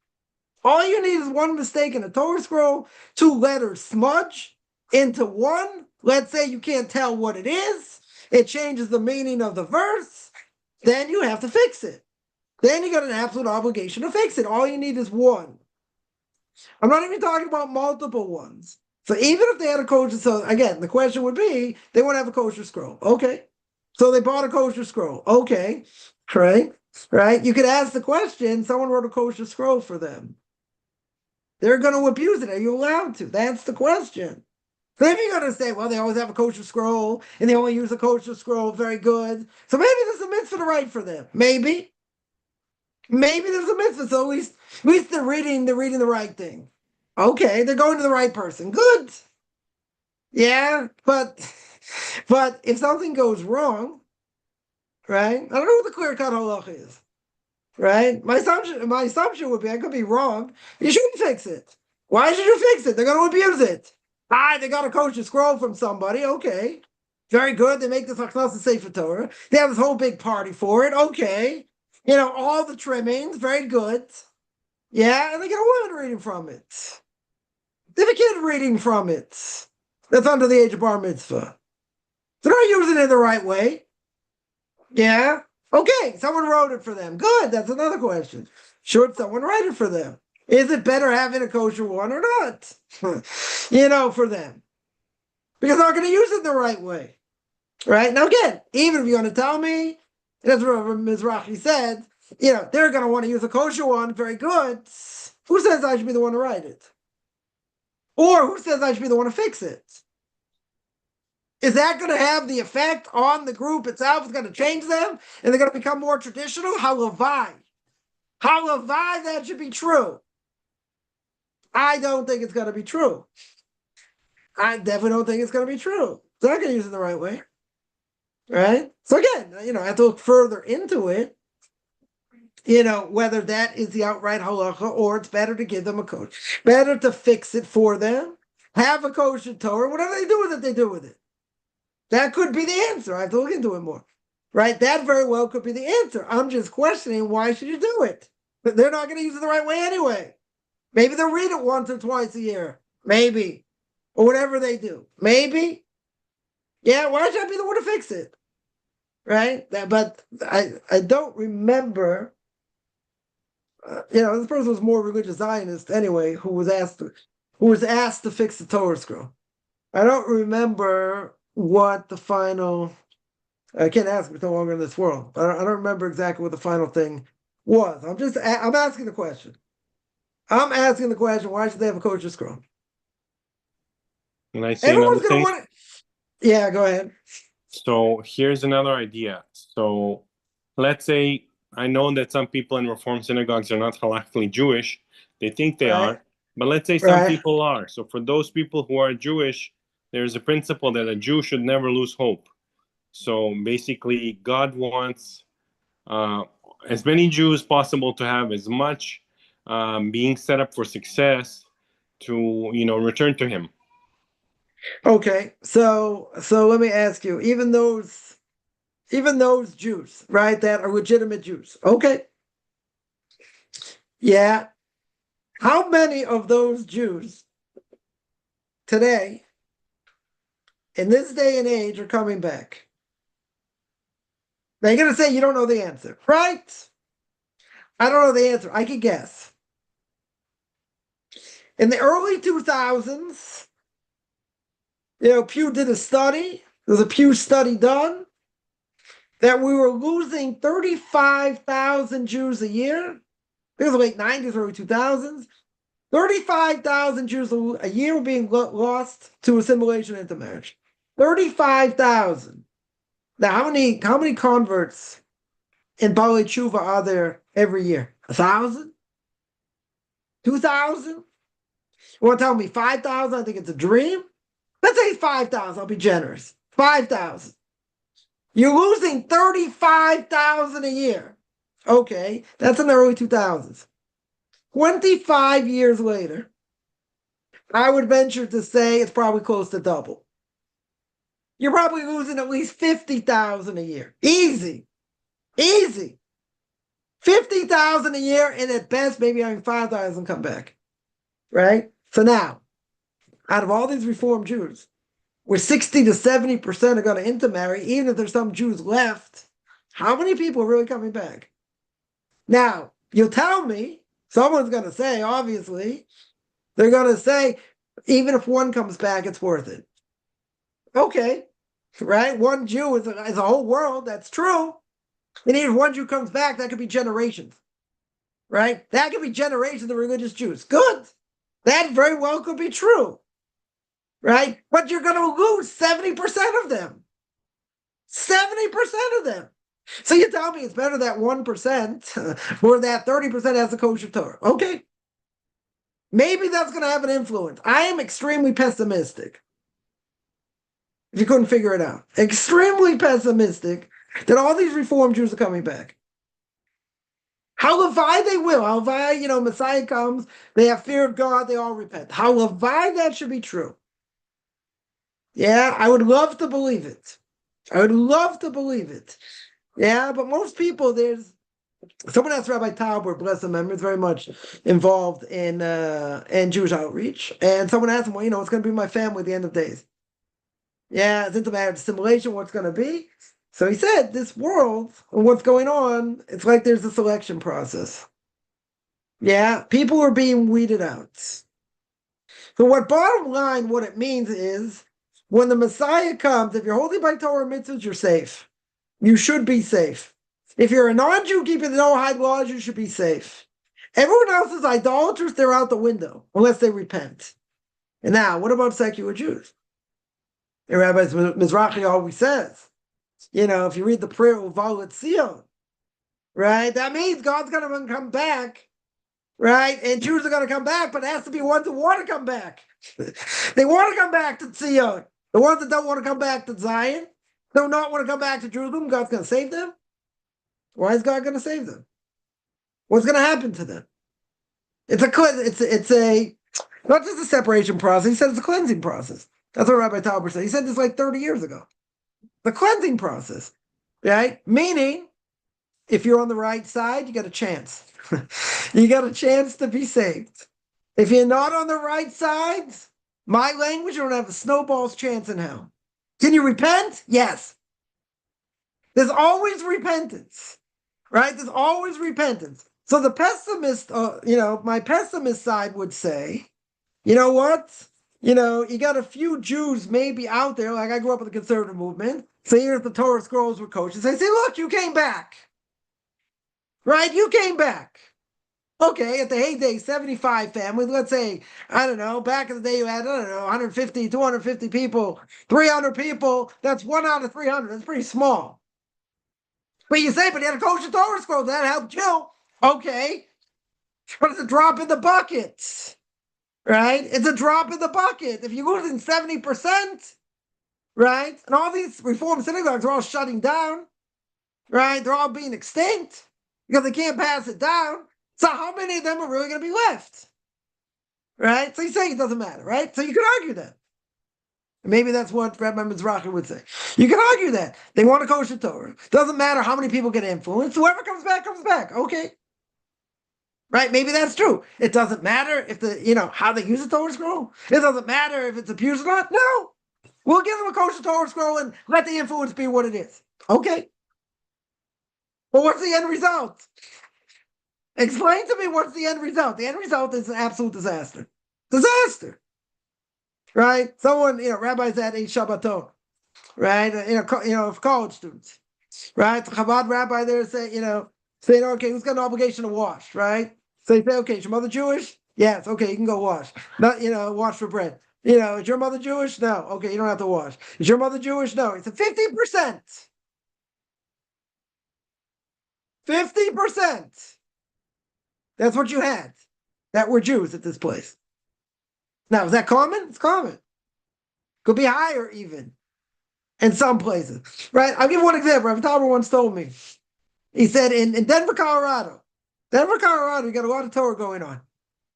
All you need is one mistake in a Torah scroll, 2 letters smudge into one. Let's say you can't tell what it is. It changes the meaning of the verse. Then you have to fix it. Then you got an absolute obligation to fix it. All you need is one. I'm not even talking about multiple ones. So even if they had a kosher, so again, the question would be, they want to have a kosher scroll. Okay. So they bought a kosher scroll. Okay. Right? You could ask the question, someone wrote a kosher scroll for them. They're going to abuse it. Are you allowed to? That's the question. So if you're going to say, well, they always have a kosher scroll and they only use a kosher scroll, very good. So maybe there's a mitzvah to write for them. Maybe. Maybe there's a mitzvah. So at least they're reading the right thing. Okay, they're going to the right person. Good. Yeah, but if something goes wrong, right? I don't know what the clear-cut halacha is. Right? My assumption would be, I could be wrong. You shouldn't fix it. Why should you fix it? They're going to abuse it. They got a kosher scroll from somebody. Okay. Very good. They make this Achnas and Sefer Torah. They have this whole big party for it. Okay. All the trimmings. Very good. Yeah, and they get a woman reading from it. They have a kid reading from it. That's under the age of bar mitzvah. They're not using it the right way. Yeah. Okay, someone wrote it for them. Good, that's another question. Should someone write it for them? Is it better having a kosher one or not? For them. Because they're not going to use it the right way. Right? Now again, even if you're going to tell me, that's what Mizrahi said, they're going to want to use a kosher one, very good. Who says I should be the one to write it? Or who says I should be the one to fix it? Is that going to have the effect on the group itself? It's going to change them? And they're going to become more traditional? Halavai. That should be true. I don't think it's going to be true. I definitely don't think it's going to be true. They're not going to use it the right way. Right? So again, I have to look further into it. whether that is the outright halacha or it's better to give them a coach, better to fix it for them, have a kosher Torah, whatever they do with it, they do with it. That could be the answer. I have to look into it more. Right? That very well could be the answer. I'm just questioning, why should you do it? But they're not going to use it the right way anyway. Maybe they'll read it once or twice a year. Maybe. Or whatever they do. Maybe. Yeah, why should I be the one to fix it? Right? But I don't remember. This person was more religious Zionist anyway, who was asked to fix the Torah scroll. I don't remember what the final. I can't ask, it's no longer in this world. I don't remember exactly what the final thing was. I'm asking the question. Why should they have a kosher scroll? Can I say Everyone's another going to thing? want it. Yeah, go ahead. So here's another idea. So let's say, I know that some people in Reform synagogues are not halakhically Jewish. They think they are. But let's say some people are. So for those people who are Jewish, there's a principle that a Jew should never lose hope. So basically, God wants as many Jews possible to have as much being set up for success to return to Him. Okay, so let me ask you, even those Jews, right, that are legitimate Jews, okay, yeah, how many of those Jews today, in this day and age, are coming back? Now you're going to say you don't know the answer, right? I don't know the answer. I can guess. In the early 2000s, Pew did a study. There was a Pew study done that we were losing 35,000 Jews a year. It was the late 90s, early 2000s. 35,000 Jews a year were being lost to assimilation into marriage. 35,000. Now, how many converts in Baalei Tshuva are there every year? 1,000? 2,000? You want to tell me 5,000? I think it's a dream. Let's say 5,000. I'll be generous. 5,000. You're losing 35,000 a year. Okay, that's in the early 2000s. 25 years later, I would venture to say it's probably close to double. You're probably losing at least 50,000 a year. Easy. 50,000 a year, and at best, maybe having 5,000 come back. Right? So now, out of all these Reformed Jews, where 60 to 70% are going to intermarry, even if there's some Jews left, how many people are really coming back? Now, you'll tell me, someone's going to say, obviously, they're going to say, even if one comes back, it's worth it. Okay, right? One Jew is a whole world. That's true. And even if one Jew comes back, that could be generations, right? That could be generations of religious Jews. Good. That very well could be true, right? But you're going to lose 70% of them. 70% of them. So you tell me it's better that 1% or that 30% has a kosher Torah. Okay. Maybe that's going to have an influence. I am extremely pessimistic. If you couldn't figure it out. Extremely pessimistic that all these Reform Jews are coming back. Halavi they will. Halavi, Messiah comes, they have fear of God, they all repent. Halavi that should be true. Yeah, I would love to believe it. Yeah, but most people, someone asked Rabbi Tauber, bless him, is very much involved in Jewish outreach. And someone asked him, well, it's going to be my family at the end of days. Yeah, it's into marriage assimilation, what's going to be? So he said, this world, what's going on, it's like there's a selection process. Yeah, people are being weeded out. So bottom line, what it means is, when the Messiah comes, if you're holding by Torah mitzvahs, you're safe. You should be safe. If you're a non-Jew keeping the Noahide laws, you should be safe. Everyone else is idolaters, they're out the window, unless they repent. And now, what about secular Jews? And Rabbi Mizrahi always says, if you read the prayer of Valet Sion, right, that means God's going to come back, right? And Jews are going to come back, but it has to be ones who want to come back. They want to come back to Zion. The ones that don't want to come back to Zion, do not want to come back to Jerusalem, God's going to save them? Why is God going to save them? What's going to happen to them? It's a not just a separation process. He said it's a cleansing process. That's what Rabbi Tauber said. He said this like 30 years ago. The cleansing process, right? Meaning, if you're on the right side, you got a chance. You got a chance to be saved. If you're not on the right side, my language, you don't have a snowball's chance in hell. Can you repent? Yes. There's always repentance, right? There's always repentance. So the pessimist, my pessimist side would say, you know what? You got a few Jews maybe out there, like I grew up in the conservative movement. So here's the Torah scrolls were coaches. They say, look, you came back. Right? You came back. Okay, at the heyday, 75 families, let's say, I don't know, back in the day you had, 150, 250 people, 300 people. That's 1 out of 300. That's pretty small. But you say, but you had a kosher Torah scroll. That helped you. Okay. But it's a drop in the bucket. Right? It's a drop in the bucket. If you're losing 70%, right? And all these Reform synagogues are all shutting down, right? They're all being extinct because they can't pass it down. So how many of them are really going to be left? Right? So you say it doesn't matter, right? So you could argue that. Maybe that's what Rabbi Mizrahi would say. You can argue that. They want a kosher Torah. Doesn't matter how many people get influenced. Whoever comes back, comes back. Okay. Right? Maybe that's true. It doesn't matter if how they use the Torah scroll. It doesn't matter if it's abused or not. No. We'll give them a kosher Torah scroll and let the influence be what it is. Okay. But what's the end result? Explain to me what's the end result. The end result is an absolute disaster. Disaster. Right? Someone, rabbis had 8 Shabbatot. Right? College students. Right? The Chabad rabbi there saying, okay, who's got an obligation to wash? Right? So you say, okay, is your mother Jewish? Yes. Okay, you can go wash. Not, wash for bread. Is your mother Jewish? No. Okay, you don't have to wash. Is your mother Jewish? No. He said 50%. 50%. That's what you had that were Jews at this place. Now, is that common? It's common. Could be higher even in some places. Right? I'll give one example. Rabbi Talbot once told me. He said in Denver, Colorado, you got a lot of Torah going on.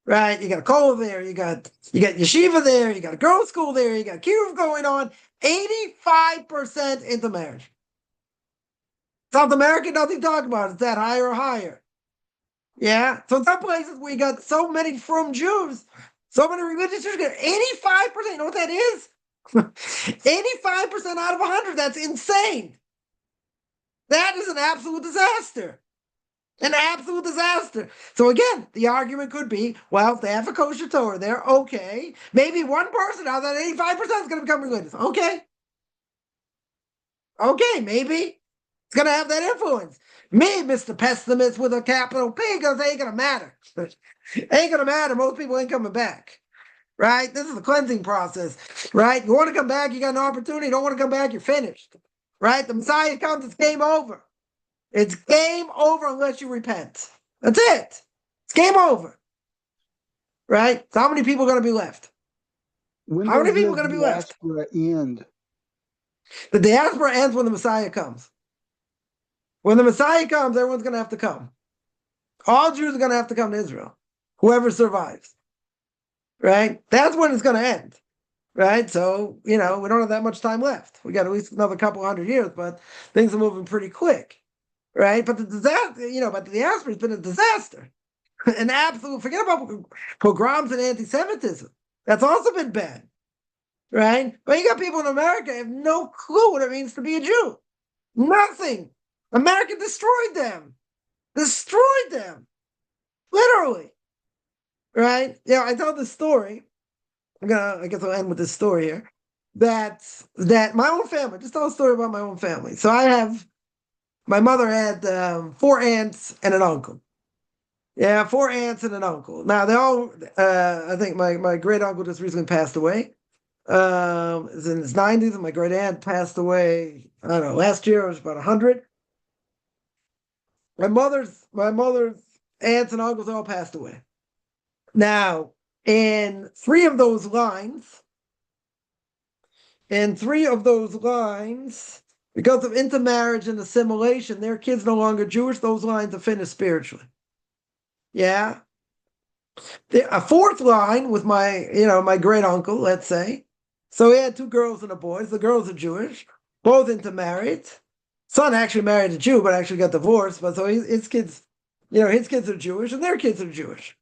Right? You got a kollel there, you got yeshiva there, you got a girls' school there, you got kiruv going on. 85% into marriage. South America, nothing to talk about. It's that higher or higher. Yeah. So in some places where you got so many from Jews, so many religious Jews, 85%. You know what that is? 85% out of 100. That's insane. That is an absolute disaster. An absolute disaster. So again, the argument could be, well, if they have a kosher Torah there, okay. Maybe one person out of that 85% is going to become religious. Okay. Okay, maybe. It's going to have that influence. Me, Mr. Pessimist with a capital P, goes, ain't going to matter. Ain't going to matter. Most people ain't coming back. Right? This is the cleansing process. Right? You want to come back, you got an opportunity. You don't want to come back, you're finished. Right? The Messiah comes, it's game over. It's game over unless you repent. That's it. It's game over. Right? So how many people are going to be left? How many people are going to be left? End? The diaspora ends when the Messiah comes. When the Messiah comes, everyone's going to have to come. All Jews are going to have to come to Israel. Whoever survives. Right? That's when it's going to end. Right? So, we don't have that much time left. We got at least another couple 100 years, but things are moving pretty quick. Right? But the disaster, but the diaspora has been a disaster. An absolute, forget about pogroms and anti-Semitism. That's also been bad. Right? But you got people in America who have no clue what it means to be a Jew. Nothing. America destroyed them. Destroyed them. Literally. Right? I tell this story. I guess I'll end with this story here. That my own family, just tell a story about my own family. So my mother had 4 aunts and an uncle. Yeah, 4 aunts and an uncle. Now they all, I think my great uncle just recently passed away. Is in his 90s, and my great aunt passed away, I don't know, last year. It was about 100. My mother's aunts and uncles all passed away. Now, in 3 of those lines, because of intermarriage and assimilation, their kids no longer Jewish, those lines are finished spiritually. Yeah. A fourth line with my great uncle, let's say. So he had two girls and a boy. The girls are Jewish, both intermarried. Son actually married a Jew, but actually got divorced. But so his kids, his kids are Jewish and their kids are Jewish,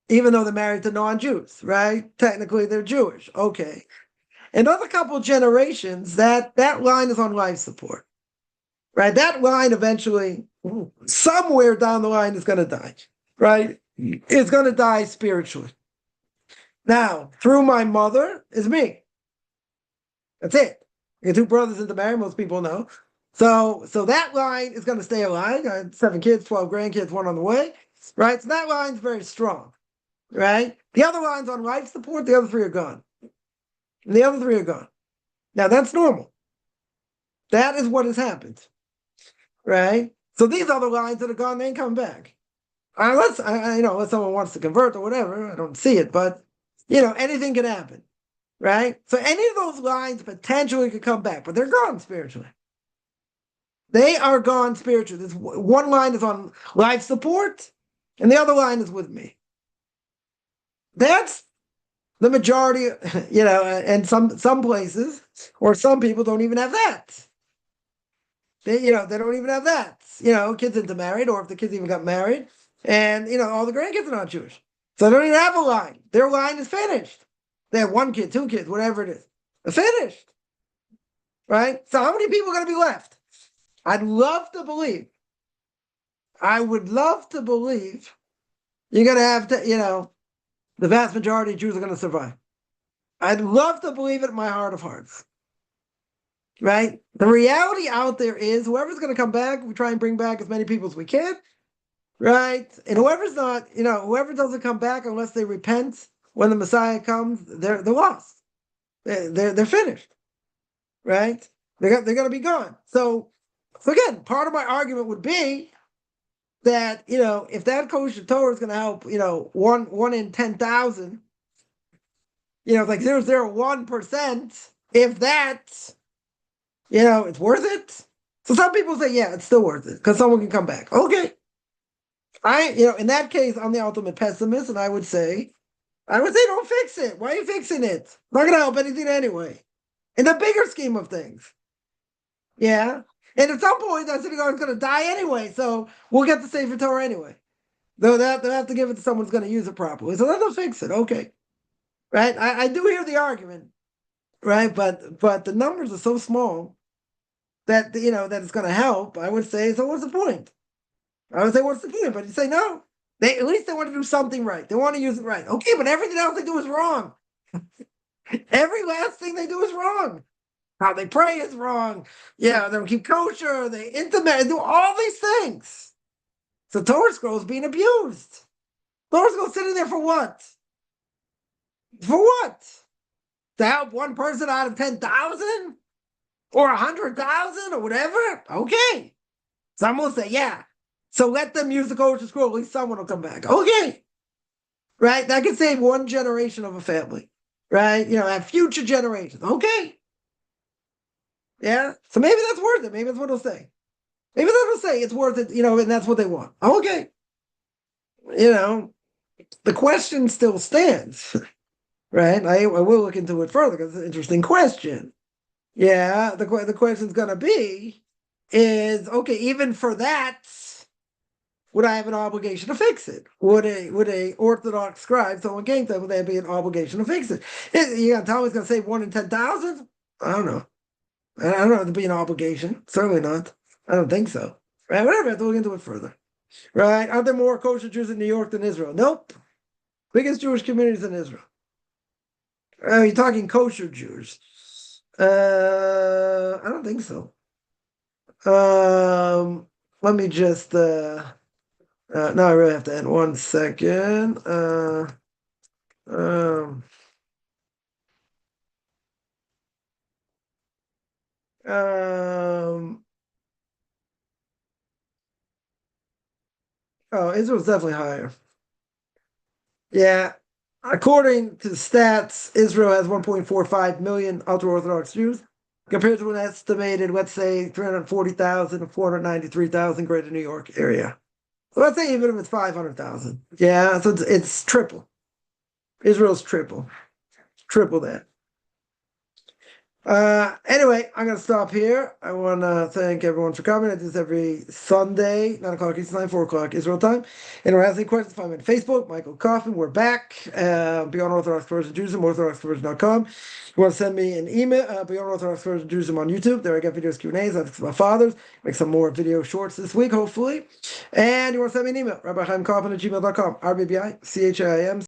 even though they're married to non-Jews, right? Technically, they're Jewish. Okay. Another couple generations, that line is on life support, right? That line eventually, somewhere down the line, is going to die, right? It's going to die spiritually. Now, through my mother is me. That's it. You got two brothers intermarried, most people know. So that line is going to stay alive. I had 7 kids, 12 grandkids, 1 on the way, right? So that line's very strong, right? The other line's on life support. The other 3 are gone. And the other 3 are gone. Now, that's normal. That is what has happened, right? So these other lines that are gone, they ain't coming back. Unless someone wants to convert or whatever. I don't see it, but, anything can happen, right? So any of those lines potentially could come back, but they're gone spiritually. They are gone spiritually. This one line is on life support, and the other line is with me. That's the majority, and some places or some people don't even have that. They don't even have that. Kids intermarried, or if the kids even got married, and all the grandkids are not Jewish, so they don't even have a line. Their line is finished. They have 1 kid, 2 kids, whatever it is. They're finished, right? So how many people are going to be left? I would love to believe you're going to have to, the vast majority of Jews are going to survive. I'd love to believe it in my heart of hearts. Right? The reality out there is whoever's going to come back, we try and bring back as many people as we can. Right? And whoever's not, whoever doesn't come back unless they repent when the Messiah comes, they're lost. They're finished. Right? They're going to be gone. So again, part of my argument would be that, if that kosher Torah is going to help, 1 in 10,000, it's like 0.01%, if that, it's worth it. So some people say, yeah, it's still worth it because someone can come back. Okay. In that case, I'm the ultimate pessimist, and I would say, don't fix it. Why are you fixing it? It's not going to help anything anyway. In the bigger scheme of things. Yeah. And at some point, that synagogue is going to die anyway, so we'll get the Sefer Torah anyway. They'll have to give it to someone who's going to use it properly. So let them fix it. Okay. Right? I do hear the argument, right? But the numbers are so small that, that it's going to help. I would say, so what's the point? I would say, what's the point? But you say, no. At least they want to do something right. They want to use it right. Okay, but everything else they do is wrong. Every last thing they do is wrong. How they pray is wrong. Yeah, they don't keep kosher. They intimate, do all these things. So Torah scrolls being abused. Torah scrolls sitting there for what? For what? To help 1 person out of 10,000? Or 100,000 or whatever? Okay. Some will say, yeah. So let them use the kosher scroll. At least someone will come back. Okay. Right? That can save 1 generation of a family. Right? Have future generations. Okay. Yeah. So maybe that's worth it. Maybe that's what they'll say. Maybe they'll say it's worth it, and that's what they want. Okay. The question still stands. Right? I will look into it further because it's an interesting question. Yeah. The question's going to be is, okay, even for that, would I have an obligation to fix it? Would a Orthodox scribe, someone came to them, would there be an obligation to fix it? You going to tell me it's going to save 1 in 10,000? I don't know. I don't know if there'd be an obligation. Certainly not. I don't think so. Right? Whatever, I have to look into it further. Right? Are there more kosher Jews in New York than Israel? Nope. Biggest Jewish communities in Israel. You're talking kosher Jews. I don't think so. Let me just now I really have to end 1 second. Israel's definitely higher. Yeah. According to stats, Israel has 1.45 million ultra-Orthodox Jews, compared to an estimated, let's say, 340,000 to 493,000 greater New York area. let's say even if it's 500,000. Yeah, so it's triple. Israel's triple that. Anyway, I'm going to stop here. I want to thank everyone for coming. I do this every Sunday, 9 o'clock Eastern Time, 4 o'clock Israel time. And if you have any questions, find me on Facebook, Michael Kaufman. We're back. Beyond Orthodox Version Judaism, orthodoxversion.com. You want to send me an email, Beyond Orthodox Version Judaism on YouTube. There I get videos, Q&As, I ask my fathers. Make some more video shorts this week, hopefully. And you want to send me an email, Rabbi Chaim Kaufman at gmail.com, RBBI, CHIM.